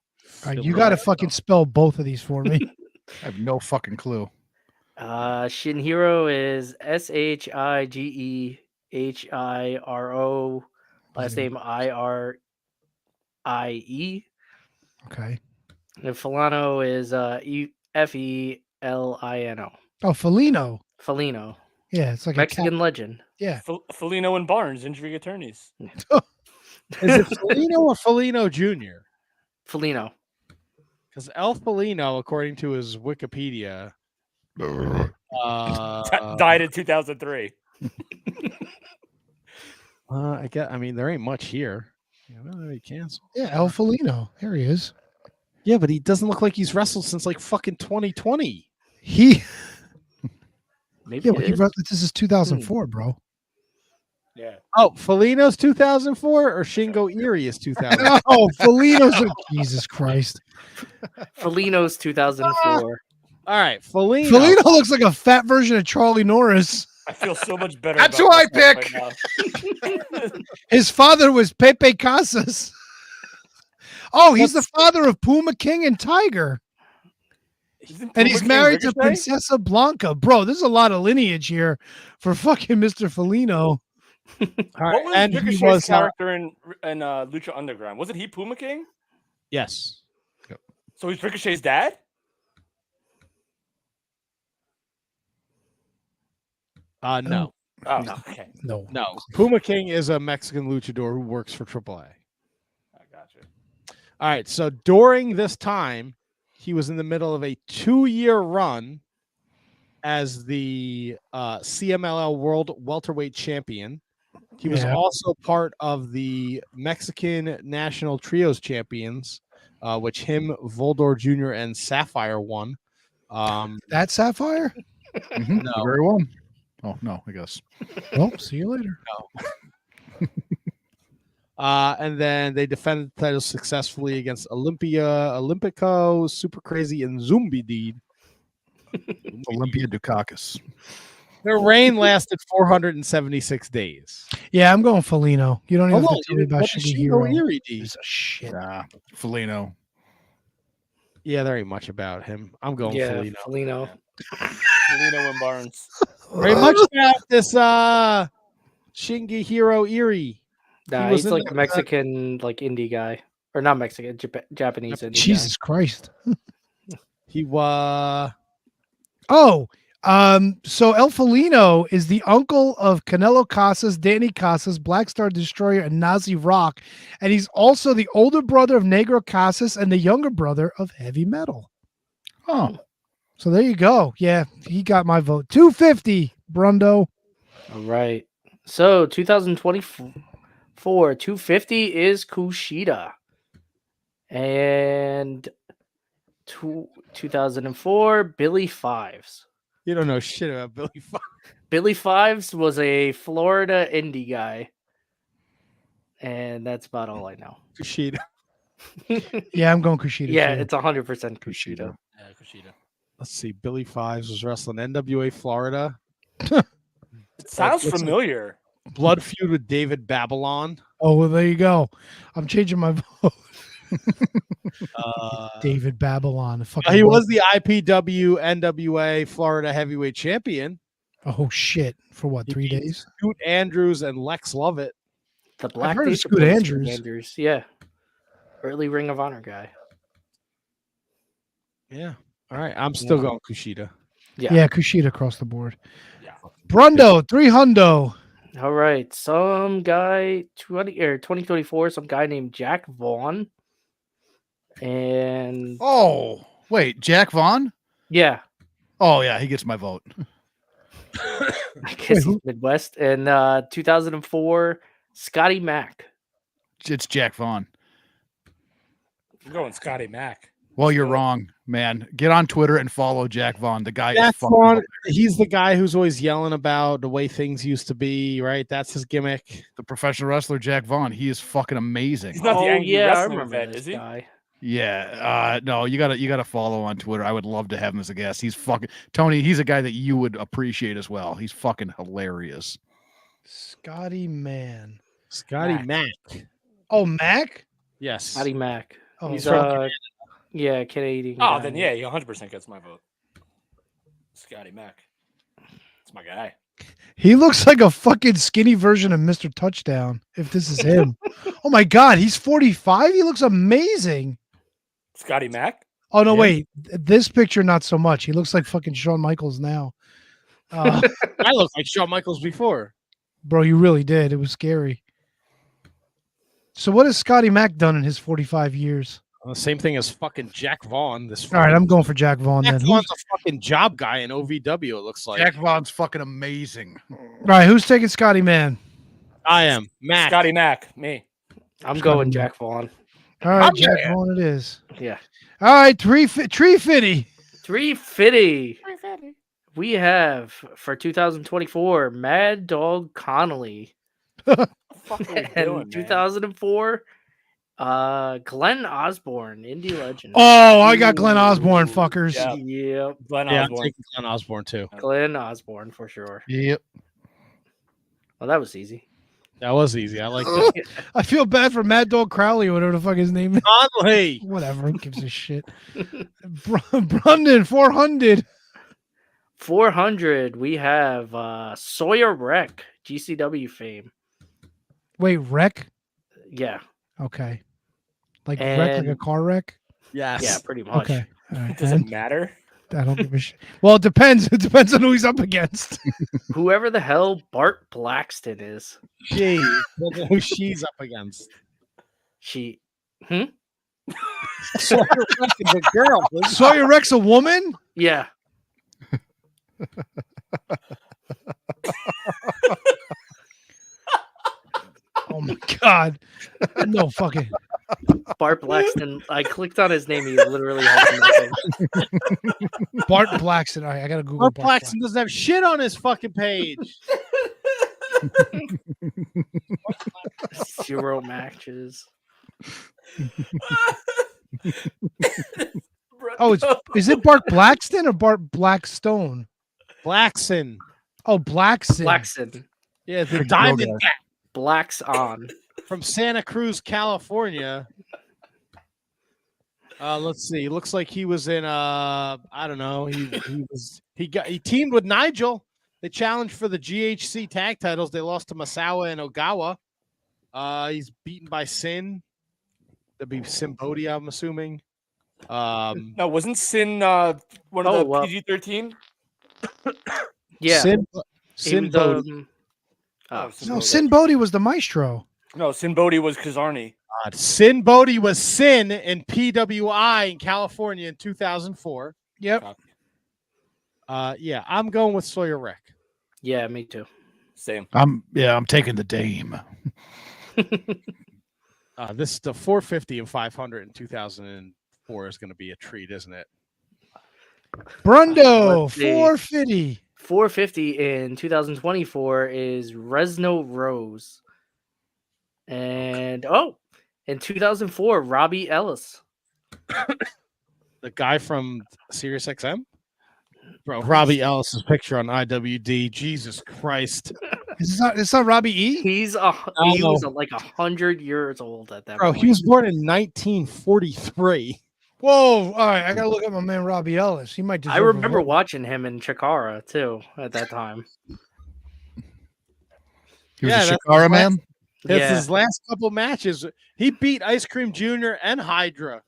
Speaker 2: All right, you got to fucking spell both of these for me.
Speaker 5: I have no fucking clue.
Speaker 6: Shinhiro is Shihiro. Last name Irie.
Speaker 2: Okay.
Speaker 6: And Filano is Felino.
Speaker 2: Oh, Felino.
Speaker 6: Felino.
Speaker 2: Yeah, it's like
Speaker 6: Mexican
Speaker 2: a cat.
Speaker 6: legend.
Speaker 2: Yeah.
Speaker 4: Felino and Barnes, injury attorneys.
Speaker 3: Is it Felino or Felino Jr.?
Speaker 6: Felino.
Speaker 3: Because El Felino, according to his Wikipedia,
Speaker 4: Died in 2003.
Speaker 3: I mean, there ain't much here. He canceled.
Speaker 2: Yeah, El Felino. Here he is.
Speaker 3: Yeah, but he doesn't look like he's wrestled since like fucking 2020.
Speaker 2: He
Speaker 6: Maybe
Speaker 2: Yeah,
Speaker 6: it
Speaker 2: but he
Speaker 6: is.
Speaker 2: wrote, this is 2004, bro.
Speaker 4: Yeah.
Speaker 3: Oh, Felino's 2004 or Shingo Erie is 2000?
Speaker 2: Oh, Felino's Jesus Christ.
Speaker 6: Felino's 2004.
Speaker 3: All right, Felino.
Speaker 2: Felino looks like a fat version of Charlie Norris.
Speaker 4: I feel so much better.
Speaker 2: That's
Speaker 4: about
Speaker 2: who I
Speaker 4: myself
Speaker 2: pick.
Speaker 4: right now.
Speaker 2: His father was Pepe Casas. Oh, he's the father of Puma King and Tiger.
Speaker 4: Isn't
Speaker 2: And he's
Speaker 4: Puma King
Speaker 2: married to
Speaker 4: Ricochet?
Speaker 2: Princesa Blanca. Bro, there's a lot of lineage here for fucking Mr. Felino.
Speaker 3: All right,
Speaker 4: What was
Speaker 3: and he
Speaker 4: Ricochet's
Speaker 3: was
Speaker 4: character in Lucha Underground? Wasn't he Puma King?
Speaker 3: yes.
Speaker 4: So he's Ricochet's dad?
Speaker 3: No,
Speaker 4: Oh,
Speaker 6: No.
Speaker 4: okay.
Speaker 2: No.
Speaker 3: no. Puma King is a Mexican luchador who works for AAA.
Speaker 4: I got you.
Speaker 3: All right, so during this time, he was in the middle of a 2-year run as the CMLL World Welterweight Champion. He was
Speaker 2: Yeah.
Speaker 3: also part of the Mexican National Trios Champions, which him, Voldor Jr., and Sapphire won.
Speaker 2: That Sapphire?
Speaker 5: Mhm,
Speaker 3: No.
Speaker 5: the very one. Oh no, I guess.
Speaker 2: Well, see you later.
Speaker 3: And then they defended the titles successfully against Olympico, Super Crazy, and Zumbi Deed.
Speaker 5: Olympia Dukakis.
Speaker 3: Their reign lasted 476 days.
Speaker 2: Yeah, I'm going Felino. You don't even
Speaker 3: Hold
Speaker 2: have
Speaker 3: on,
Speaker 2: to tell me about
Speaker 3: what is
Speaker 2: Shingo
Speaker 3: Shingo
Speaker 2: Hero.
Speaker 3: Eerie D?
Speaker 2: Piece of shit.
Speaker 5: Nah, Felino.
Speaker 3: Yeah, there ain't much about him. I'm going
Speaker 6: Yeah,
Speaker 3: Felino.
Speaker 6: Felino.
Speaker 4: Lino and Barnes.
Speaker 3: Very much about this Shingo Hero Eerie.
Speaker 6: Nah,
Speaker 3: was
Speaker 6: he's
Speaker 3: in
Speaker 6: like
Speaker 3: the-
Speaker 6: a Mexican, like indie guy, or not Mexican, Japanese indie
Speaker 2: Jesus Christ.
Speaker 3: He was
Speaker 2: Oh, so El Felino is the uncle of Canelo Casas, Danny Casas, Black Star Destroyer, and Nazi Rock, and he's also the older brother of Negro Casas and the younger brother of Heavy Metal.
Speaker 5: Oh,
Speaker 2: So there you go. Yeah, he got my vote. 250, Brundo.
Speaker 6: guy. All right. So 2024, 250 is Kushida, and 2004 Billy Fives.
Speaker 3: you don't know shit about Billy Fox.
Speaker 6: Billy Fives was a Florida indie guy, and that's about all I know.
Speaker 3: Kushida.
Speaker 2: Yeah, I'm going Kushida.
Speaker 6: Yeah,
Speaker 2: too.
Speaker 6: it's 100% Kushida.
Speaker 4: Yeah, Kushida.
Speaker 3: Let's see. Billy Fives was wrestling NWA Florida.
Speaker 4: It sounds
Speaker 3: listen-
Speaker 4: familiar.
Speaker 3: Blood feud with David Babylon.
Speaker 2: Oh, well, there you go. I'm changing my vote.
Speaker 3: Uh,
Speaker 2: David Babylon. Fucking
Speaker 3: he was the IPW NWA Florida Heavyweight Champion.
Speaker 2: Oh shit! For what?
Speaker 3: He
Speaker 2: 3
Speaker 3: beat
Speaker 2: days?
Speaker 3: Scoot Andrews and Lex Lovett.
Speaker 6: The Black
Speaker 2: heard of
Speaker 6: Days
Speaker 2: Scoot
Speaker 6: Boys,
Speaker 2: Andrews.
Speaker 6: Yeah. Early Ring of Honor guy.
Speaker 3: Yeah. All right. I'm still going Kushida.
Speaker 2: Yeah, Kushida across the board.
Speaker 4: Yeah.
Speaker 2: Brundo, 300.
Speaker 6: All right. Some guy 2024, some guy named Jack Vaughn. And
Speaker 5: oh, wait, Jack Vaughn?
Speaker 6: yeah,
Speaker 5: Oh yeah, he gets my vote.
Speaker 6: I guess he's Midwest. And 2004, Scotty Mack.
Speaker 5: It's Jack Vaughn.
Speaker 4: I'm going Scotty Mack.
Speaker 5: Well, you're wrong, man. Get on Twitter and follow Jack Vaughn. The guy is
Speaker 3: Jack
Speaker 5: fucking
Speaker 3: Vaughn, he's the guy who's always yelling about the way things used to be, right? That's his gimmick.
Speaker 5: the professional wrestler Jack Vaughn. He is fucking amazing.
Speaker 4: He's not the angry
Speaker 6: I
Speaker 4: wrestling
Speaker 6: remember
Speaker 4: vet,
Speaker 6: this
Speaker 4: is he?
Speaker 6: guy.
Speaker 5: Yeah, no, you gotta follow on Twitter. I would love to have him as a guest. He's fucking Tony. He's a guy that you would appreciate as well. He's fucking hilarious.
Speaker 2: Scotty Man.
Speaker 3: Scotty
Speaker 6: Mack.
Speaker 3: Mack.
Speaker 2: Oh, Mac?
Speaker 3: Yes.
Speaker 6: Scotty Mack.
Speaker 2: Oh,
Speaker 6: He's
Speaker 2: from
Speaker 6: yeah, Canadian.
Speaker 4: Oh,
Speaker 6: guy.
Speaker 4: then yeah, he 100% gets my vote. Scotty Mack. It's my guy.
Speaker 2: He looks like a fucking skinny version of Mr. Touchdown, if this is him. Oh my God, he's 45? He looks amazing.
Speaker 4: Scotty Mack?
Speaker 2: Oh, no,
Speaker 5: Yeah.
Speaker 2: wait. This picture, not so much. He looks like fucking Shawn Michaels now.
Speaker 3: I looked like Shawn Michaels before.
Speaker 2: Bro, you really did. It was scary. So what has Scotty Mack done in his 45 years?
Speaker 3: Same thing as fucking Jack Vaughn. This
Speaker 2: All right, I'm going for Jack Vaughn
Speaker 3: Jack
Speaker 2: then.
Speaker 3: Vaughn's a fucking job guy in OVW. It looks like.
Speaker 5: Jack Vaughn's fucking amazing.
Speaker 2: All right, who's taking Scotty Man?
Speaker 3: I am Mac.
Speaker 4: Scotty Mack. Me.
Speaker 6: I'm going Jack Vaughn.
Speaker 2: All right,
Speaker 3: I'm
Speaker 2: Jack
Speaker 3: there.
Speaker 2: Vaughn it is.
Speaker 6: Yeah.
Speaker 2: All right, Tree Fitty.
Speaker 6: 350. We have for 2024 Mad Dog Connolly.
Speaker 4: What the fuck are we
Speaker 6: And
Speaker 4: doing, man?
Speaker 6: 2004 Glenn Osborne, indie legend.
Speaker 2: Oh, I got Glenn Osborne, fuckers.
Speaker 4: Yeah.
Speaker 6: Yep.
Speaker 4: Glenn
Speaker 3: Yeah, I'm
Speaker 4: Osborne.
Speaker 3: taking Glenn Osborne too.
Speaker 6: Glenn Osborne for sure.
Speaker 5: Yep.
Speaker 6: Well, that was easy.
Speaker 3: That was easy. I like that.
Speaker 2: I feel bad for Mad Dog Crowley or whatever the fuck his name is.
Speaker 3: Conley.
Speaker 2: Whatever, who gives a shit? Brundon, 400.
Speaker 6: 400. We have Sawyer Wreck, GCW fame.
Speaker 2: Wait, wreck?
Speaker 6: Yeah.
Speaker 2: Okay. Like wreck, like a
Speaker 6: And-
Speaker 2: car wreck?
Speaker 3: Yes.
Speaker 6: Yeah, pretty much.
Speaker 2: Okay. All right.
Speaker 4: Does
Speaker 2: and?
Speaker 4: it matter?
Speaker 2: I don't give a shit. Well, it depends. It depends on who he's up against.
Speaker 6: Whoever the hell Bart Blackston is.
Speaker 3: She. Look at who she's up against.
Speaker 6: She.
Speaker 3: Sawyer Wreck is a girl.
Speaker 2: Sawyer Wreck's a woman?
Speaker 6: Yeah.
Speaker 2: Oh my God. No fucking.
Speaker 6: Bart Blackston. I clicked on his name. He literally has nothing.
Speaker 2: Bart Blackson. All right, I got to Google
Speaker 3: Bart
Speaker 2: Bart
Speaker 3: Blackson doesn't have shit on his fucking page.
Speaker 6: 0 matches.
Speaker 2: Oh, is it Bart Blackston or Bart Blackstone?
Speaker 3: Blackson.
Speaker 2: Oh, Black Sin.
Speaker 6: Blackson.
Speaker 3: Yeah, the
Speaker 5: Big
Speaker 3: Diamond
Speaker 5: girl
Speaker 3: Cat
Speaker 6: Blacks on.
Speaker 3: from Santa Cruz, California. Let's see. Looks like he was in I don't know. He teamed with Nigel. They challenged for the GHC tag titles. They lost to Masawa and Ogawa. He's beaten by Sin. That'd be Sin Bodhi, I'm assuming.
Speaker 4: No, wasn't Sin one of the PG-13?
Speaker 6: Yeah.
Speaker 3: Sin
Speaker 6: Sin
Speaker 3: Bodhi.
Speaker 6: Oh,
Speaker 2: No, Sin Bodhi was the maestro.
Speaker 4: No, Sin Bodhi was Kazarni.
Speaker 3: Sin Bodhi was Sin in PWI in California in 2004.
Speaker 2: Yep.
Speaker 3: Yeah, I'm going with Sawyer Rick.
Speaker 6: Yeah, me too.
Speaker 4: Same.
Speaker 5: I'm taking the Dame.
Speaker 3: This is the 450 and 500 in 2004 is going to be a treat, isn't it?
Speaker 2: Brundo,
Speaker 6: Let's see.
Speaker 2: 450.
Speaker 6: 450 in 2024 is Resno Rose. And in 2004, Robbie Ellis.
Speaker 3: The guy from Sirius XM? Bro, Robbie Ellis's picture on IWD. Jesus Christ.
Speaker 2: It's not Robbie E?
Speaker 6: He was like 100 years old at that
Speaker 3: Bro,
Speaker 6: point.
Speaker 3: he was born in 1943.
Speaker 2: Whoa. All right. I got to look at my man, Robbie Ellis. He might deserve
Speaker 6: I remember
Speaker 2: a vote.
Speaker 6: watching him in Chikara too at that time.
Speaker 5: He was
Speaker 3: Yeah,
Speaker 5: a
Speaker 3: that's
Speaker 5: Shikara
Speaker 3: his
Speaker 5: man.
Speaker 3: That's
Speaker 6: Yeah.
Speaker 3: his last couple matches. He beat Ice Cream Jr. and Hydra.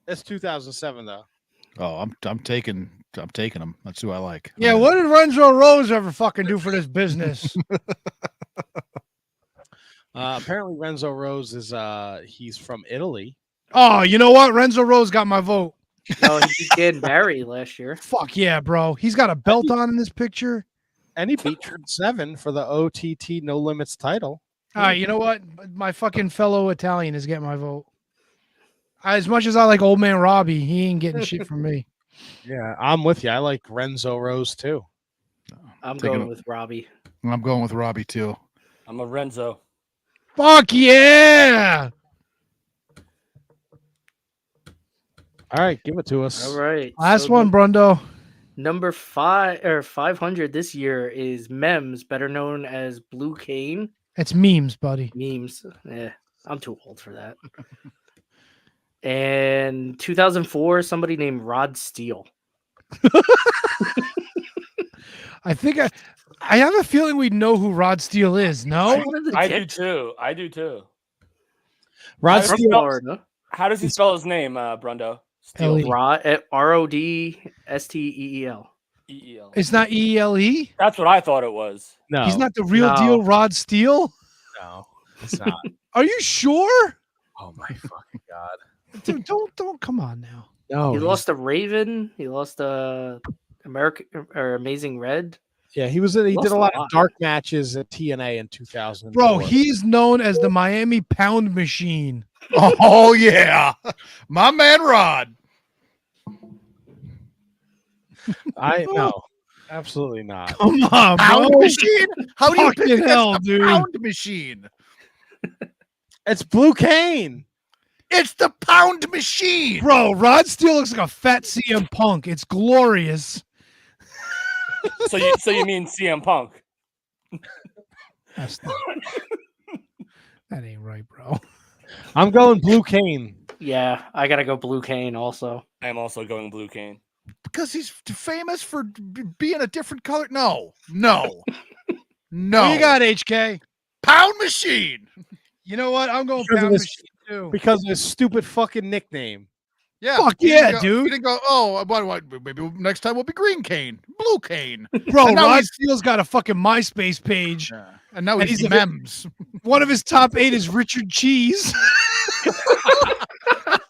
Speaker 3: That's 2007, though.
Speaker 5: Oh, I'm taking him. That's who I like.
Speaker 2: Yeah, what did Renzo Rose ever fucking do for this business?
Speaker 3: Apparently, Renzo Rose is he's from Italy.
Speaker 2: Oh, you know what? Renzo Rose got my vote.
Speaker 6: No, he beat Dan Barry last year.
Speaker 2: Fuck yeah, bro. He's got a belt on in this picture.
Speaker 3: And he beat Trent Seven for the OTT No Limits title.
Speaker 2: All right, you know what? My fucking fellow Italian is getting my vote. As much as I like old man Robbie, he ain't getting shit from me.
Speaker 3: Yeah, I'm with you. I like Renzo Rose too.
Speaker 6: I'm
Speaker 5: Taking
Speaker 6: going
Speaker 5: a-
Speaker 6: with Robbie.
Speaker 5: I'm going with Robbie too.
Speaker 4: I'm a Renzo.
Speaker 2: Fuck yeah!
Speaker 3: All right, give it to us.
Speaker 6: All right.
Speaker 2: Last
Speaker 6: so
Speaker 2: one, Brundo.
Speaker 6: Number 500 this year is Mems, better known as Blue Cane.
Speaker 2: It's memes, buddy.
Speaker 6: Memes. Yeah, I'm too old for that. And 2004, somebody named Rod Steele.
Speaker 2: I think I have a feeling we know who Rod Steele is. No,
Speaker 4: I do too. I do too.
Speaker 3: Rod
Speaker 4: How does
Speaker 3: Steele.
Speaker 4: he spell-
Speaker 6: Florida.
Speaker 4: How does he spell his name, Brundo? Steele.
Speaker 2: Ellie.
Speaker 6: RODSTEEL.
Speaker 4: E-E-L.
Speaker 2: it's not ELE.
Speaker 4: That's what I thought it was.
Speaker 3: No,
Speaker 2: He's not the real
Speaker 6: No.
Speaker 2: deal Rod Steele.
Speaker 3: No, it's not.
Speaker 2: Are you sure?
Speaker 3: Oh my fucking god!
Speaker 2: Dude, don't come on now.
Speaker 3: No,
Speaker 6: He
Speaker 3: he's-
Speaker 6: lost to Raven. He lost to Amazing Red.
Speaker 3: Yeah, he was. He
Speaker 6: Lost
Speaker 3: did a
Speaker 6: a
Speaker 3: lot
Speaker 6: lot.
Speaker 3: of dark matches at TNA in 2000.
Speaker 2: Bro, he's known as the Miami Pound Machine.
Speaker 5: Oh yeah, my man Rod.
Speaker 3: I no, absolutely not.
Speaker 2: Come on,
Speaker 5: Pound
Speaker 2: bro.
Speaker 5: machine? How do you
Speaker 2: Fucking
Speaker 5: pick
Speaker 2: hell,
Speaker 5: the
Speaker 2: dude.
Speaker 5: pound machine?
Speaker 3: It's Blue Cane.
Speaker 5: It's the pound machine.
Speaker 2: Bro, Rod Steele looks like a fat CM Punk. It's glorious.
Speaker 4: So you mean CM Punk?
Speaker 2: That's not- that ain't right, bro.
Speaker 3: I'm going Blue Cane.
Speaker 6: Yeah, I gotta go Blue Cane also.
Speaker 4: I am also going Blue Cane.
Speaker 5: Because he's famous for being a different color. No.
Speaker 2: What you got, HK?
Speaker 5: Pound machine.
Speaker 2: You know what? I'm going
Speaker 3: Because of
Speaker 2: Pound
Speaker 3: his-
Speaker 2: Machine too.
Speaker 3: Because of his stupid fucking nickname.
Speaker 5: Yeah.
Speaker 2: Fuck
Speaker 5: we
Speaker 2: yeah,
Speaker 5: didn't go-
Speaker 2: dude.
Speaker 5: We didn't go, oh, what, maybe next time we'll be green cane, blue cane.
Speaker 2: Bro,
Speaker 5: And now
Speaker 2: Rod
Speaker 5: he's-
Speaker 2: Steele's got a fucking MySpace page.
Speaker 5: And now
Speaker 2: And
Speaker 5: he's
Speaker 2: he's a-
Speaker 5: mems.
Speaker 2: One of his top 8 is Richard Cheese.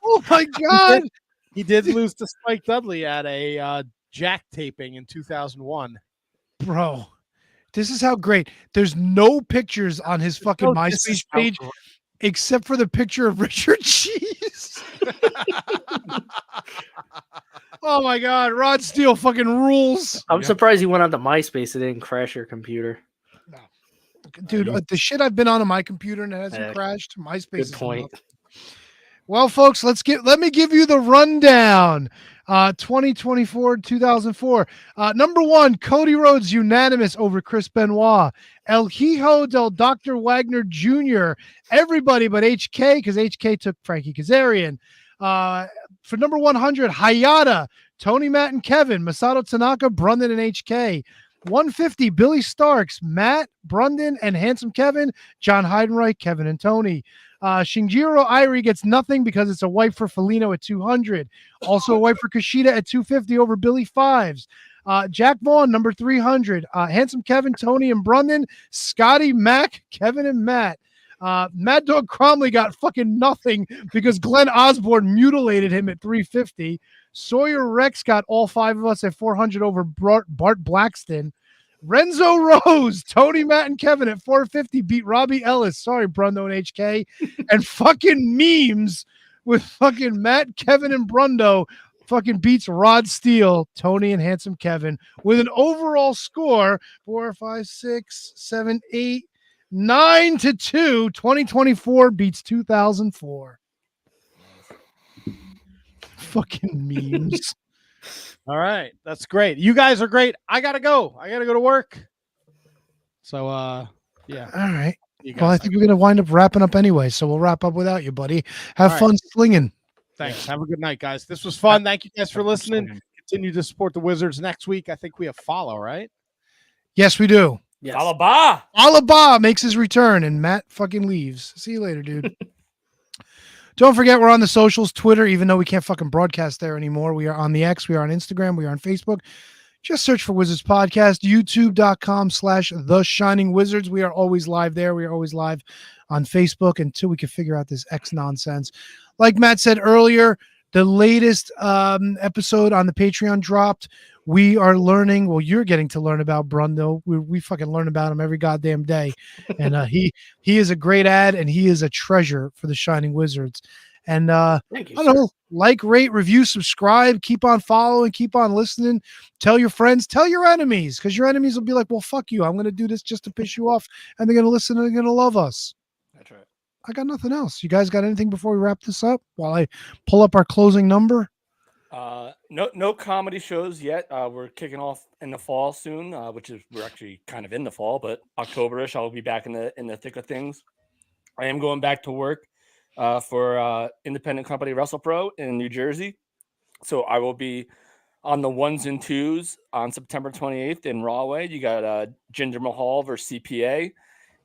Speaker 2: Oh my god.
Speaker 3: He did lose to Spike Dudley at a Jack taping in 2001.
Speaker 2: Bro, this is how great. There's no pictures on his fucking
Speaker 3: No, this
Speaker 2: MySpace
Speaker 3: is how
Speaker 2: page except for the picture of Richard Cheese. Oh my god, Rod Steele fucking rules.
Speaker 6: I'm surprised he went on to MySpace and didn't crash your computer.
Speaker 2: Dude, the shit I've been on my computer and it hasn't
Speaker 6: Yeah.
Speaker 2: crashed. MySpace
Speaker 6: Good
Speaker 2: is
Speaker 6: point.
Speaker 2: enough. Well, folks, let me give you the rundown. 2024-2004. Number 1, Cody Rhodes unanimous over Chris Benoit. El Hijo del Dr. Wagner Jr. Everybody but HK, because HK took Frankie Kazarian. For number 100, Hayata, Tony, Matt, and Kevin. Masato Tanaka, Brundon, and HK. 150, Billy Starks, Matt, Brundon, and Handsome Kevin. John Heidenreich, Kevin, and Tony. Shinjiro Irie gets nothing because it's a wipe for Felino at 200. Also a wipe for Kushida at 250 over Billy Fives. Jack Vaughn, number 300. Handsome Kevin, Tony, and Brundon. Scotty, Mac, Kevin, and Matt. Mad Dog Cromley got fucking nothing because Glenn Osborne mutilated him at 350. Sawyer Rex got all 5 of us at 400 over Bart Blackston. Renzo Rose, Tony, Matt, and Kevin at 450 beat Robbie Ellis. Sorry, Brundo and HK. And fucking memes with fucking Matt, Kevin, and Brundo fucking beats Rod Steele, Tony, and Handsome Kevin with an overall score 4, 5, 6, 7, 8, 9 to 2. 2024 beats 2004. Fucking memes.
Speaker 3: All right, that's great. You guys are great. I gotta go to work. So yeah.
Speaker 2: All right.
Speaker 3: You
Speaker 2: Well, I
Speaker 3: guys
Speaker 2: think we're gonna wind up wrapping up anyway, so we'll wrap up without you, buddy. Have
Speaker 3: All right.
Speaker 2: fun slinging.
Speaker 3: Thanks. Have a good night, guys. This was fun. Thank you guys for listening. Continue to support the Wizards. Next week, I think we have Follow, right?
Speaker 2: Yes, we do.
Speaker 6: Yes.
Speaker 4: Alaba.
Speaker 2: Alaba makes his return, and Matt fucking leaves. See you later, dude. Don't forget, we're on the socials, Twitter, even though we can't fucking broadcast there anymore. We are on the X, we are on Instagram, we are on Facebook. Just search for Wizards Podcast, youtube.com/The Shining Wizards. We are always live there. We are always live on Facebook until we can figure out this X nonsense. Like Matt said earlier, the latest episode on the Patreon dropped. We are learning. Well, you're getting to learn about Brundo. We fucking learn about him every goddamn day, and he is a great ad, and he is a treasure for the Shining Wizards. And
Speaker 6: Thank you.
Speaker 2: I don't know, like, rate, review, subscribe, keep on following, keep on listening. Tell your friends, tell your enemies, because your enemies will be like, "Well, fuck you. I'm going to do this just to piss you off," and they're going to listen and they're going to love us.
Speaker 4: That's right.
Speaker 2: I got nothing else. You guys got anything before we wrap this up? While I pull up our closing number.
Speaker 4: No comedy shows yet. We're kicking off in the fall soon, we're actually kind of in the fall, but October-ish, I'll be back in the thick of things. I am going back to work for independent company WrestlePro in New Jersey. So I will be on the 1s and 2s on September 28th in Rahway. You got Jinder Mahal versus CPA.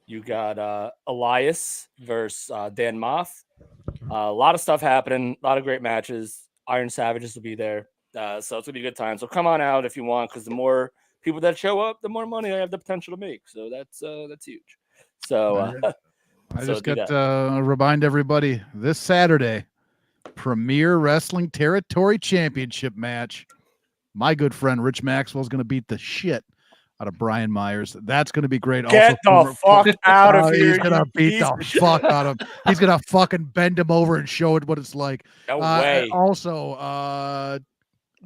Speaker 4: You got Elias versus Dan Moth. A lot of stuff happening. A lot of great matches. Iron Savages will be there. So it's going to be a good time. So come on out if you want, because the more people that show up, the more money I have the potential to make. So that's huge. So
Speaker 5: I
Speaker 4: so
Speaker 5: just
Speaker 4: do
Speaker 5: got
Speaker 4: that.
Speaker 5: to remind everybody this Saturday, Premier Wrestling Territory Championship match. My good friend Rich Maxwell is going to beat the shit out of Brian Myers. That's going to be great.
Speaker 4: Get the fuck out of here.
Speaker 5: He's going to beat
Speaker 4: piece
Speaker 5: the
Speaker 4: of
Speaker 5: fuck out of him. He's going to fucking bend him over and show it what it's like.
Speaker 4: No way.
Speaker 5: Also,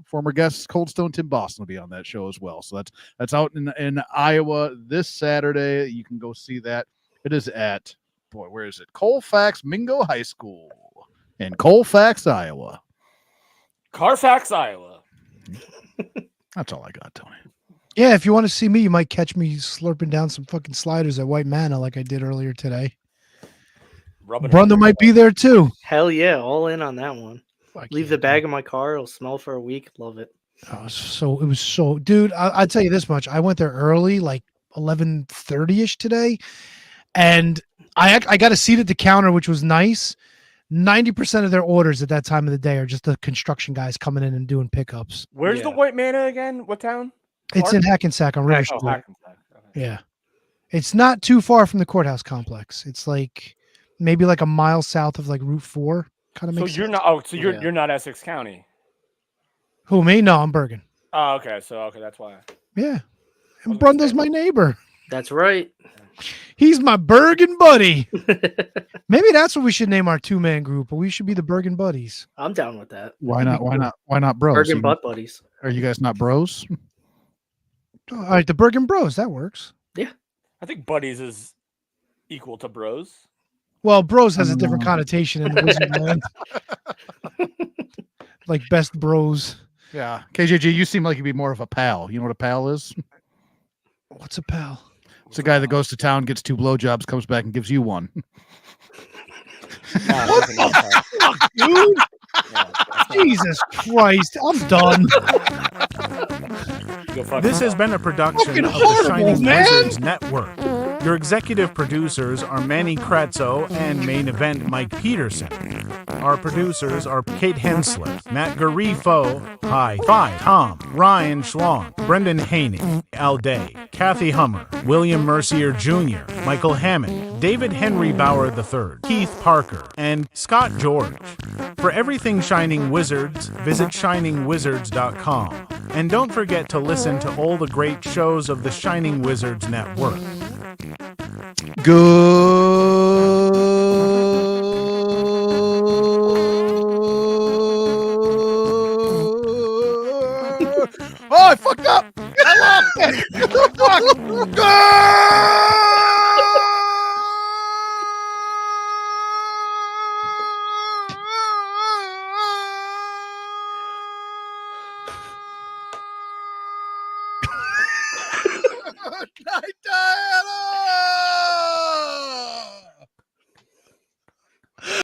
Speaker 5: former guest Cold Stone Tim Boston will be on that show as well. So that's out in Iowa this Saturday. You can go see that. It is at, where is it? Colfax Mingo High School in Colfax, Iowa.
Speaker 4: Carfax, Iowa.
Speaker 5: That's all I got, Tony.
Speaker 2: Yeah, if you want to see me, you might catch me slurping down some fucking sliders at White Manna like I did earlier today. Brundo might be there too.
Speaker 6: Hell yeah, all in on that one.
Speaker 2: Fuck
Speaker 6: Leave
Speaker 2: yeah,
Speaker 6: the bag in my car. It'll smell for a week. Love it.
Speaker 2: Oh, it was so, dude. I'll tell you this much. I went there early, like 11:30ish today, and I got a seat at the counter, which was nice. 90% of their orders at that time of the day are just the construction guys coming in and doing pickups.
Speaker 4: Where's the White Manna again? What town?
Speaker 2: It's in Hackensack on River Street.
Speaker 4: Hackensack. Okay.
Speaker 2: Yeah, it's not too far from the courthouse complex. It's like maybe like a mile south of like Route 4. Kind of
Speaker 4: So
Speaker 2: makes
Speaker 4: you're
Speaker 2: sense.
Speaker 4: not. Oh, so you're not Essex County.
Speaker 2: Who, me? No, I'm Bergen.
Speaker 4: Oh, okay. So that's why.
Speaker 2: Yeah, and Brundo's my neighbor.
Speaker 6: That's right.
Speaker 2: He's my Bergen buddy. Maybe that's what we should name our 2-man group, but we should be the Bergen Buddies.
Speaker 6: I'm down with that.
Speaker 5: Why not? Why not bros?
Speaker 6: Bergen butt buddies.
Speaker 5: Are you guys not bros?
Speaker 2: All right, the Bergen Bros. That works.
Speaker 4: I think buddies is equal to bros.
Speaker 2: Well, bros has a different connotation in the wizard land. Like best bros.
Speaker 5: Yeah. KJG, you seem like you'd be more of a pal. You know what a pal is?
Speaker 2: What's a pal?
Speaker 5: It's a guy that goes to town, gets 2 blowjobs, comes back and gives you one.
Speaker 2: Dude. Jesus Christ. I'm done.
Speaker 10: This has been a production
Speaker 2: Fucking
Speaker 10: of the
Speaker 2: horrible,
Speaker 10: Shining
Speaker 2: man.
Speaker 10: Wizards Network. Your executive producers are Manny Kretzo and Main Event Mike Peterson. Our producers are Kate Hensler, Matt Garifo, Hi Fi, Tom, Ryan Schlong, Brendan Haney, Al Day, Kathy Hummer, William Mercier Jr., Michael Hammond, David Henry Bauer III, Keith Parker, and Scott George. For everything Shining Wizards, visit shiningwizards.com. And don't forget to listen to all the great shows of the Shining Wizards Network.
Speaker 5: Oh, I fucked up. I lost it.